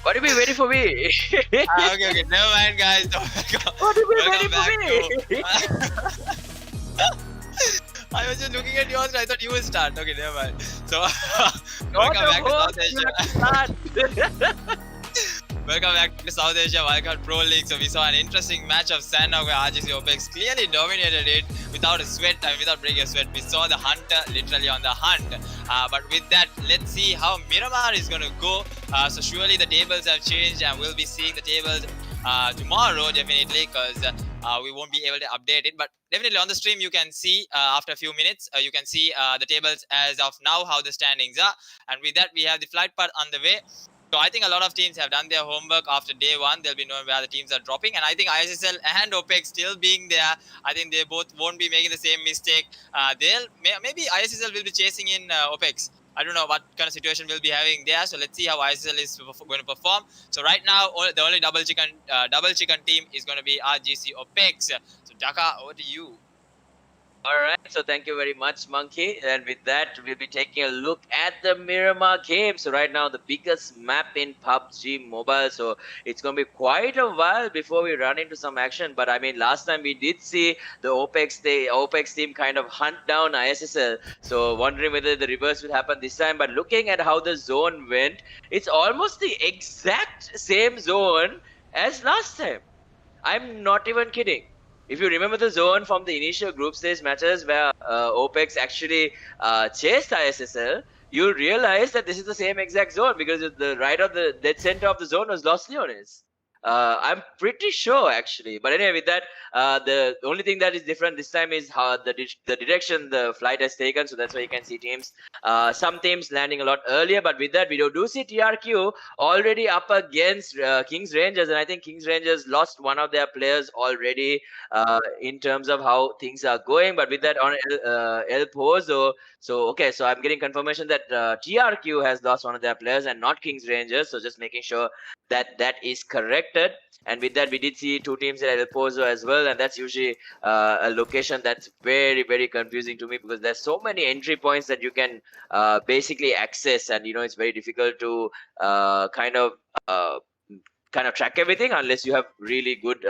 What do you mean waiting for me? Okay. Never mind, guys. What do you mean waiting Welcome for me? I was just looking at yours and I thought you would start. Okay, never mind. So, Not welcome the back to host, South you Asia. have to start. Welcome back to South Asia Wildcard Pro League. So we saw an interesting match of Sanhok where RGC Opex clearly dominated it without a sweat and without breaking a sweat. We saw the hunter literally on the hunt. But with that, let's see how Miramar is going to go. So surely the tables have changed and we'll be seeing the tables tomorrow definitely, because we won't be able to update it. But definitely on the stream you can see after a few minutes you can see the tables as of now, how the standings are. And with that, we have the flight path on the way. So I think a lot of teams have done their homework after day one. They'll be knowing where the teams are dropping. And I think ISSL and OPEC still being there, I think they both won't be making the same mistake. Maybe ISSL will be chasing in OPEC. I don't know what kind of situation we'll be having there. So let's see how ISSL is going to perform. So right now, the only double chicken team is going to be RGC OPEC. So Daka, over to you. All right, so thank you very much, Monkey. And with that, we'll be taking a look at the Miramar game. So right now, the biggest map in PUBG Mobile. So it's going to be quite a while before we run into some action. But I mean, last time we did see the OPEX team kind of hunt down ISSL. So wondering whether the reverse will happen this time. But looking at how the zone went, it's almost the exact same zone as last time. I'm not even kidding. If you remember the zone from the initial group stage matches where OPEX actually chased ISSL, you'll realize that this is the same exact zone because the right of the dead center of the zone was Los Leones. I'm pretty sure actually. But anyway, with that, the only thing that is different this time is how the direction the flight has taken. So that's why you can see teams, some teams landing a lot earlier. But with that, we do see TRQ already up against KINGxRANGERS, and I think KINGxRANGERS lost one of their players already in terms of how things are going. But with that on El Pozo, so okay, so I'm getting confirmation that TRQ has lost one of their players and not KINGxRANGERS. So just making sure that that is corrected. And with that, we did see two teams at El Pozo as well, and that's usually a location that's very, very confusing to me because there's so many entry points that you can basically access, and you know it's very difficult to kind of track everything unless you have really good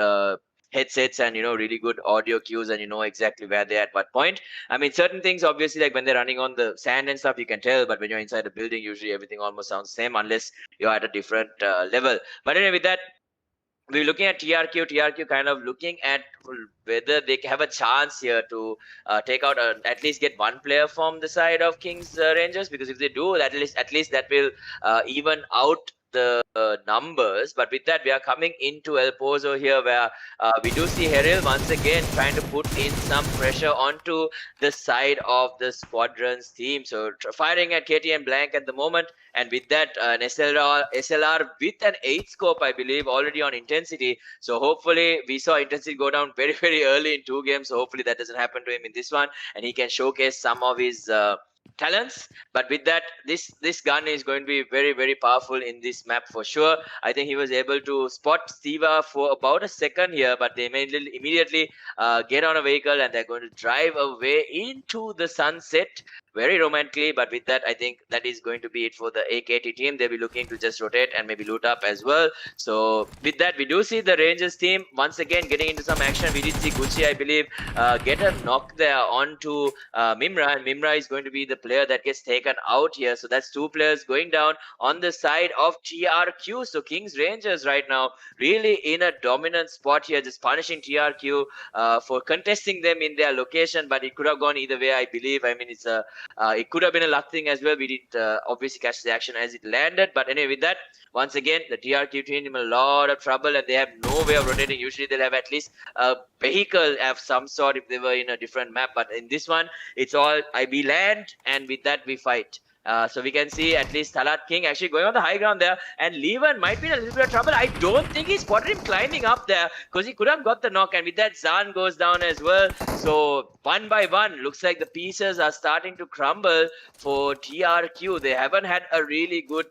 headsets and you know really good audio cues and you know exactly where they're at what point. I mean, certain things obviously like when they're running on the sand and stuff you can tell, but when you're inside a building usually everything almost sounds the same unless you're at a different level. But anyway, with that, we're looking at TRQ kind of looking at whether they have a chance here to take out at least get one player from the side of KINGxRANGERS, because if they do, at least that will even out the numbers. But with that, we are coming into El Pozo here where we do see Erangel once again trying to put in some pressure onto the side of the squadron's team. So firing at KTM blank at the moment, and with that an SLR with an 8 scope I believe already on intensity. So hopefully we saw intensity go down very, very early in 2 games, so hopefully that doesn't happen to him in this one and he can showcase some of his talents. But with that, this gun is going to be very, very powerful in this map for sure. I think he was able to spot Stiva for about a second here, but they immediately get on a vehicle and they're going to drive away into the sunset very romantically. But with that, I think that is going to be it for the AKT team. They'll be looking to just rotate and maybe loot up as well. So with that, we do see the Rangers team once again getting into some action. We did see Gucci, I believe, get a knock there onto Mimra, and Mimra is going to be the player that gets taken out here. So that's 2 players going down on the side of TRQ. So KINGxRANGERS right now really in a dominant spot here, just punishing TRQ for contesting them in their location. But it could have gone either way, I believe. I mean, it's a it could have been a luck thing as well. We didn't obviously catch the action as it landed. But anyway, with that, once again, the TRQ team in a lot of trouble and they have no way of rotating. Usually they'll have at least a vehicle of some sort if they were in a different map. But in this one, it's all we land and with that we fight. So we can see at least Talat King actually going on the high ground there, and Levan might be in a little bit of trouble. I don't think he spotted him climbing up there because he could have got the knock, and with that Zan goes down as well. So one by one, looks like the pieces are starting to crumble for TRQ. They haven't had a really good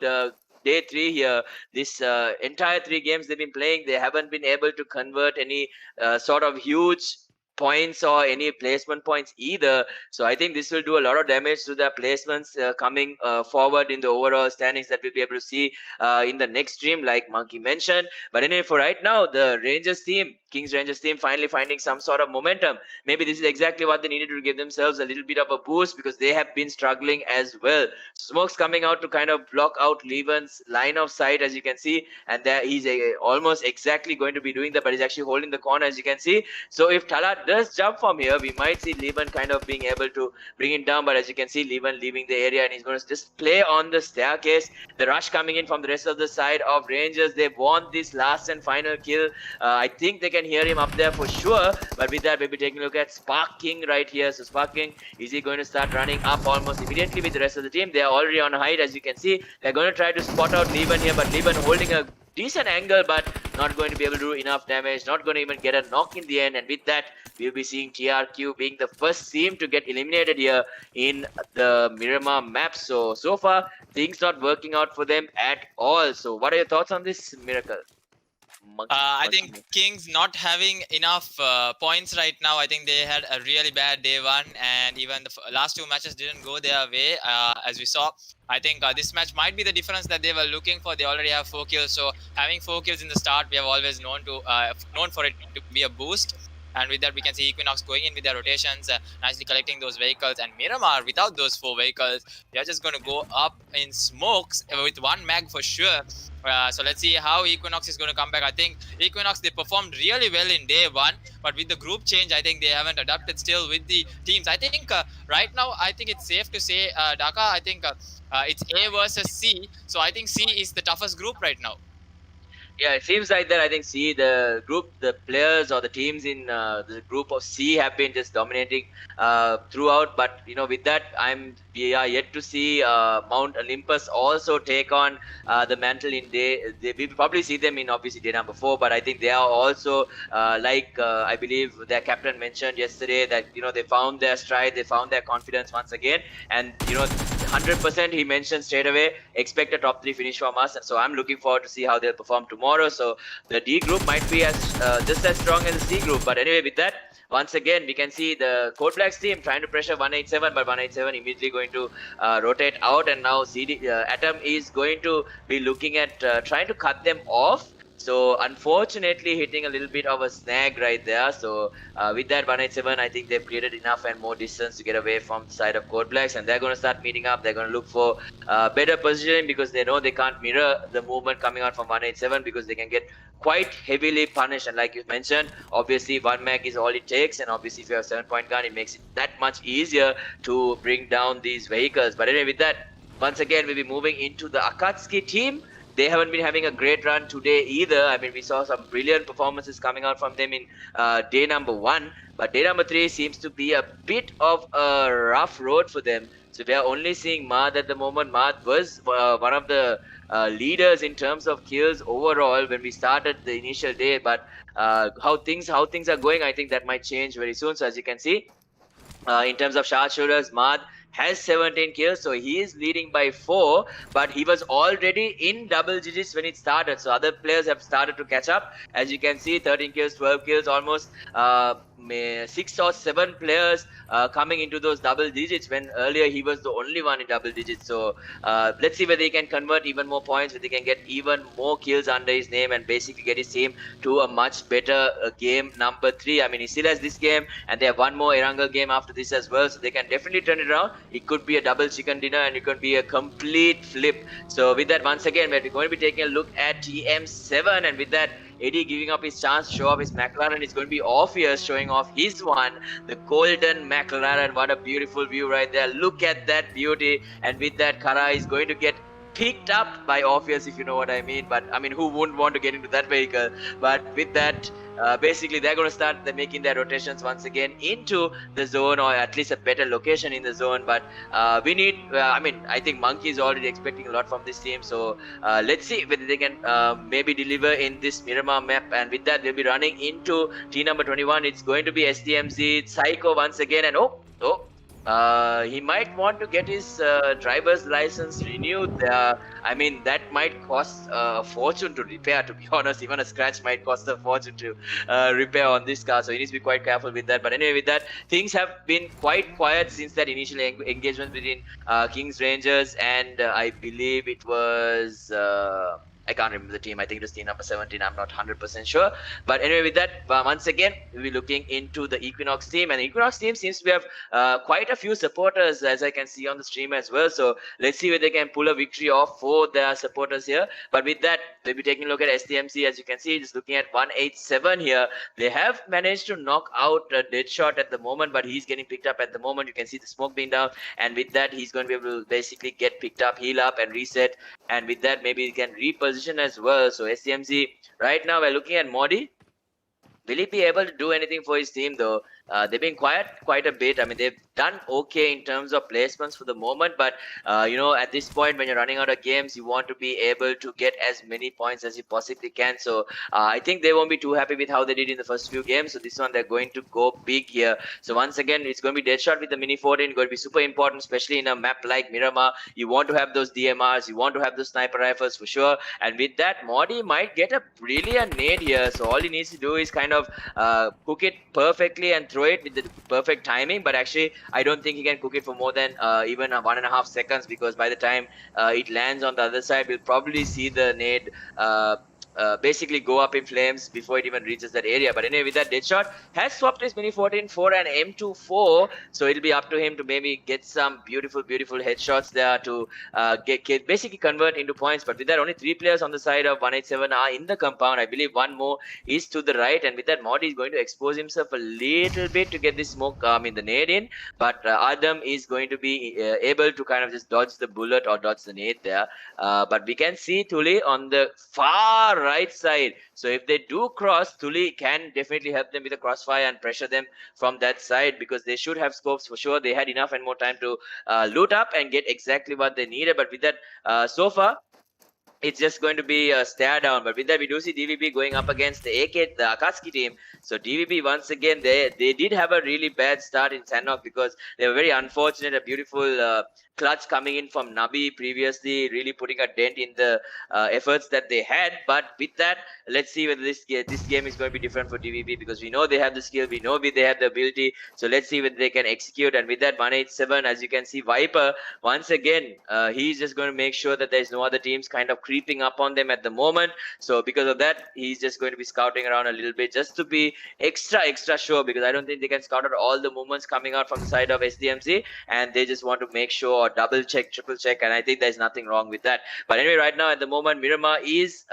day 3 here. This entire 3 games they've been playing, they haven't been able to convert any sort of huge points or any placement points either. So I think this will do a lot of damage to their placements coming forward in the overall standings that we'll be able to see in the next stream, like Monkey mentioned. But anyway, for right now, the Rangers team, KINGxRANGERS team, finally finding some sort of momentum. Maybe this is exactly what they needed to give themselves a little bit of a boost, because they have been struggling as well. Smoke's coming out to kind of block out Leven's line of sight, as you can see, and there he's almost exactly going to be doing that, but he's actually holding the corner, as you can see. So if Talat does jump from here, we might see Leven kind of being able to bring him down, but as you can see, Leven leaving the area, and he's going to just play on the staircase. The rush coming in from the rest of the side of Rangers. They want this last and final kill. I think they can hear him up there for sure, but with that, we'll be taking a look at Spark King right here. So Spark King, is he going to start running up almost immediately with the rest of the team? They are already on height, as you can see. They're going to try to spot out Leven here, but Leven holding a decent angle, but not going to be able to do enough damage, not going to even get a knock in the end. And with that, we'll be seeing TRQ being the first team to get eliminated here in the Miramar map. So far, things not working out for them at all. So what are your thoughts on this, Miracle? I think Kings not having enough points right now. I think they had a really bad day one, and even the last two matches didn't go their way, as we saw. I think this match might be the difference that they were looking for. They already have 4 kills, so having 4 kills in the start, we have always known for it to be a boost. And with that, we can see Equinox going in with their rotations, nicely collecting those vehicles. And Miramar, without those 4 vehicles, they are just going to go up in smokes with 1 mag for sure. So let's see how Equinox is going to come back. I think Equinox, they performed really well in day 1, but with the group change, I think they haven't adapted still with the teams. I think right now, I think it's safe to say, Dhaka, I think it's A versus C. So I think C is the toughest group right now. Yeah, it seems like that. I think C, the group, the players or the teams in the group of C have been just dominating throughout. But with that, we are yet to see Mount Olympus also take on the mantle in day. We probably see them in obviously day number 4, but I think they are also I believe their captain mentioned yesterday that they found their stride, they found their confidence once again, and 100% he mentioned straight away, expect a top 3 finish from us, and so I'm looking forward to see how they'll perform tomorrow. So the D group might be just as strong as the C group, but anyway, with that, once again we can see the Code Blacks team trying to pressure 187, but 187 immediately going to rotate out, and now Atom is going to be looking at trying to cut them off. So unfortunately hitting a little bit of a snag right there. So with that 187, I think they've created enough and more distance to get away from the side of Code Blacks, and they're going to start meeting up. They're going to look for better positioning, because they know they can't mirror the movement coming out from 187, because they can get quite heavily punished. And like you mentioned, obviously 1 mag is all it takes, and obviously if you have 7-point gun, it makes it that much easier to bring down these vehicles. But anyway, with that, once again we'll be moving into the Akatsuki team. They haven't been having a great run today either. I mean, we saw some brilliant performances coming out from them in day number 1. But day number 3 seems to be a bit of a rough road for them. So we are only seeing Mad at the moment. Mad was one of the leaders in terms of kills overall when we started the initial day. But how things are going, I think that might change very soon. So as you can see, in terms of sharpshooters, Mad has 17 kills, so he is leading by 4, but he was already in double digits when it started. So other players have started to catch up. As you can see, 13 kills, 12 kills, almost 6 or 7 players coming into those double digits, when earlier he was the only one in double digits. So let's see whether he can convert even more points, whether he can get even more kills under his name, and basically get his team to a much better game number 3. I mean, he still has this game, and they have one more Erangel game after this as well, so they can definitely turn it around. It could be a double chicken dinner, and it could be a complete flip. So with that, once again, we're going to be taking a look at TM7, and with that, Eddie giving up his chance to show off his McLaren. It's going to be Orpheus showing off his one, the golden McLaren. What a beautiful view right there. Look at that beauty. And with that, Kara is going to get picked up by Orpheus, if you know what I mean. But I mean, who wouldn't want to get into that vehicle? But with that, basically they're going to start making their rotations once again into the zone, or at least a better location in the zone. But we need, I think Monkey is already expecting a lot from this team. So let's see whether they can maybe deliver in this Miramar map. And with that, they'll be running into T number 21. It's going to be SDMZ Psycho once again. And He might want to get his driver's license renewed. I mean, that might cost a fortune to repair, to be honest. Even a scratch might cost a fortune to repair on this car. So he needs to be quite careful with that. But anyway, with that, things have been quite quiet since that initial engagement between KINGxRANGERS and I believe it was. I can't remember the team. I think it was team number 17. I'm not 100% sure. But anyway, with that, once again, we'll be looking into the Equinox team. And the Equinox team seems to have quite a few supporters, as I can see on the stream as well. So let's see whether they can pull a victory off for their supporters here. But with that, we'll be taking a look at STMC. As you can see, just looking at 187 here. They have managed to knock out a Deadshot at the moment, but he's getting picked up at the moment. You can see the smoke being down. And with that, he's going to be able to basically get picked up, heal up, and reset. And with that, maybe he can reposition as well. So STMC, right now, we're looking at Modi. Will he be able to do anything for his team though? They've been quiet quite a bit. I mean, they've done okay in terms of placements for the moment, but you know, at this point when you're running out of games, you want to be able to get as many points as you possibly can. So I think they won't be too happy with how they did in the first few games. So this one, they're going to go big here. So once again, it's going to be Deadshot with the Mini 14. It's going to be super important, especially in a map like Miramar. You want to have those DMRs, you want to have those sniper rifles for sure. And with that, Modi might get a brilliant nade here. So all he needs to do is kind of cook it perfectly and throw it with the perfect timing. But actually, I don't think he can cook it for more than even 1.5 seconds, because by the time it lands on the other side, we'll probably see the nade basically go up in flames before it even reaches that area. But anyway, with that, Deadshot has swapped his Mini 14 for an M24, so it'll be up to him to maybe get some beautiful headshots there to get basically convert into points. But with that, only 3 players on the side of 187 are in the compound. I believe one more is to the right, and with that, Modi is going to expose himself a little bit to get this smoke, the nade in. But Adam is going to be able to kind of just dodge the bullet or dodge the nade there. But we can see Thuli on the far right side. So if they do cross, Thuli can definitely help them with a crossfire and pressure them from that side, because they should have scopes for sure. They had enough and more time to loot up and get exactly what they needed. But with that, so far, it's just going to be a stare down. But with that, we do see DVB going up against the AKATSUKI team. So DVB, once again, they did have a really bad start in Sanhok, because they were very unfortunate. A beautiful clutch coming in from Nabi previously, really putting a dent in the efforts that they had. But with that, let's see whether this game is going to be different for DVB, because we know they have the skill, we know they have the ability. So let's see whether they can execute. And with that, 187, as you can see, Viper, once again, he's just going to make sure that there's no other teams kind of creeping up on them at the moment. So because of that, he's just going to be scouting around a little bit just to be extra sure, because I don't think they can scout out all the movements coming out from the side of SDMC, and they just want to make sure, or double check, triple check, and I think there's nothing wrong with that. But anyway, right now at the moment, Miramar is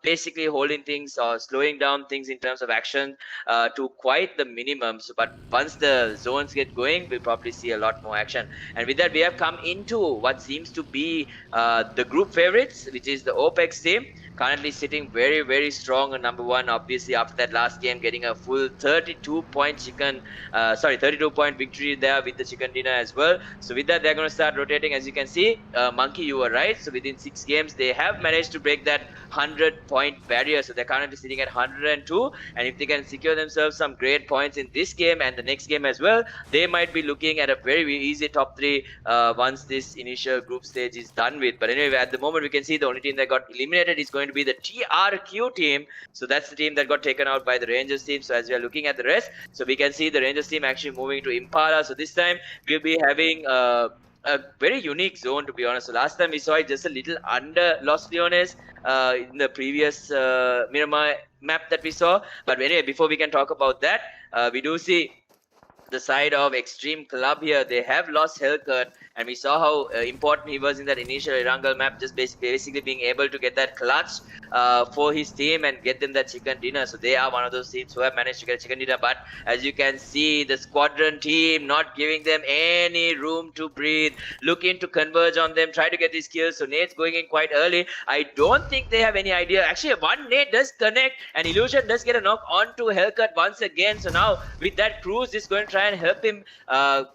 basically holding things or slowing down things in terms of action to quite the minimum. So, but once the zones get going, we'll probably see a lot more action. And with that, we have come into what seems to be the group favorites, which is the OPEX team, currently sitting very strong on number 1. Obviously, after that last game, getting a full 32-point victory there with the chicken dinner as well. So with that, they're going to start rotating. As you can see, Monkey, you were right. So within 6 games, they have managed to break that 100-point barrier. So they're currently sitting at 102. And if they can secure themselves some great points in this game and the next game as well, they might be looking at a very easy top 3 once this initial group stage is done with. But anyway, at the moment, we can see the only team that got eliminated is going to be the TRQ team. So that's the team that got taken out by the Rangers team. So as we are looking at the rest, so we can see the Rangers team actually moving to Impala. So this time we'll be having a very unique zone, to be honest. So last time we saw it just a little under Los Leones in the previous Miramar map that we saw. But anyway, before we can talk about that, we do see the side of Xtreme Club here. They have lost Hellcat, and we saw how important he was in that initial Erangel map, just basically being able to get that clutch for his team and get them that chicken dinner. So they are one of those teams who have managed to get a chicken dinner. But as you can see, the squadron team not giving them any room to breathe, looking to converge on them, try to get these kills. So Nate's going in quite early. I don't think they have any idea. Actually, one Nate does connect, and Illusion does get a knock onto Hellcat once again. So now with that, Cruz is going to try and help him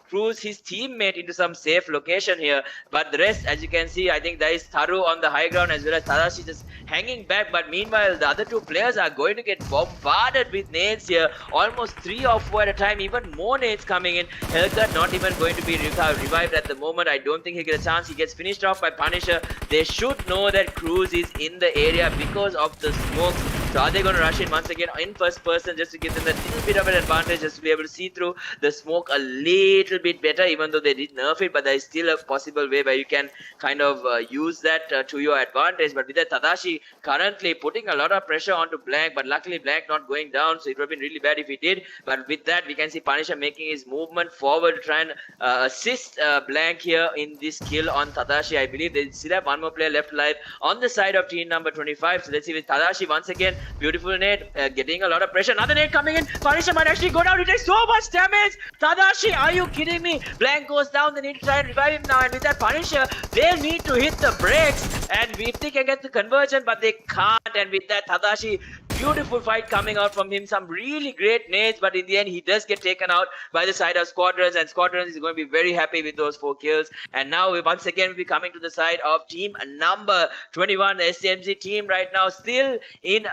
cruise his teammate into some safe location here. But the rest, as you can see, I think there is Tharu on the high ground as well as Tadashi just hanging back. But meanwhile, the other two players are going to get bombarded with nades here. Almost 3 or 4 at a time, even more nades coming in. Helga not even going to be revived at the moment. I don't think he gets a chance. He gets finished off by Punisher. They should know that Cruz is in the area because of the smoke. So are they going to rush in once again in first person just to give them that little bit of an advantage, just to be able to see through the smoke a little bit better, even though they did nerf it, but there is still a possible way where you can kind of use that to your advantage. But with that, Tadashi currently putting a lot of pressure onto Blank, but luckily Blank not going down, so it would have been really bad if he did. But with that, we can see Punisher making his movement forward to try and assist Blank here in this kill on Tadashi. I believe they still have one more player left alive on the side of team number 25. So let's see with Tadashi once again. Beautiful nade, getting a lot of pressure. Another nade coming in. Punisher might actually go down. He takes so much damage. Tadashi, are you kidding me? Blank goes down. They need to try and revive him now. And with that Punisher, they need to hit the brakes. And if they can get the conversion, but they can't. And with that, Tadashi, beautiful fight coming out from him. Some really great nades, but in the end, he does get taken out by the side of Squadrons. And Squadrons is going to be very happy with those 4 kills. And now we once again will be coming to the side of team number 21, the SMG team right now, still in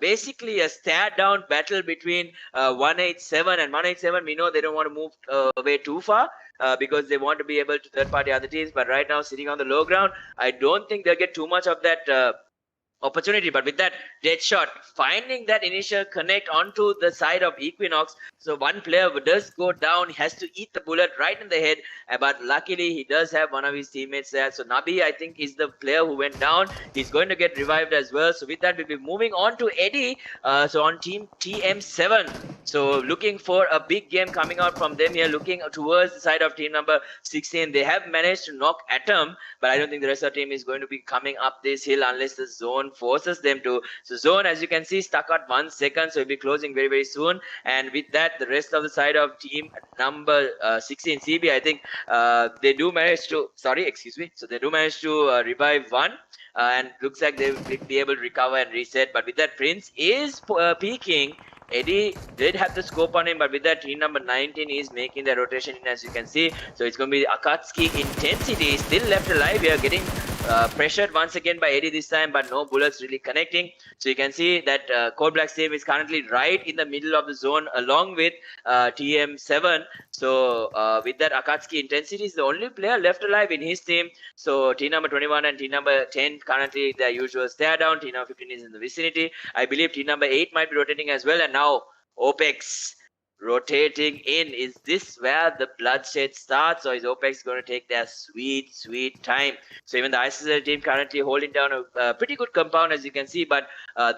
basically a stare down battle between 187 and 187. We know they don't want to move away too far because they want to be able to third party other teams, but right now sitting on the low ground, I don't think they'll get too much of that opportunity. But with that Deadshot finding that initial connect onto the side of Equinox, so one player does go down, he has to eat the bullet right in the head, but luckily he does have one of his teammates there. So Nabi, I think, is the player who went down. He's going to get revived as well. So with that, we'll be moving on to Eddie, so on team TM7. So looking for a big game coming out from them here, looking towards the side of team number 16. They have managed to knock Atom, but I don't think the rest of the team is going to be coming up this hill unless the zone forces them to. So zone, as you can see, stuck at 1 second, so it'll be closing very, very soon. And with that, the rest of the side of team number 16 CB, I think they do manage to, so they do manage to revive one. And looks like they will be able to recover and reset. But with that, Prince is peeking. Eddie did have the scope on him, but with that, team number 19 is making the rotation in, as you can see. So it's going to be Akatsuki Intensity, still left alive here, getting pressured once again by Eddie this time, but no bullets really connecting. So you can see that Cold Black's team is currently right in the middle of the zone along with TM7. So with that, Akatsuki Intensity is the only player left alive in his team. So team number 21 and team number 10 currently their usual stare down. Team number 15 is in the vicinity. I believe team number 8 might be rotating as well. And now OPEX rotating in. Is this where the bloodshed starts, or is OPEX going to take their sweet time? So even the ISSL team currently holding down a pretty good compound, as you can see, but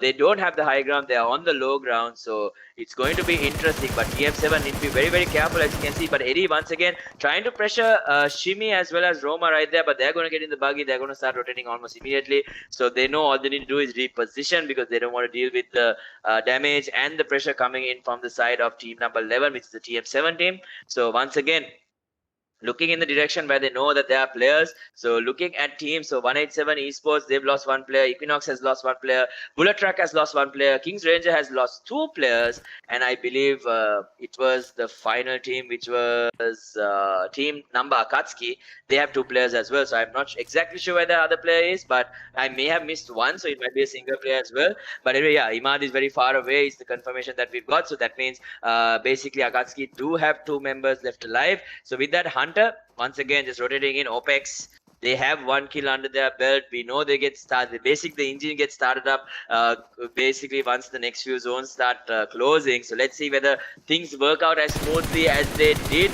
they don't have the high ground. They are on the low ground, so it's going to be interesting. But TM7 need to be very, very careful, as you can see. But Eddie once again trying to pressure Shimi as well as Roma right there, but they're going to get in the buggy. They're going to start rotating almost immediately. So they know all they need to do is reposition, because they don't want to deal with the damage and the pressure coming in from the side of team number 11, which is the TM7 team. So once again, looking in the direction where they know that there are players. So looking at teams, so 187 Esports, they've lost 1 player. Equinox has lost 1 player. Bullet Track has lost 1 player. KINGxRANGERS has lost 2 players. And I believe it was the final team, which was team number Akatsuki. They have 2 players as well. So I'm not exactly sure where the other player is, but I may have missed one. So it might be a single player as well. But anyway, yeah, Imad is very far away. It's the confirmation that we've got. So that means basically Akatsuki do have 2 members left alive. So with that, Hunter once again just rotating in. OPEX, they have 1 kill under their belt. We know they get started. Basically, the engine gets started up basically once the next few zones start closing. So let's see whether things work out as smoothly as they did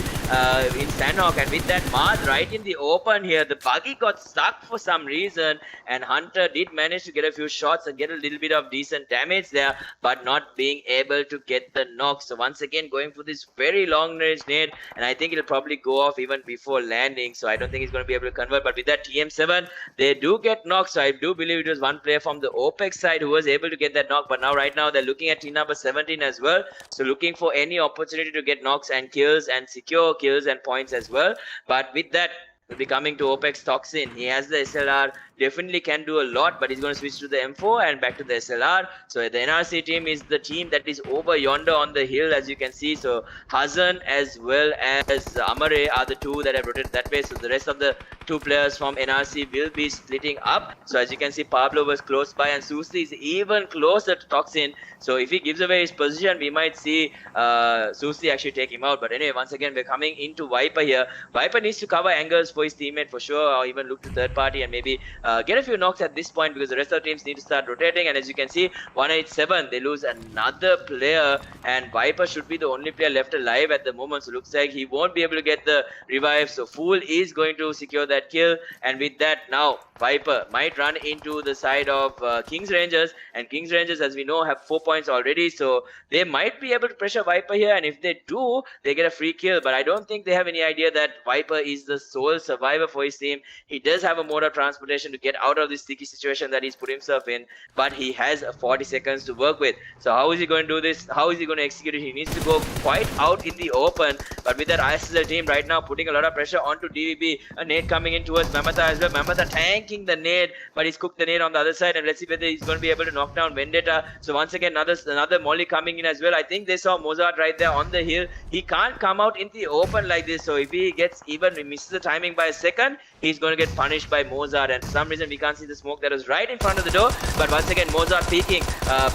in Sanhok. And with that, Mars right in the open here, the buggy got stuck for some reason, and Hunter did manage to get a few shots and get a little bit of decent damage there, but not being able to get the knock. So once again, going for this very long range nade, and I think it'll probably go off even before landing. So I don't think he's going to be able to convert. But with that TM7, they do get knocked. So I do believe it was 1 player from the OPEX side who was able to get that knock. But now right now they're looking at team number 17 as well. So looking for any opportunity to get knocks and kills and secure kills and points as well. But with that, will be coming to OPEX Toxin. He has the SLR. definitely can do a lot, but he's going to switch to the M4 and back to the SLR. So the NRC team is the team that is over yonder on the hill, as you can see. So Hazan as well as Amare are the two that have rotated that way. So the rest of the two players from NRC will be splitting up. So as you can see, Pablo was close by and Susi is even closer to Toxin. So if he gives away his position, we might see Susi actually take him out. But anyway, once again, we're coming into Viper here. Viper needs to cover angles for his teammate for sure, or even look to third party and maybe get a few knocks at this point, because the rest of the teams need to start rotating. And as you can see, 187, they lose another player, and Viper should be the only player left alive at the moment. So looks like he won't be able to get the revive. So Fool is going to secure that kill, and with that, now Viper might run into the side of KINGxRANGERS, and KINGxRANGERS, as we know, have 4 points already, so they might be able to pressure Viper here, and if they do, they get a free kill. But I don't think they have any idea that Viper is the sole survivor for his team. He does have a mode of transportation to get out of this sticky situation that he's put himself in, but he has 40 seconds to work with. So how is he going to do this? How is he going to execute it? He needs to go quite out in the open, but with that ISL team right now putting a lot of pressure onto DVB, a nade coming in towards Mamata as well. Mamata tanking the nade, but he's cooked the nade on the other side, and let's see whether he's going to be able to knock down Vendetta. So once again, another molly coming in as well. I think they saw Mozart right there on the hill. He can't come out in the open like this, so if he misses the timing by a second, he's going to get punished by Mozart. And for some reason we can't see the smoke that was right in front of the door, but once again Mozart peeking,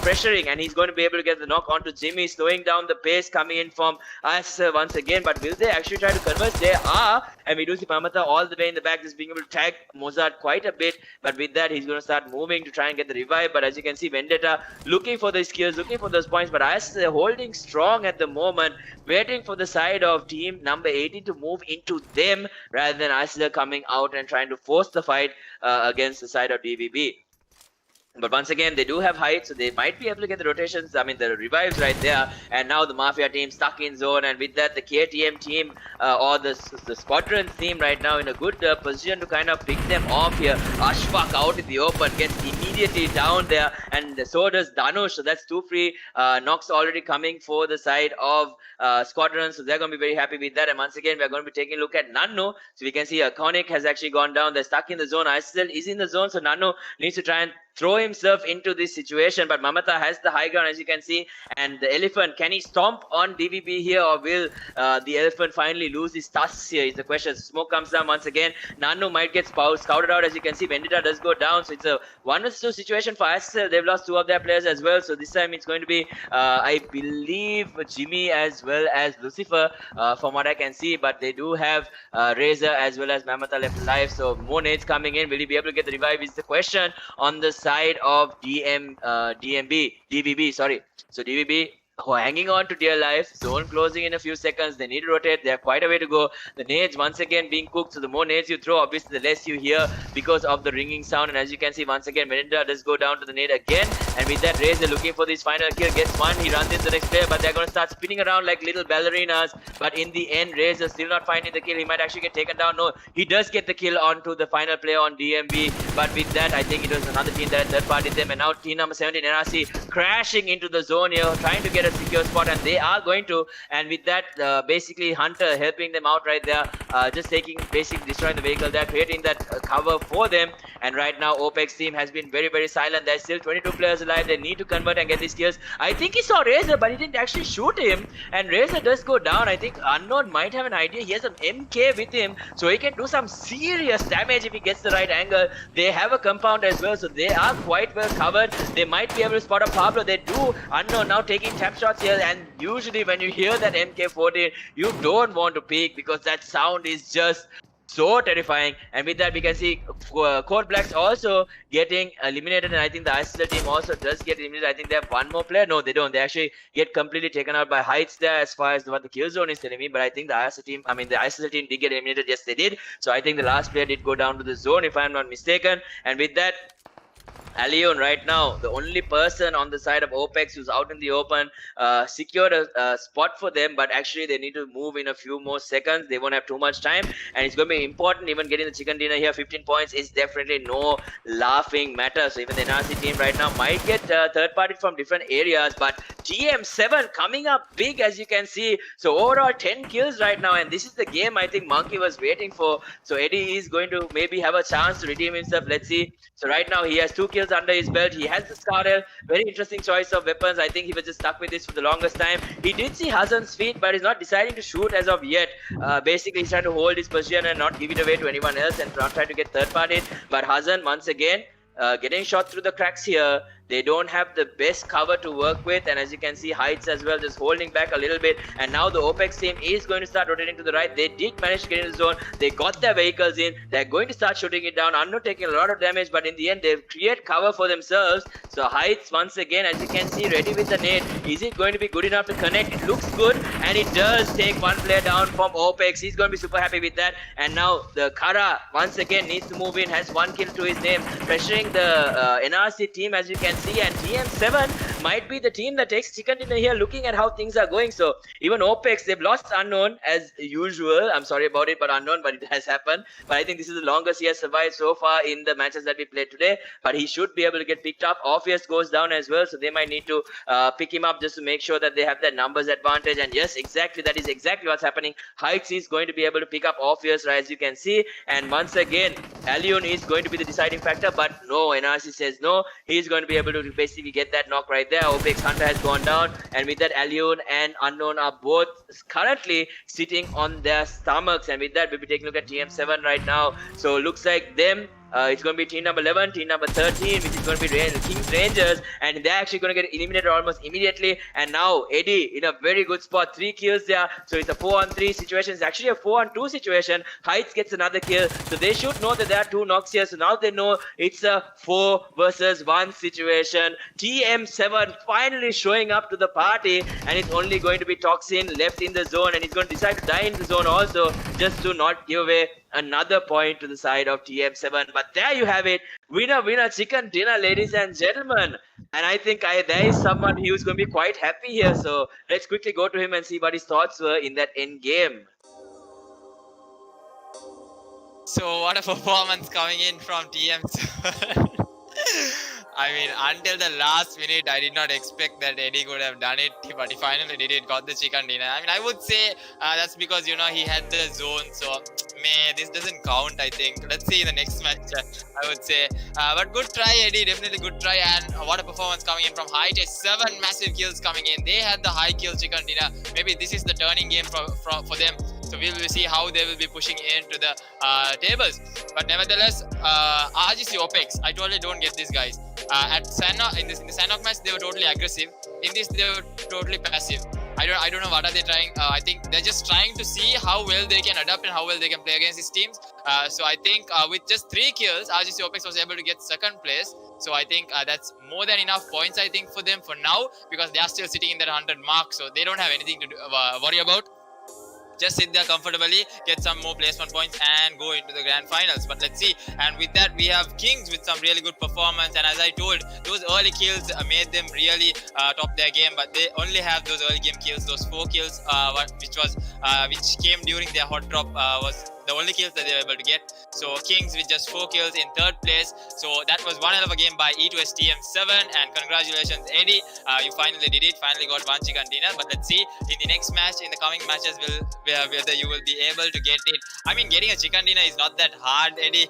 pressuring, and he's going to be able to get the knock onto Jimmy, slowing down the pace coming in from us once again. But will they actually try to converge? They are, and we do see Pamata all the way in the back, just being able to tag Mozart quite a bit. But with that, he's going to start moving to try and get the revive. But as you can see, Vendetta looking for the skills, looking for those points, but IS holding strong at the moment, waiting for the side of team number 18 to move into them, rather than ISL coming out and trying to force the fight against the side of DVB. But once again, they do have height, so they might be able to get the rotations, I mean the revives right there. And now the MaFiA team stuck in zone, and with that the KTM team or the Squadron team right now in a good position to kind of pick them off here. Ashfaq out in the open, gets immediately down there, and so does Danush. So that's 2 free knocks already coming for the side of Squadron, so they're going to be very happy with that. And once again, we're going to be taking a look at Nano. So we can see Iconic has actually gone down. They're stuck in the zone. ISL is in the zone, so Nano needs to try and throw himself into this situation, but Mamata has the high ground, as you can see. And the Elephant, can he stomp on DVB here, or will the Elephant finally lose his tusks here is the question. Smoke comes down once again. Nano might get scouted out, as you can see. Vendetta does go down, so it's a 1-2 situation for ISL. They've lost 2 of their players as well, so this time it's going to be I believe Jimmy as well as Lucifer, from what I can see. But they do have Razor as well as Mamata left alive, so more nades coming in. Will he be able to get the revive is the question on the side of DVB, sorry. So DVB hanging on to dear life. Zone closing in a few seconds. They need to rotate. They have quite a way to go. The nades once again being cooked. So the more nades you throw, obviously the less you hear because of the ringing sound. And as you can see, once again, Melinda does go down to the nade again. And with that, Razor looking for this final kill. Gets one. He runs into the next player, but they're going to start spinning around like little ballerinas. But in the end, Razor still not finding the kill. He might actually get taken down. No, he does get the kill onto the final player on DMB. But with that, I think it was another team that had third party them. And now team number 17, NRC, crashing into the zone here, trying to get a secure spot, and they are going to. And with that, basically Hunter helping them out right there, just basically destroying the vehicle there, creating that cover for them. And right now OPEX team has been very, very silent. There's still 22 players alive. They need to convert and get these kills. I think he saw Razor, but he didn't actually shoot him, and Razor does go down. I think Unknown might have an idea. He has an MK with him, so he can do some serious damage if he gets the right angle. They have a compound as well, so they are quite well covered. They might be able to spot a Pablo. They do. Unknown now taking tap shots here, and usually when you hear that MK14, you don't want to peek because that sound is just so terrifying. And with that, we can see Code Blacks also getting eliminated, and I think the ISL team also does get eliminated. I think they have one more player. No, they don't. They actually get completely taken out by Heights there, as far as what the kill zone is telling me. But I think the ISL team did get eliminated. Yes, they did. So I think the last player did go down to the zone, if I'm not mistaken. And with that, Alion right now, the only person on the side of OPEX who's out in the open, secured a spot for them, but actually they need to move in a few more seconds. They won't have too much time, and it's going to be important. Even getting the chicken dinner here, 15 points is definitely no laughing matter. So even the NRC team right now might get third party from different areas, but TM7 coming up big, as you can see. So overall 10 kills right now, and this is the game I think Monkey was waiting for. So Eddie is going to maybe have a chance to redeem himself. Let's see. So right now he has 2 kills under his belt. He has the Scarlet. Very interesting choice of weapons. I think he was just stuck with this for the longest time. He did see Hassan's feet, but he's not deciding to shoot as of yet. Basically, he's trying to hold his position and not give it away to anyone else and not try to get third party. But Hassan, once again, getting shot through the cracks here. They don't have the best cover to work with, and as you can see, Heights as well just holding back a little bit. And now the OPEX team is going to start rotating to the right. They did manage to get in the zone. They got their vehicles in. They're going to start shooting it down. Unknown taking a lot of damage, but in the end, they create cover for themselves. So Heights, once again, as you can see, ready with the nade. Is it going to be good enough to connect? It looks good, and it does take one player down from OPEX. He's going to be super happy with that. And now the Kara, once again, needs to move in, has 1 kill to his name, pressuring the NRC team, as you can see, and TM7 might be the team that takes chicken dinner here, looking at how things are going. So even OPEX, they've lost Unknown as usual. I'm sorry about it, but Unknown, but it has happened. But I think this is the longest he has survived so far in the matches that we played today. But he should be able to get picked up. Orpheus goes down as well, so they might need to pick him up just to make sure that they have that numbers advantage. And yes, exactly, that is exactly what's happening. Heights is going to be able to pick up Orpheus, right, as you can see. And once again, Allion is going to be the deciding factor, but no, NRC says no. He's going to be able to basically get that knock right there. OPEX Hunter has gone down, and with that, Allion and Unknown are both currently sitting on their stomachs. And with that, we'll be taking a look at TM7 right now. So looks like them. It's going to be team number 11, team number 13, which is going to be KINGxRANGERS, and they're actually going to get eliminated almost immediately. And now Eddie in a very good spot, 3 kills there. So it's a 4-on-3 situation. It's actually a 4-on-2 situation. Heights gets another kill, so they should know that there are 2 knocks here. So now they know it's a 4 versus 1 situation. TM7 finally showing up to the party, and it's only going to be Toxin left in the zone, and he's going to decide to die in the zone also, just to not give away another point to the side of TM7. But there you have it, winner chicken dinner, ladies and gentlemen. And I think there is someone who's going to be quite happy here, so let's quickly go to him and see what his thoughts were in that end game. So what a performance coming in from TM7. I mean, until the last minute, I did not expect that Eddie could have done it, but he finally did it, got the chicken dinner. I mean, I would say that's because, you know, he had the zone, so this doesn't count, I think. Let's see in the next match, I would say. But good try, Eddie, definitely good try. And what a performance coming in from Height. 7 massive kills coming in. They had the high kill chicken dinner. Maybe this is the turning game for them. So we will see how they will be pushing into the tables. But nevertheless, RGC OPEX, I totally don't get these guys. At Sanhok, in the Sanhok match, they were totally aggressive. In this, they were totally passive. I don't know what are they trying. I think they're just trying to see how well they can adapt and how well they can play against these teams. So I think with just 3 kills, RGC OPEX was able to get 2nd place. So I think that's more than enough points, I think, for them for now, because they are still sitting in that 100 mark. So they don't have anything to worry about. Just sit there comfortably, get some more placement points, and go into the grand finals. But let's see. And with that, we have Kings with some really good performance. And as I told, those early kills made them really top their game. But they only have those early game kills, those 4 kills, which came during their hot drop, was the only kills that they were able to get. So Kings with just 4 kills in 3rd place. So that was one hell of a game by E2S TM7, and congratulations, Eddie. You finally did it, finally got 1 chicken dinner. But let's see in the next match, in the coming matches, whether you will be able to get it. I mean, getting a chicken dinner is not that hard, Eddie.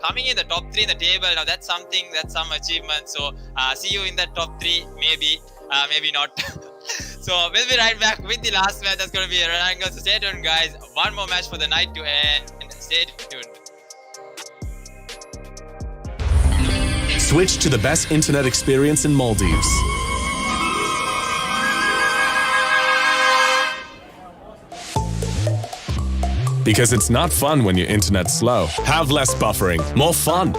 Coming in the top 3 in the table, now that's something, that's some achievement. So see you in the top 3, maybe not. So we'll be right back with the last match. That's going to be Erangel. So stay tuned, guys. One more match for the night to end. Stay tuned. Switch to the best internet experience in Maldives. Because it's not fun when your internet's slow. Have less buffering, more fun.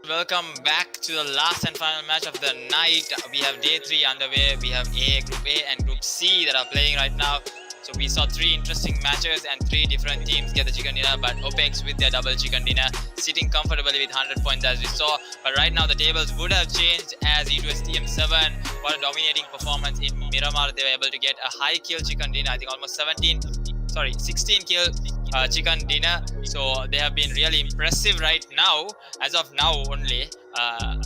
Welcome back to the last and final match of the night. We have day 3 underway. We have Group A and Group C that are playing right now. So we saw 3 interesting matches and 3 different teams get the chicken dinner, but OPEX with their double chicken dinner sitting comfortably with 100 points as we saw. But right now the tables would have changed as E2S TM7 got a dominating performance in Miramar. They were able to get a high kill chicken dinner, I think almost 16 kill chicken dinner. So they have been really impressive right now, as of now only.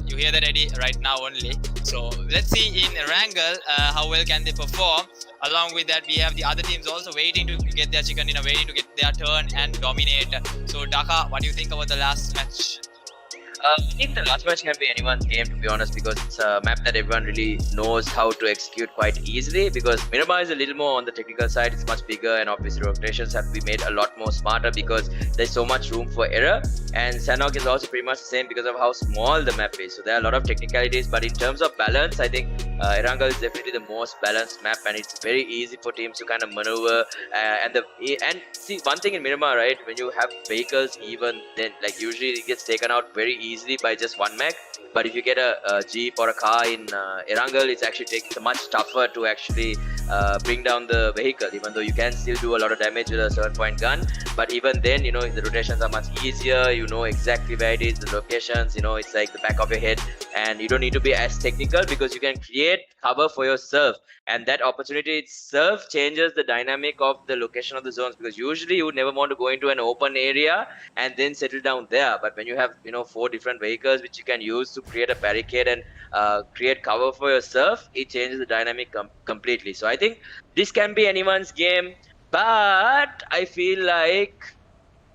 You hear that, Eddie? Right now only. So let's see in Erangel how well can they perform. Along with that, we have the other teams also waiting to get their chicken dinner, waiting to get their turn and dominate. So Dhaka, what do you think about the last match? I think the last match can be anyone's game, to be honest, because it's a map that everyone really knows how to execute quite easily. Because Miramar is a little more on the technical side, it's much bigger, and obviously rotations have to be made a lot more smarter because there's so much room for error. And Sanhok is also pretty much the same because of how small the map is. So there are a lot of technicalities, but in terms of balance, I think Erangel is definitely the most balanced map, and it's very easy for teams to kind of maneuver. And see, one thing in Miramar, right, when you have vehicles, even then, like usually it gets taken out very easily by just one mech. But if you get a jeep or a car in Erangel, it's much tougher to actually bring down the vehicle, even though you can still do a lot of damage with a 7-point gun. But even then, you know, the rotations are much easier. You know exactly where it is, the locations, you know, it's like the back of your head, and you don't need to be as technical because you can create cover for yourself. And that opportunity itself changes the dynamic of the location of the zones, because usually you would never want to go into an open area and then settle down there. But when you have, you know, 4 different vehicles which you can use to create a barricade and create cover for yourself, it changes the dynamic completely. So I think this can be anyone's game, but I feel like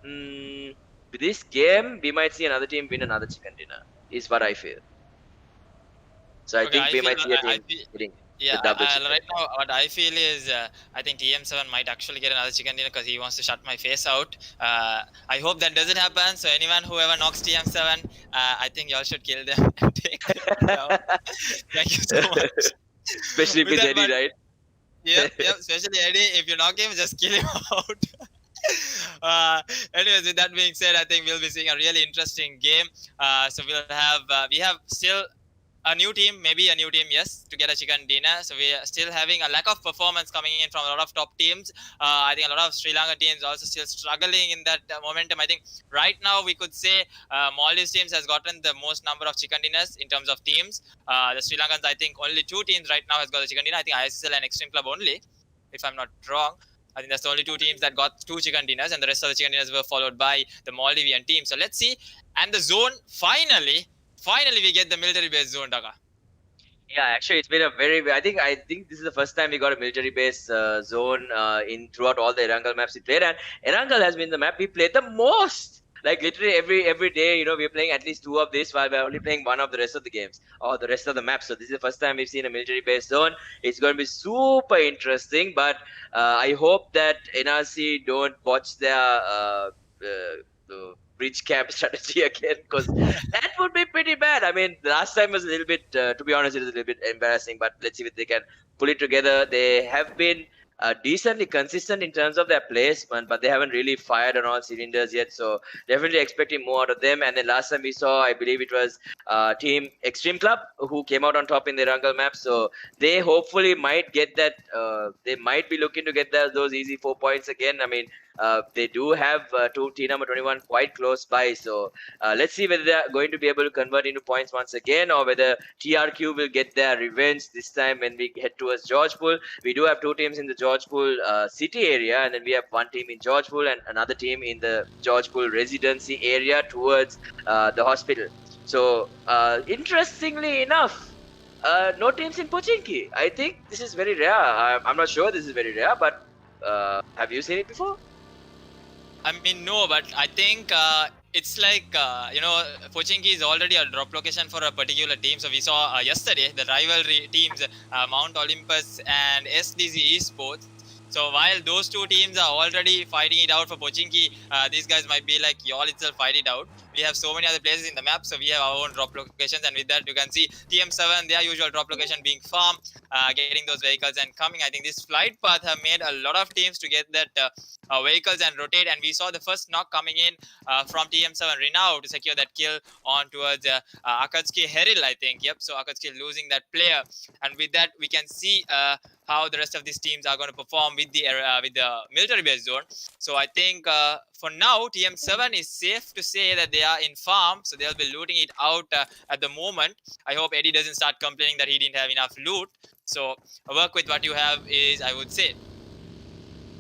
with this game we might see another team win another chicken dinner, is what I feel. So I think we might see a team winning. Yeah, right now what I feel is I think TM7 might actually get another chicken dinner because he wants to shut my face out. I hope that doesn't happen. So anyone whoever knocks TM7, I think y'all should kill them and take them down. Thank you so much. Especially if it's Eddie, right? Yep, especially Eddie. If you knock him, just kill him out. Anyways, with that being said, I think we'll be seeing a really interesting game. So we have still a new team, yes, to get a chicken dinner. So we are still having a lack of performance coming in from a lot of top teams. I think a lot of Sri Lanka teams also still struggling in that momentum. I think right now we could say Maldives teams has gotten the most number of chicken dinners in terms of teams. The Sri Lankans, I think only 2 teams right now has got a chicken dinner. I think ISSL and Xtreme Club only, if I'm not wrong. I think that's the only 2 teams that got 2 chicken dinners, and the rest of the chicken dinners were followed by the Maldivian team. So let's see. And the zone, finally we get the military base zone, Dhaka. Yeah, actually, it's been a I think this is the first time we got a military base zone in throughout all the Erangel maps we played, and Erangel has been the map we played the most. Like literally every day, you know, we're playing at least 2 of this, while we're only playing 1 of the rest of the games or the rest of the maps. So this is the first time we've seen a military base zone. It's going to be super interesting, but I hope that NRC don't botch their bridge camp strategy again, because that would be pretty bad. I mean, the last time was a little bit, to be honest, it was a little bit embarrassing, but let's see if they can pull it together. They have been decently consistent in terms of their placement, but they haven't really fired on all cylinders yet, so definitely expecting more out of them. And then last time we saw, I believe it was team Xtreme Club who came out on top in the Erangel map, so they hopefully might get that, they might be looking to get those easy 4 points again. I mean, they do have team number 21 quite close by, so let's see whether they're going to be able to convert into points once again, or whether TRQ will get their revenge this time when we head towards Georgepul. We do have 2 teams in the Georgepul city area, and then we have 1 team in Georgepul and another team in the Georgepul residency area towards the hospital. So interestingly enough, no teams in Pochinki. I think this is very rare. I'm not sure this is very rare, but have you seen it before? I mean, no, but I think it's like, you know, Pochinki is already a drop location for a particular team. So we saw yesterday the rivalry teams, Mount Olympus and SDZ Esports. So while those two teams are already fighting it out for Pochinki, these guys might be like, y'all itself fight it out. We have so many other places in the map, so we have our own drop locations, and with that you can see TM7, their usual drop location being farm, getting those vehicles and coming. I think this flight path have made a lot of teams to get that vehicles and rotate, and we saw the first knock coming in from TM7 Renown to secure that kill on towards Akatsuki Heril, I think. Yep, so Akatsuki losing that player, and with that we can see how the rest of these teams are going to perform with the military base zone. So I think for now TM7 is safe to say that they are in farm, so they'll be looting it out at the moment. I hope Eddie doesn't start complaining that he didn't have enough loot. So work with what you have is, I would say.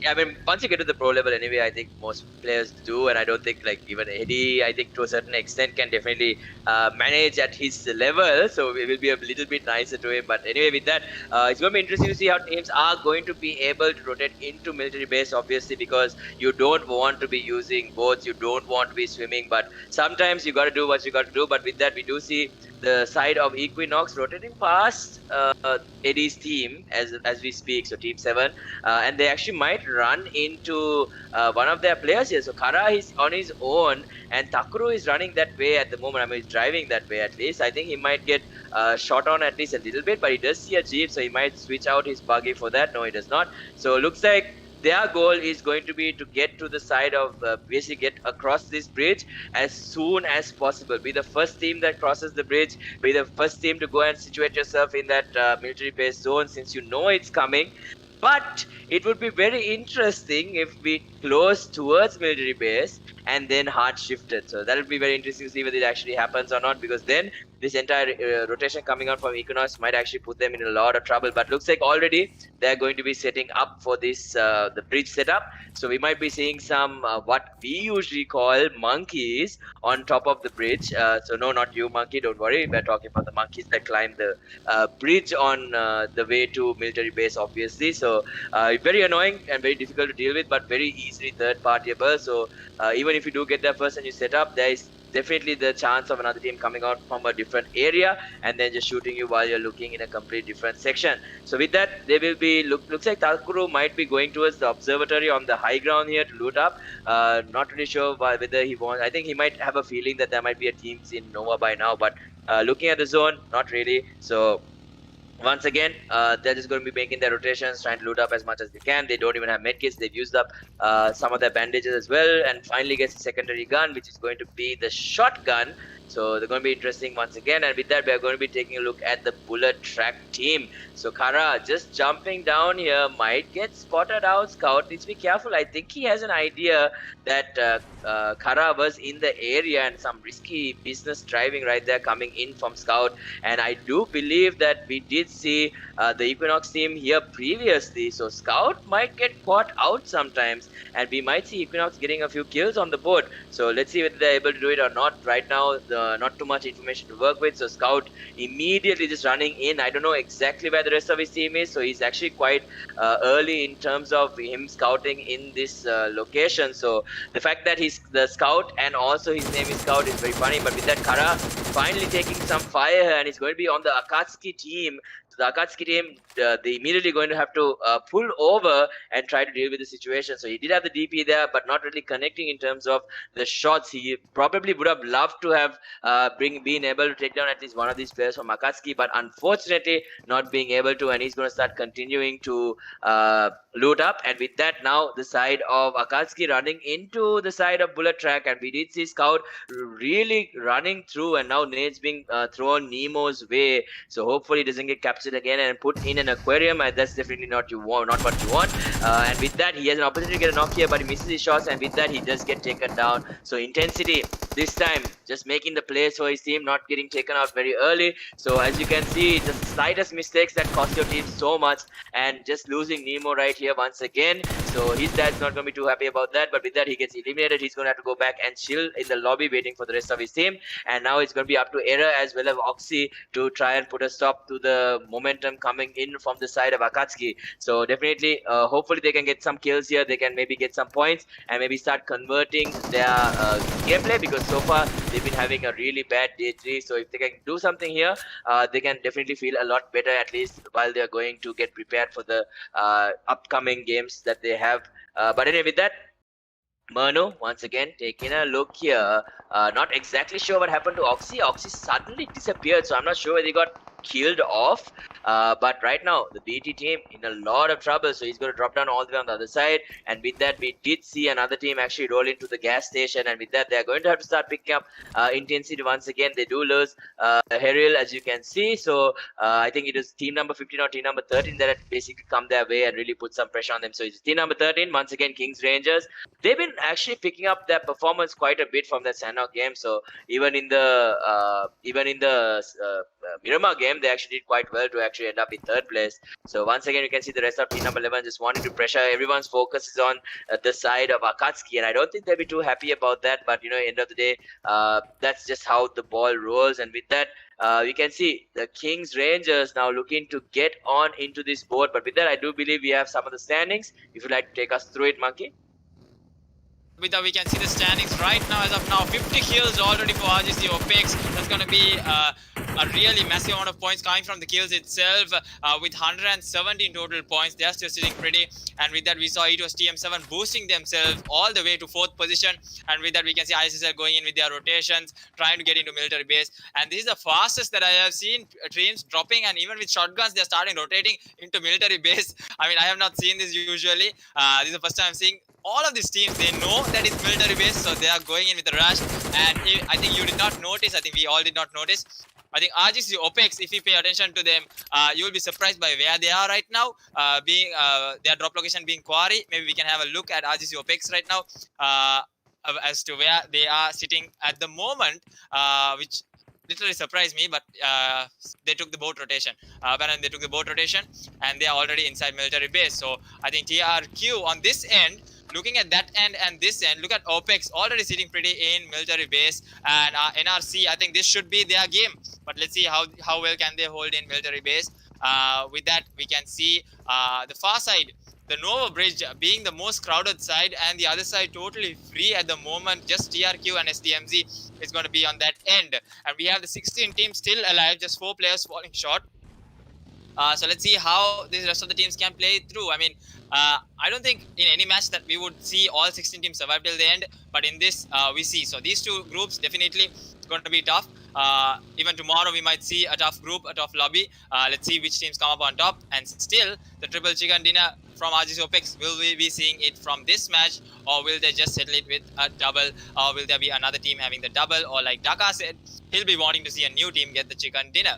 Yeah, I mean, once you get to the pro level anyway, I think most players do, and I don't think like even Eddie, I think to a certain extent can definitely manage at his level, so it will be a little bit nicer to him. But anyway, with that, it's going to be interesting to see how teams are going to be able to rotate into military base, obviously, because you don't want to be using boats, you don't want to be swimming, but sometimes you got to do what you got to do. But with that, we do see the side of Equinox rotating past Eddie's team as we speak, so Team 7, and they actually might run into one of their players here. So Kara is on his own, and Takuru is running that way at the moment. I mean, he's driving that way at least. I think he might get shot on at least a little bit, but he does see a jeep, so he might switch out his buggy for that. No, he does not. So it looks like their goal is going to be to get to the side of basically get across this bridge as soon as possible. Be the first team that crosses the bridge, be the first team to go and situate yourself in that military base zone, since you know it's coming. But it would be very interesting if we close towards military base and then hard shifted. So that would be very interesting to see whether it actually happens or not, because then this entire rotation coming out from Equinox might actually put them in a lot of trouble. But looks like already they're going to be setting up for this the bridge setup. So we might be seeing some what we usually call monkeys on top of the bridge. So no, not you, monkey, don't worry. We're talking about the monkeys that climb the bridge on the way to military base, obviously. So very annoying and very difficult to deal with, but very easily third partiable. So even if you do get there first and you set up, there is definitely the chance of another team coming out from a different area and then just shooting you while you're looking in a completely different section. So with that, they will be looks like Takuru might be going towards the observatory on the high ground here to loot up. Not really sure whether he wants. I think he might have a feeling that there might be a team in Nova by now, but looking at the zone, not really. So once again, they're just going to be making their rotations, trying to loot up as much as they can. They don't even have medkits. They've used up some of their bandages as well, and finally gets a secondary gun, which is going to be the shotgun. So they're going to be interesting once again. And with that, we are going to be taking a look at the bullet track team. So Kara just jumping down here might get spotted out. Scout needs to be careful. I think he has an idea that Kara was in the area, and some risky business driving right there coming in from Scout. And I do believe that we did see the Equinox team here previously. So Scout might get caught out sometimes, and we might see Equinox getting a few kills on the board. So let's see whether they're able to do it or not. Right now, not too much information to work with. So Scout immediately just running in. I don't know exactly where the rest of his team is. So he's actually quite early in terms of him scouting in this location. So the fact that he's the scout and also his name is Scout is very funny. But with that, Kara finally taking some fire here, and he's going to be on the Akatsuki team. So the Akatsuki team, they immediately going to have to pull over and try to deal with the situation. So he did have the DP there, but not really connecting in terms of the shots. He probably would have loved to have been able to take down at least one of these players from Akatsuki, but unfortunately not being able to, and he's going to start continuing to loot up. And with that, now the side of Akatsuki running into the side of Bullet Track, and we did see Scout really running through, and now nades being thrown Nemo's way. So hopefully he doesn't get captured again and put in an aquarium, and that's definitely not what you want. And with that, he has an opportunity to get a knock here, but he misses his shots, and with that, he does get taken down. So intensity this time, just making the plays for his team, not getting taken out very early. So as you can see, the slightest mistakes that cost your team so much, and just losing Nemo right here once again. So his dad's not going to be too happy about that, but with that, he gets eliminated. He's going to have to go back and chill in the lobby waiting for the rest of his team. And now it's going to be up to Error as well as Oxy to try and put a stop to the momentum coming in from the side of Akatsuki. So definitely, hopefully they can get some kills here. They can maybe get some points and maybe start converting their gameplay, because so far they've been having a really bad day 3. So if they can do something here, they can definitely feel a lot better, at least while they're going to get prepared for the upcoming games that they have. But anyway, with that, Mano, once again, taking a look here. Not exactly sure what happened to Oxy. Oxy suddenly disappeared, so I'm not sure whether he got killed off. But right now, the BT team in a lot of trouble, so he's going to drop down all the way on the other side. And with that, we did see another team actually roll into the gas station. And with that, they're going to have to start picking up intensity once again. They do lose Heril, as you can see. So I think it is team number 15 or team number 13 that had basically come their way and really put some pressure on them. So it's team number 13, once again, KINGxRANGERS. They've been actually picking up their performance quite a bit from that Sanhok game. So even in the Miramar game, they actually did quite well to actually end up in 3rd place. So once again, you can see the rest of team number 11 just wanting to pressure. Everyone's focus is on the side of AKATSUKI, and I don't think they'll be too happy about that. But end of the day, that's just how the ball rolls. And with that, we can see the KINGxRANGERS now looking to get on into this board. But with that, I do believe we have some of the standings. If you'd like to take us through it, Monkey. With that, we can see the standings right now. As of now, 50 kills already for RGC OPEX. That's going to be a really massive amount of points coming from the kills itself. With 117 total points, they are still sitting pretty. And with that, we saw E2S TM7 boosting themselves all the way to 4th position. And with that, we can see ISSL going in with their rotations, trying to get into military base. And this is the fastest that I have seen teams dropping. And even with shotguns, they're starting rotating into military base. I mean, I have not seen this usually. This is the first time I'm seeing. All of these teams, they know that it's military base, so they are going in with a rush. And I think you did not notice, I think we all did not notice. I think RGC OPEX, if you pay attention to them, you will be surprised by where they are right now. Their drop location being Quarry. Maybe we can have a look at RGC OPEX right now as to where they are sitting at the moment, which literally surprised me, but they took the boat rotation. They took the boat rotation, and they are already inside military base. So I think TRQ on this end, looking at that end and this end, look at OPEX already sitting pretty in military base, and NRC, I think this should be their game. But let's see how well can they hold in military base. With that, we can see the far side, the Nova Bridge being the most crowded side, and the other side totally free at the moment. Just TRQ and SDMZ is going to be on that end. And we have the 16 teams still alive, just 4 players falling short. So let's see how the rest of the teams can play through. I mean, I don't think in any match that we would see all 16 teams survive till the end, but in this we see. So these two groups definitely going to be tough. Even tomorrow we might see a tough group, a tough lobby. Let's see which teams come up on top. And still, the triple chicken dinner from RGC OPEX, will we be seeing it from this match, or will they just settle it with a double, or will there be another team having the double, or like Daka said, he'll be wanting to see a new team get the chicken dinner.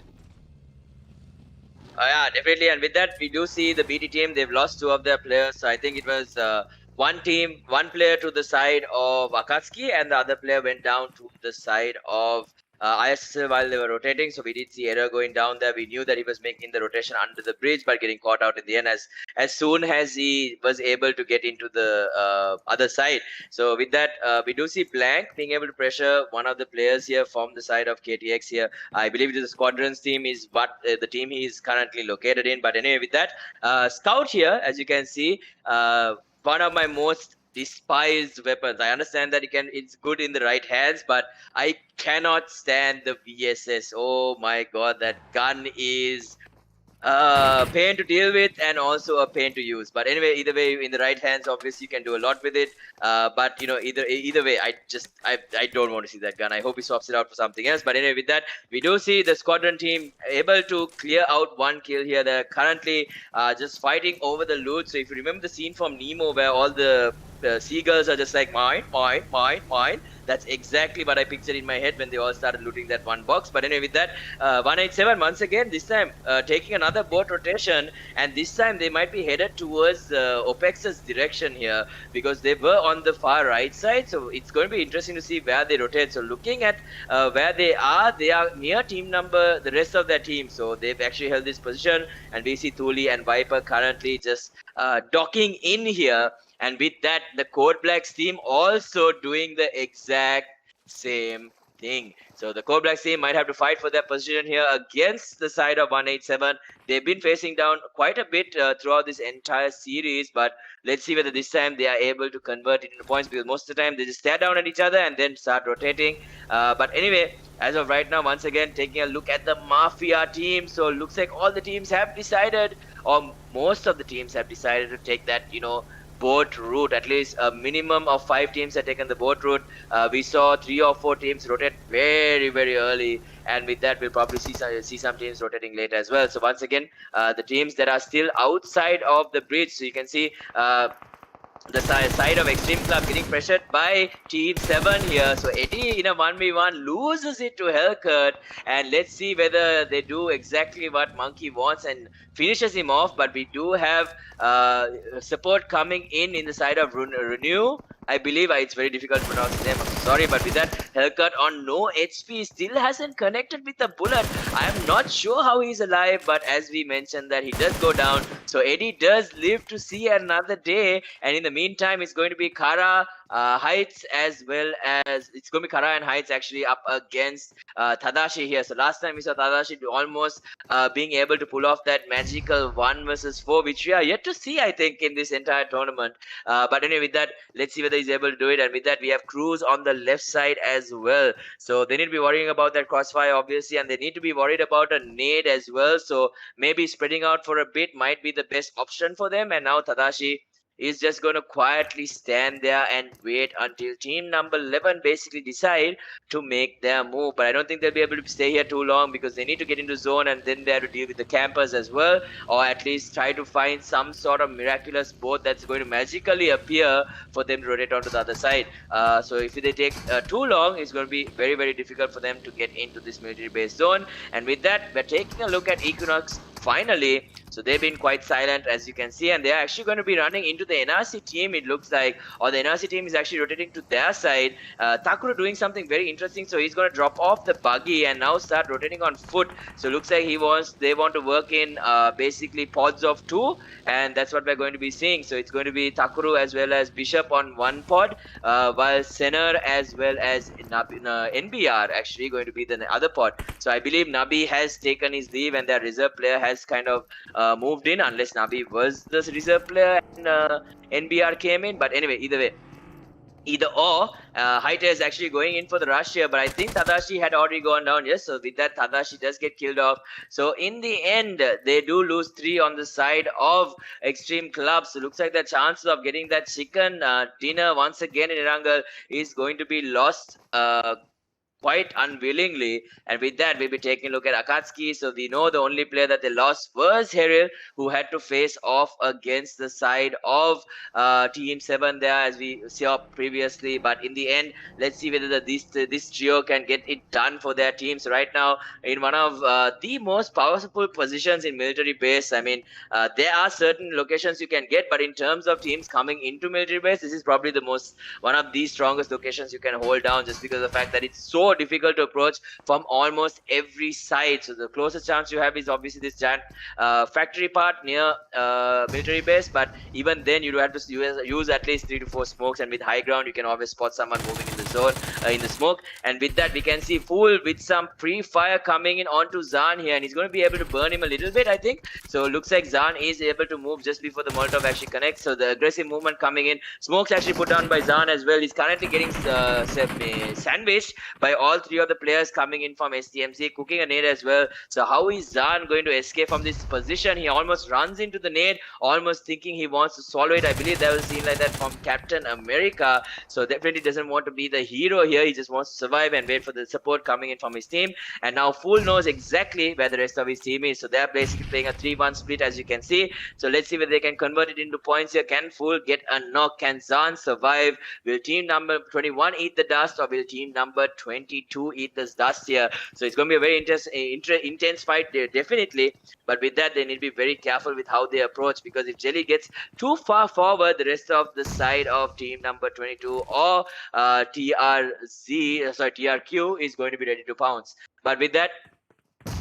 Yeah, definitely. And with that, we do see the BT team. They've lost 2 of their players. So I think it was one player to the side of AKATSUKI, and the other player went down to the side of ISSL while they were rotating. So we did see Error going down there. We knew that he was making the rotation under the bridge, but getting caught out in the end as soon as he was able to get into the other side. So with that, we do see Blank being able to pressure one of the players here from the side of KTX here. I believe it is the Squadrons team is what the team he is currently located in. But anyway, with that, Scout here, as you can see, one of my most despised weapons. I understand that it's good in the right hands, but I cannot stand the VSS. Oh my god, that gun is pain to deal with and also a pain to use. But anyway, either way, in the right hands, obviously you can do a lot with it. But either way, I don't want to see that gun. I hope he swaps it out for something else. But anyway, with that, we do see the squadron team able to clear out 1 kill here. They're currently just fighting over the loot. So if you remember the scene from Nemo where all the seagulls are just like mine. That's exactly what I pictured in my head when they all started looting that 1 box. But anyway, with that, 187 once again, this time taking another boat rotation, and this time they might be headed towards OPEX's direction here, because they were on the far right side. So it's going to be interesting to see where they rotate. So looking at where they are near team number, the rest of their team. So they've actually held this position, and we see Thuli and Viper currently just docking in here. And with that, the Code Blacks team also doing the exact same thing. So the Core Blacks team might have to fight for their position here against the side of 187. They've been facing down quite a bit throughout this entire series, but let's see whether this time they are able to convert it into points, because most of the time they just stare down at each other and then start rotating. But anyway, as of right now, once again, taking a look at the MaFiA team. So looks like all the teams have decided, or most of the teams have decided to take that, boat route. At least a minimum of 5 teams have taken the boat route. We saw 3 or 4 teams rotate very, very early, and with that we'll probably see some teams rotating late as well. So once again, the teams that are still outside of the bridge, so you can see the side of Xtreme Club getting pressured by Team 7 here. So Eddie in a 1v1 loses it to Hellcat, and let's see whether they do exactly what Monkey wants and finishes him off. But we do have support coming in the side of Renew. I believe it's very difficult to pronounce his name. I'm sorry, but with that, Hellcat on no HP still hasn't connected with the bullet. I am not sure how he's alive, but as we mentioned that he does go down. So Eddie does live to see another day, and in the meantime, it's going to be Kara Heights, as well as it's going to be Kara and Heights actually up against Tadashi here. So last time we saw Tadashi almost being able to pull off that magical 1 versus 4, which we are yet to see, I think, in this entire tournament. But anyway, with that, let's see whether he's able to do it. And with that, we have Cruz on the left side as well. So they need to be worrying about that crossfire, obviously, and they need to be worried about a nade as well. So maybe spreading out for a bit might be the best option for them. And now Tadashi is just going to quietly stand there and wait until team number 11 basically decide to make their move. But I don't think they'll be able to stay here too long, because they need to get into zone and then they have to deal with the campers as well, or at least try to find some sort of miraculous boat that's going to magically appear for them to rotate onto the other side. So if they take too long, it's going to be very, very difficult for them to get into this military base zone. And with that, we're taking a look at Equinox finally. So they've been quite silent, as you can see, and they're actually going to be running into the NRC team, it looks like, or the NRC team is actually rotating to their side. Takuro doing something very interesting, so he's going to drop off the buggy and now start rotating on foot. So looks like they want to work in basically pods of 2, and that's what we're going to be seeing. So it's going to be Takuro as well as Bishop on one pod, while Senar as well as NBR actually going to be the other pod. So I believe Nabi has taken his leave and their reserve player has kind of moved in, unless Nabi was the reserve player and NBR came in. But anyway, either or, Haita is actually going in for the rush here, but I think Tadashi had already gone down. Yes, so with that, Tadashi does get killed off. So in the end, they do lose 3 on the side of Xtreme Club. So looks like the chances of getting that chicken dinner once again in Erangel is going to be lost quite unwillingly. And with that, we'll be taking a look at Akatsuki. So we know the only player that they lost was Heril, who had to face off against the side of Team 7 there, as we saw previously. But in the end, let's see whether this trio can get it done for their teams. So right now, in one of the most powerful positions in military base, I mean, there are certain locations you can get, but in terms of teams coming into military base, this is probably one of the strongest locations you can hold down, just because of the fact that it's so difficult to approach from almost every side. So the closest chance you have is obviously this giant factory part near military base, but even then you do have to use at least 3 to 4 smokes, and with high ground you can always spot someone moving in the zone in the smoke. And with that, we can see Fool with some pre-fire coming in onto Zan here, and he's going to be able to burn him a little bit, I think. So it looks like Zan is able to move just before the Molotov actually connects. So the aggressive movement coming in, smokes actually put down by Zan as well. He's currently getting sandwiched by all 3 of the players coming in from STMC, cooking a nade as well. So how is Zan going to escape from this position? He almost runs into the nade, almost thinking he wants to swallow it. I believe that was a scene like that from Captain America. So definitely doesn't want to be the hero here. He just wants to survive and wait for the support coming in from his team. And now Fool knows exactly where the rest of his team is. So they're basically playing a 3-1 split, as you can see. So let's see whether they can convert it into points here. Can Fool get a knock? Can Zan survive? Will team number 21 eat the dust, or will team number 22 eat this dust here? So it's going to be a very intense fight there, definitely. But with that, they need to be very careful with how they approach, because if Jelly gets too far forward, the rest of the side of team number 22 or TRQ is going to be ready to pounce. But with that,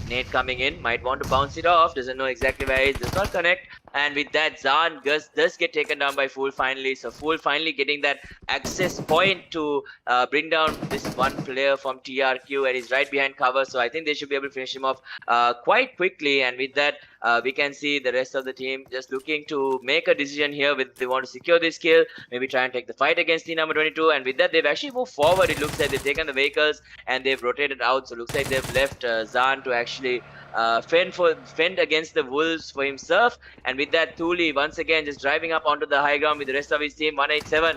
Nate coming in, might want to bounce it off, doesn't know exactly where he is, does not connect, And with that, Zan does get taken down by Fool finally. So Fool finally getting that access point to bring down this one player from TRQ, and he's right behind cover. So I think they should be able to finish him off quite quickly. And with that, we can see the rest of the team just looking to make a decision here whether they want to secure this kill, maybe try and take the fight against team number 22. And with that, they've actually moved forward. It looks like they've taken the vehicles and they've rotated out. So it looks like they've left Zan to actually fend against the wolves for himself. And with that, Thuli once again just driving up onto the high ground with the rest of his team. 187.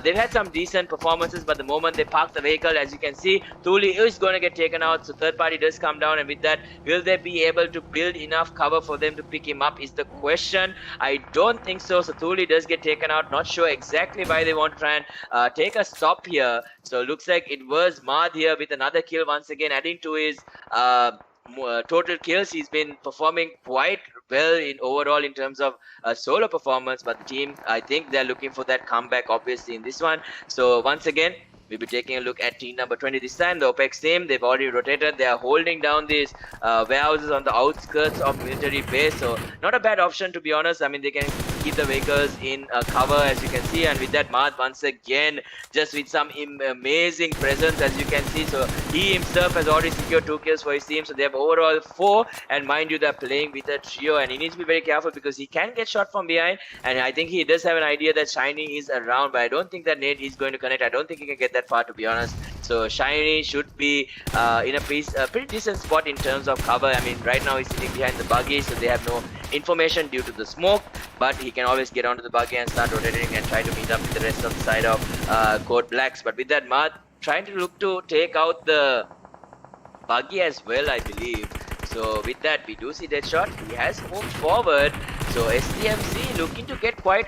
They've had some decent performances, but the moment they park the vehicle, as you can see, Thuli is going to get taken out. So third party does come down, and with that, will they be able to build enough cover for them to pick him up is the question. I don't think so. So Thuli does get taken out. Not sure exactly why they want to try and take a stop here. So it looks like it was Mad here with another kill once again, adding to his total kills. He's been performing quite well in overall in terms of solo performance, but the team, I think they're looking for that comeback obviously in this one. So once again, we'll be taking a look at team number 20 this time, the OPEX team. They've already rotated. They are holding down these warehouses on the outskirts of military base. So not a bad option, to be honest. I mean, they can keep the vehicles in cover, as you can see. And with that, Mad once again, just with some amazing presence, as you can see. So he himself has already secured 2 kills for his team. So they have overall 4. And mind you, they're playing with a trio. And he needs to be very careful because he can get shot from behind. And I think he does have an idea that Shiny is around. But I don't think that nade is going to connect. I don't think he can get that far, to be honest. So Shiny should be in a pretty decent spot in terms of cover. I mean, right now he's sitting behind the buggy, so they have no information due to the smoke, but he can always get onto the buggy and start rotating and try to meet up with the rest of the side of Code Blacks. But with that, Mad trying to look to take out the buggy as well, I believe. So with that, we do see that shot. He has moved forward. So SDMC looking to get quite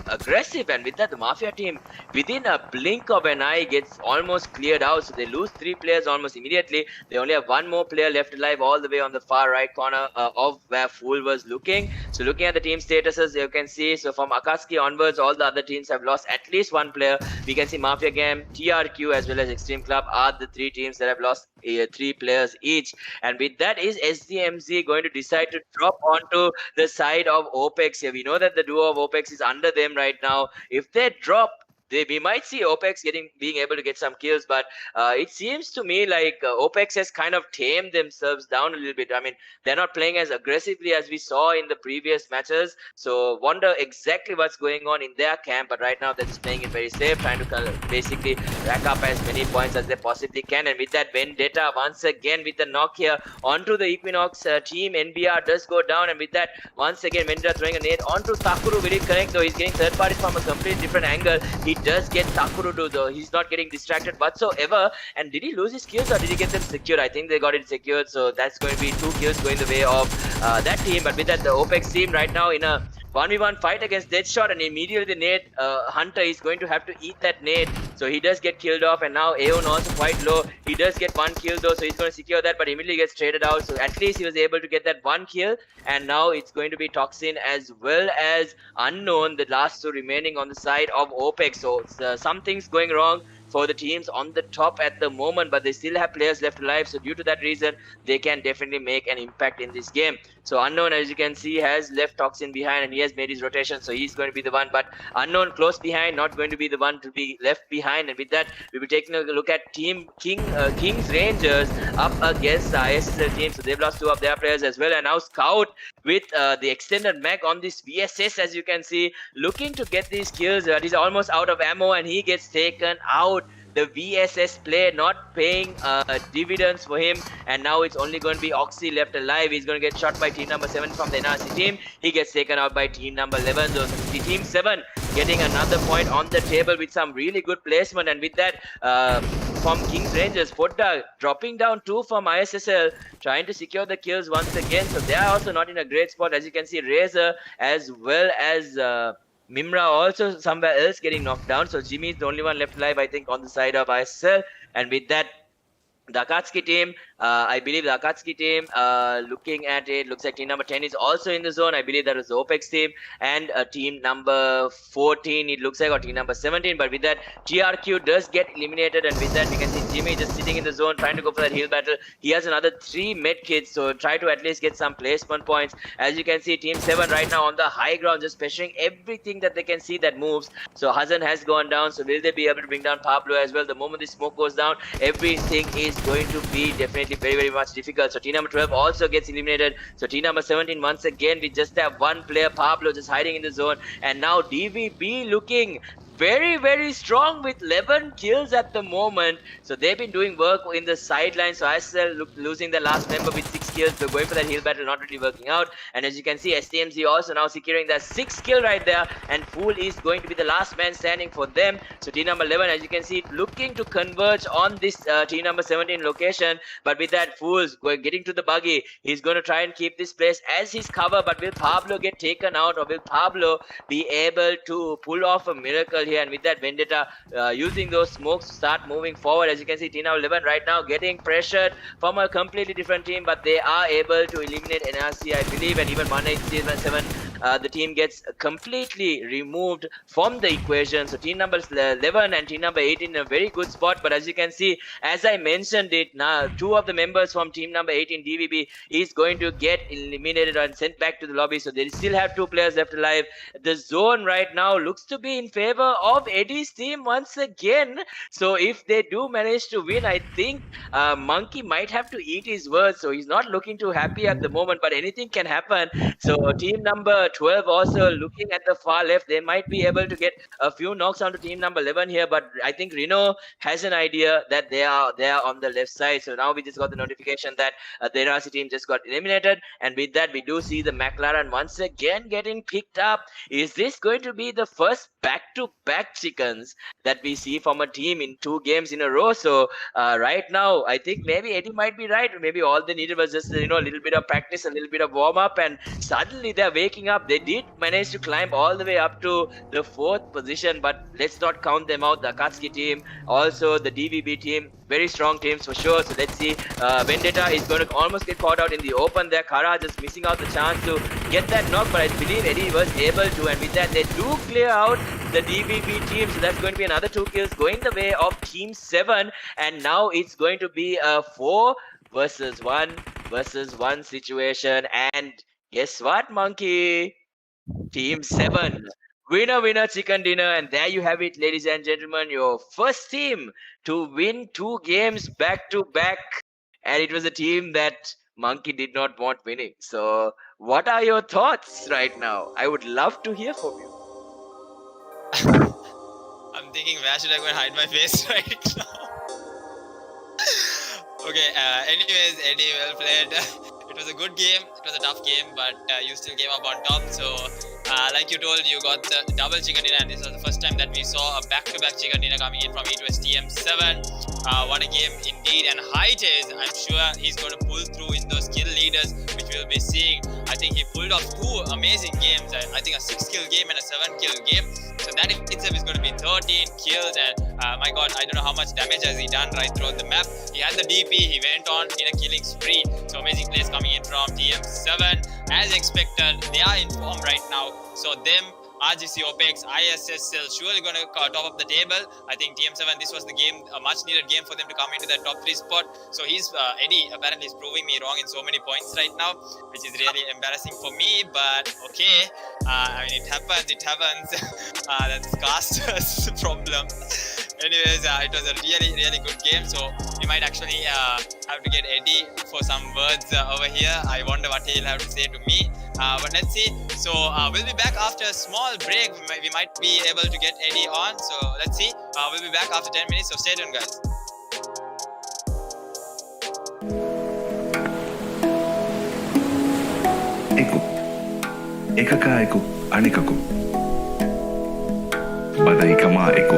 aggressive, and with that, the MaFiA team within a blink of an eye gets almost cleared out. So they lose 3 players almost immediately. They only have 1 more player left alive all the way on the far right corner of where Fool was looking. So looking at the team statuses, you can see, so from AKATSUKI onwards, all the other teams have lost at least 1 player. We can see MaFiA Game, TRQ as well as Xtreme Club are the 3 teams that have lost 3 players each. And with that, is SDMC going to decide to drop onto the side of OPEX here? We know that the duo of OPEX is under them right now. If they drop, we might see OPEX being able to get some kills, but it seems to me like OPEX has kind of tamed themselves down a little bit. I mean, they're not playing as aggressively as we saw in the previous matches. So wonder exactly what's going on in their camp. But right now they're just playing it very safe, trying to basically rack up as many points as they possibly can. And with that, Vendetta once again with the knock here onto the Equinox team. NBR does go down, and with that, once again Vendetta throwing a nade onto Takuru. Will it connect though? He's getting third parties from a completely different angle. He does get Takuru to, though. He's not getting distracted whatsoever. And did he lose his kills or did he get them secured? I think they got it secured. So that's going to be 2 kills going the way of that team. But with that, the OPEX team right now in a 1v1 fight against Deadshot, and immediately the nade Hunter is going to have to eat that nade. So he does get killed off, and now Aeon also quite low. He does get 1 kill though, so he's going to secure that, but immediately gets traded out. So at least he was able to get that 1 kill, and now it's going to be Toxin as well as Unknown, the last 2 remaining on the side of OPEX. So something's going wrong for the teams on the top at the moment, but they still have players left alive. So due to that reason, they can definitely make an impact in this game. So Unknown, as you can see, has left Toxin behind, and he has made his rotation, so he's going to be the one. But Unknown close behind, not going to be the one to be left behind. And with that, we'll be taking a look at Team KINGxRANGERS up against the ISSL team. So they've lost 2 of their players as well, and now Scout with the extended mag on this VSS, as you can see, looking to get these kills. He's almost out of ammo, and he gets taken out. The VSS play not paying dividends for him, and now it's only going to be Oxy left alive. He's going to get shot by team number 7 from the NRC team. He gets taken out by team number 11. So team 7 getting another point on the table with some really good placement. And with that, from KINGxRANGERS, Podda dropping down 2 from ISSL, trying to secure the kills once again. So they are also not in a great spot. As you can see, Razor as well as Mimra also somewhere else getting knocked down. So Jimmy is the only one left alive, I think, on the side of ISL. And with that, the AKATSUKI team I believe the Akatsuki team, looking at it, looks like team number 10 is also in the zone. I believe that was the OPEX team. And team number 14, it looks like, or team number 17. But with that, TRQ does get eliminated. And with that, we can see Jimmy just sitting in the zone, trying to go for that heal battle. He has another 3 med kits, so try to at least get some placement points. As you can see, team 7 right now on the high ground, just pressuring everything that they can see that moves. So Hazan has gone down. So will they be able to bring down Pablo as well? The moment the smoke goes down, everything is going to be definitely very, very much difficult. So team number 12 also gets eliminated. So team number 17, once again, we just have one player, Pablo, just hiding in the zone. And now DVB looking very, very strong with 11 kills at the moment. So they've been doing work in the sidelines. So ISL losing the last member with 6 kills. They're going for that heal battle, not really working out. And as you can see, STMZ also now securing that 6th kill right there. And Fool is going to be the last man standing for them. So team number 11, as you can see, looking to converge on this team number 17 location. But with that, Fool's getting to the buggy. He's going to try and keep this place as his cover. But will Pablo get taken out, or will Pablo be able to pull off a miracle here? And with that, Vendetta using those smokes to start moving forward. As you can see, team number 11 right now getting pressured from a completely different team, but they are able to eliminate NRC, I believe, and even 187. The team gets completely removed from the equation. So team number 11 and team number 18 in a very good spot. But as you can see, as I mentioned it, now 2 of the members from team number 18, DVB, is going to get eliminated and sent back to the lobby. So they still have 2 players left alive. The zone right now looks to be in favor of Eddie's team once again. So if they do manage to win, I think Monkey might have to eat his words. So he's not looking too happy at the moment, but anything can happen. So team number 12 also looking at the far left. They might be able to get a few knocks onto team number 11 here, but I think Reno has an idea that they are on the left side. So now we just got the notification that the NRC team just got eliminated. And with that, we do see the McLaren once again getting picked up. Is this going to be the first back-to-back chickens that we see from a team in 2 games in a row? So right now, I think maybe Eddie might be right. Maybe all they needed was just, a little bit of practice, a little bit of warm-up, and suddenly they're waking up. They did manage to climb all the way up to the 4th position, but let's not count them out. The Akatsuki team, also the DVB team, very strong teams for sure. So let's see. Vendetta is going to almost get caught out in the open there. Kara just missing out the chance to get that knock, but I believe Eddie was able to. And with that, they do clear out the DVB team. So that's going to be another 2 kills going the way of Team 7. And now it's going to be a 4 versus 1 situation. And guess what, Monkey? Team 7. Winner, chicken dinner. And there you have it, ladies and gentlemen. Your first team to win 2 games back to back. And it was a team that Monkey did not want winning. So what are your thoughts right now? I would love to hear from you. I'm thinking, where should I go and hide my face right now? Okay, anyways, Eddie, well played. It was a good game. It was a tough game, but you still came up on top. So, like you told, you got the double chicken dinner, and this was the first time that we saw a back-to-back chicken dinner coming in from E2S TM7. What a game indeed. And Heightes, I'm sure he's going to pull through in those kill leaders, which we'll be seeing. I think he pulled off 2 amazing games. I think a 6-kill game and a 7-kill game. So that itself is going to be 13 kills, and my god, I don't know how much damage has he done right throughout the map. He had the DP, he went on in a killing spree. So amazing plays coming in from TM7. As expected, they are in form right now. So them, RGC, OPEX, ISSL surely going to top up the table. I think TM7, this was the game, a much needed game for them to come into that top 3 spot. So Eddie apparently is proving me wrong in so many points right now, which is really embarrassing for me, but okay. I mean, it happens. That's Caster's problem. Anyways, it was a really, really good game. So we might actually have to get Eddie for some words over here. I wonder what he'll have to say to me. But let's see. So we'll be back after a small break. We might be able to get Eddie on. So let's see. We'll be back after 10 minutes. So stay tuned, guys. එකකා එකු අනිකකු බදයිකමා එකු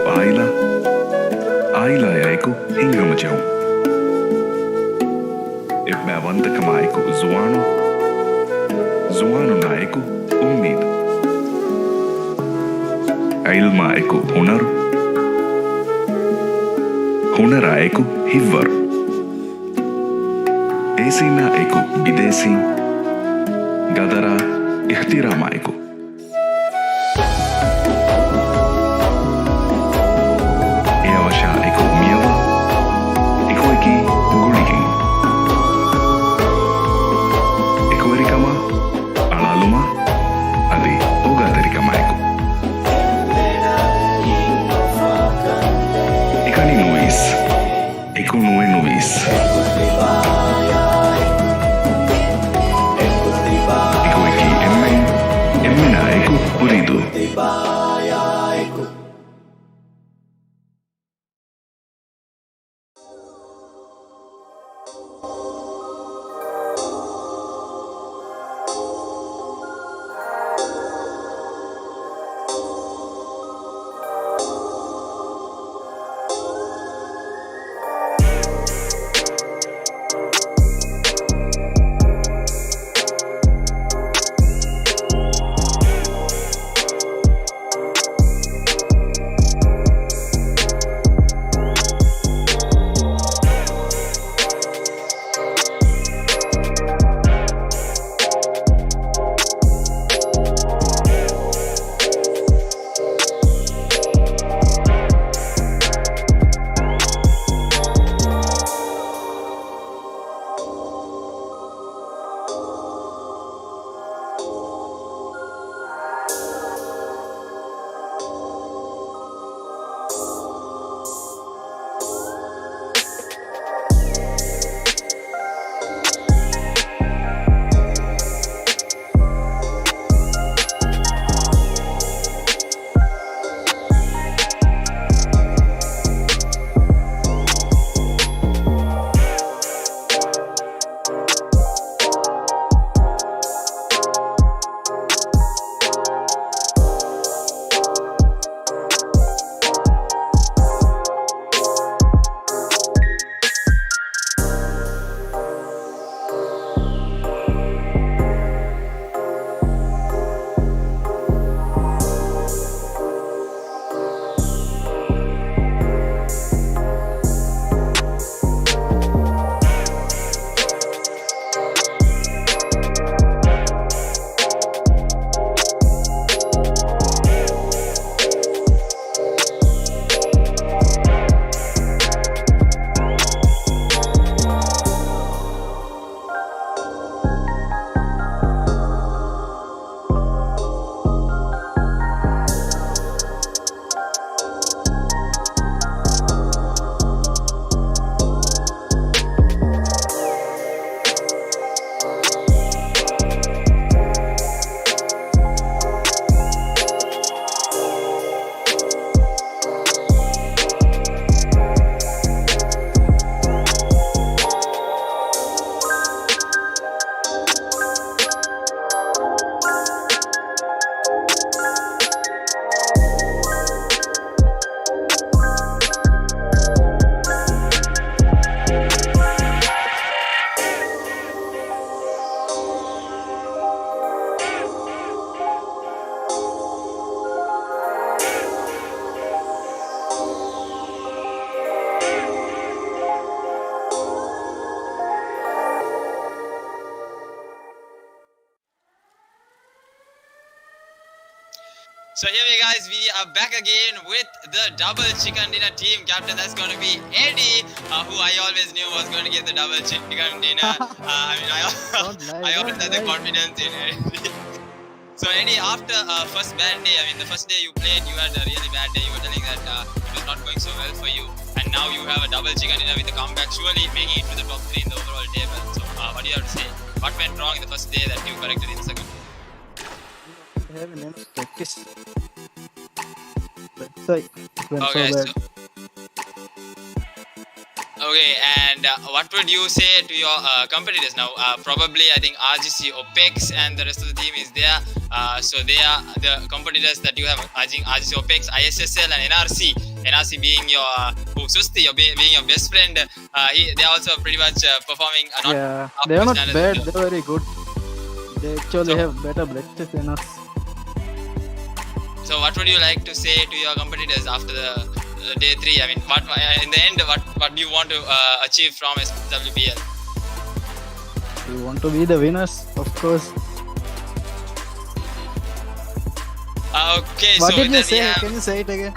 ආයිලා එකු හිංගමජවු එබ්බෑවන්තකමා එකු ජුවානු නායකු උම්මීද අයිල්මා එකු හුනරා එකු හිව්වරු Esina eku bidesin. Gadara ihtirama eku. Eawasha eku miyawa. Ikoiki guligin. Ekuerikama. Alaluma. Adi ogaterikama eku. Ikani nuis. Eku nue nuis. Ikoiki emmena eku uridu. So here we guys, we are back again with the double chicken dinner team captain. That's going to be Eddie, who I always knew was going to get the double chicken dinner. I always had the confidence in Eddie. So Eddie, after first bad day, the first day you played, you had a really bad day. You were telling that it was not going so well for you, and now you have a double chicken dinner with a comeback, surely making it to the top 3 in the overall table. So what do you have to say? What went wrong in the first day that you corrected in the second? I have enough practice. That's why it went Okay, so bad. Okay, and what would you say to your competitors now? Probably, I think RGC OPEX and the rest of the team is there. So they are the competitors that you have. I think RGC OPEX, ISSL, and NRC. NRC being your Susti, being your best friend. They are also pretty much performing. Yeah, they are not bad. They are very good. They actually have better practice than us. So what would you like to say to your competitors after the day 3? I mean, what in the end, what do you want to achieve from SWPL? want to be the winners, of course. Okay, What so did then you say? we have... Can you say it again?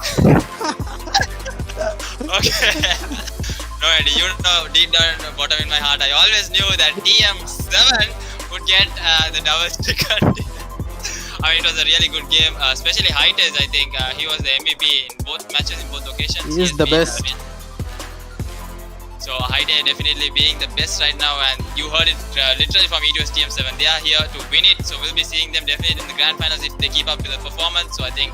Okay. No, Eddie, you know, deep down in the bottom in my heart, I always knew that TM7 would get the double sticker. I mean, it was a really good game, especially Hightails. I think he was the MVP in both matches, in both occasions. He is the best. So Hightail definitely being the best right now, and you heard it literally from E2S TM7. They are here to win it, so we'll be seeing them definitely in the grand finals if they keep up with the performance. So I think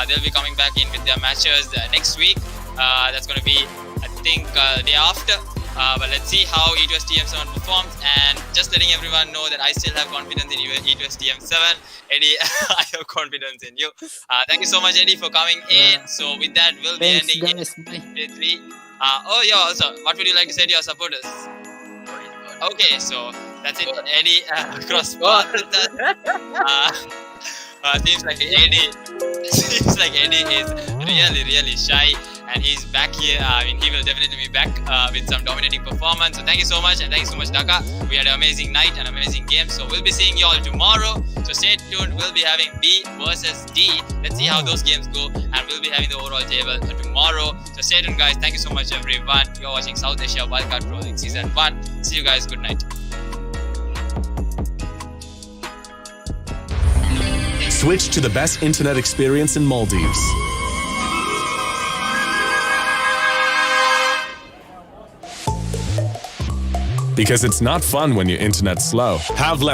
they'll be coming back in with their matches next week. That's going to be, I think, the day after. But let's see how E2S TM7 performs, and just letting everyone know that I still have confidence in E2S TM7. Eddie, I have confidence in you. Thank you so much, Eddie, for coming in. So with that, we'll be Thanks, ending guys. Bye. in 3. Oh yeah, also, what would you like to say to your supporters? Okay, so that's it, Eddie. Cross path with us. Seems like Eddie is really shy, and he's back here. I mean, he will definitely be back with some dominating performance. So thank you so much, and thank you so much, Dhaka. We had an amazing night, an amazing game. So we'll be seeing you all tomorrow. So stay tuned. We'll be having B versus D. Let's see how those games go, and we'll be having the overall table tomorrow. So stay tuned, guys. Thank you so much, everyone. You're watching South Asia Wildcard Region Season 1. See you guys. Good night. Switch to the best internet experience in Maldives. Because it's not fun when your internet's slow. Have less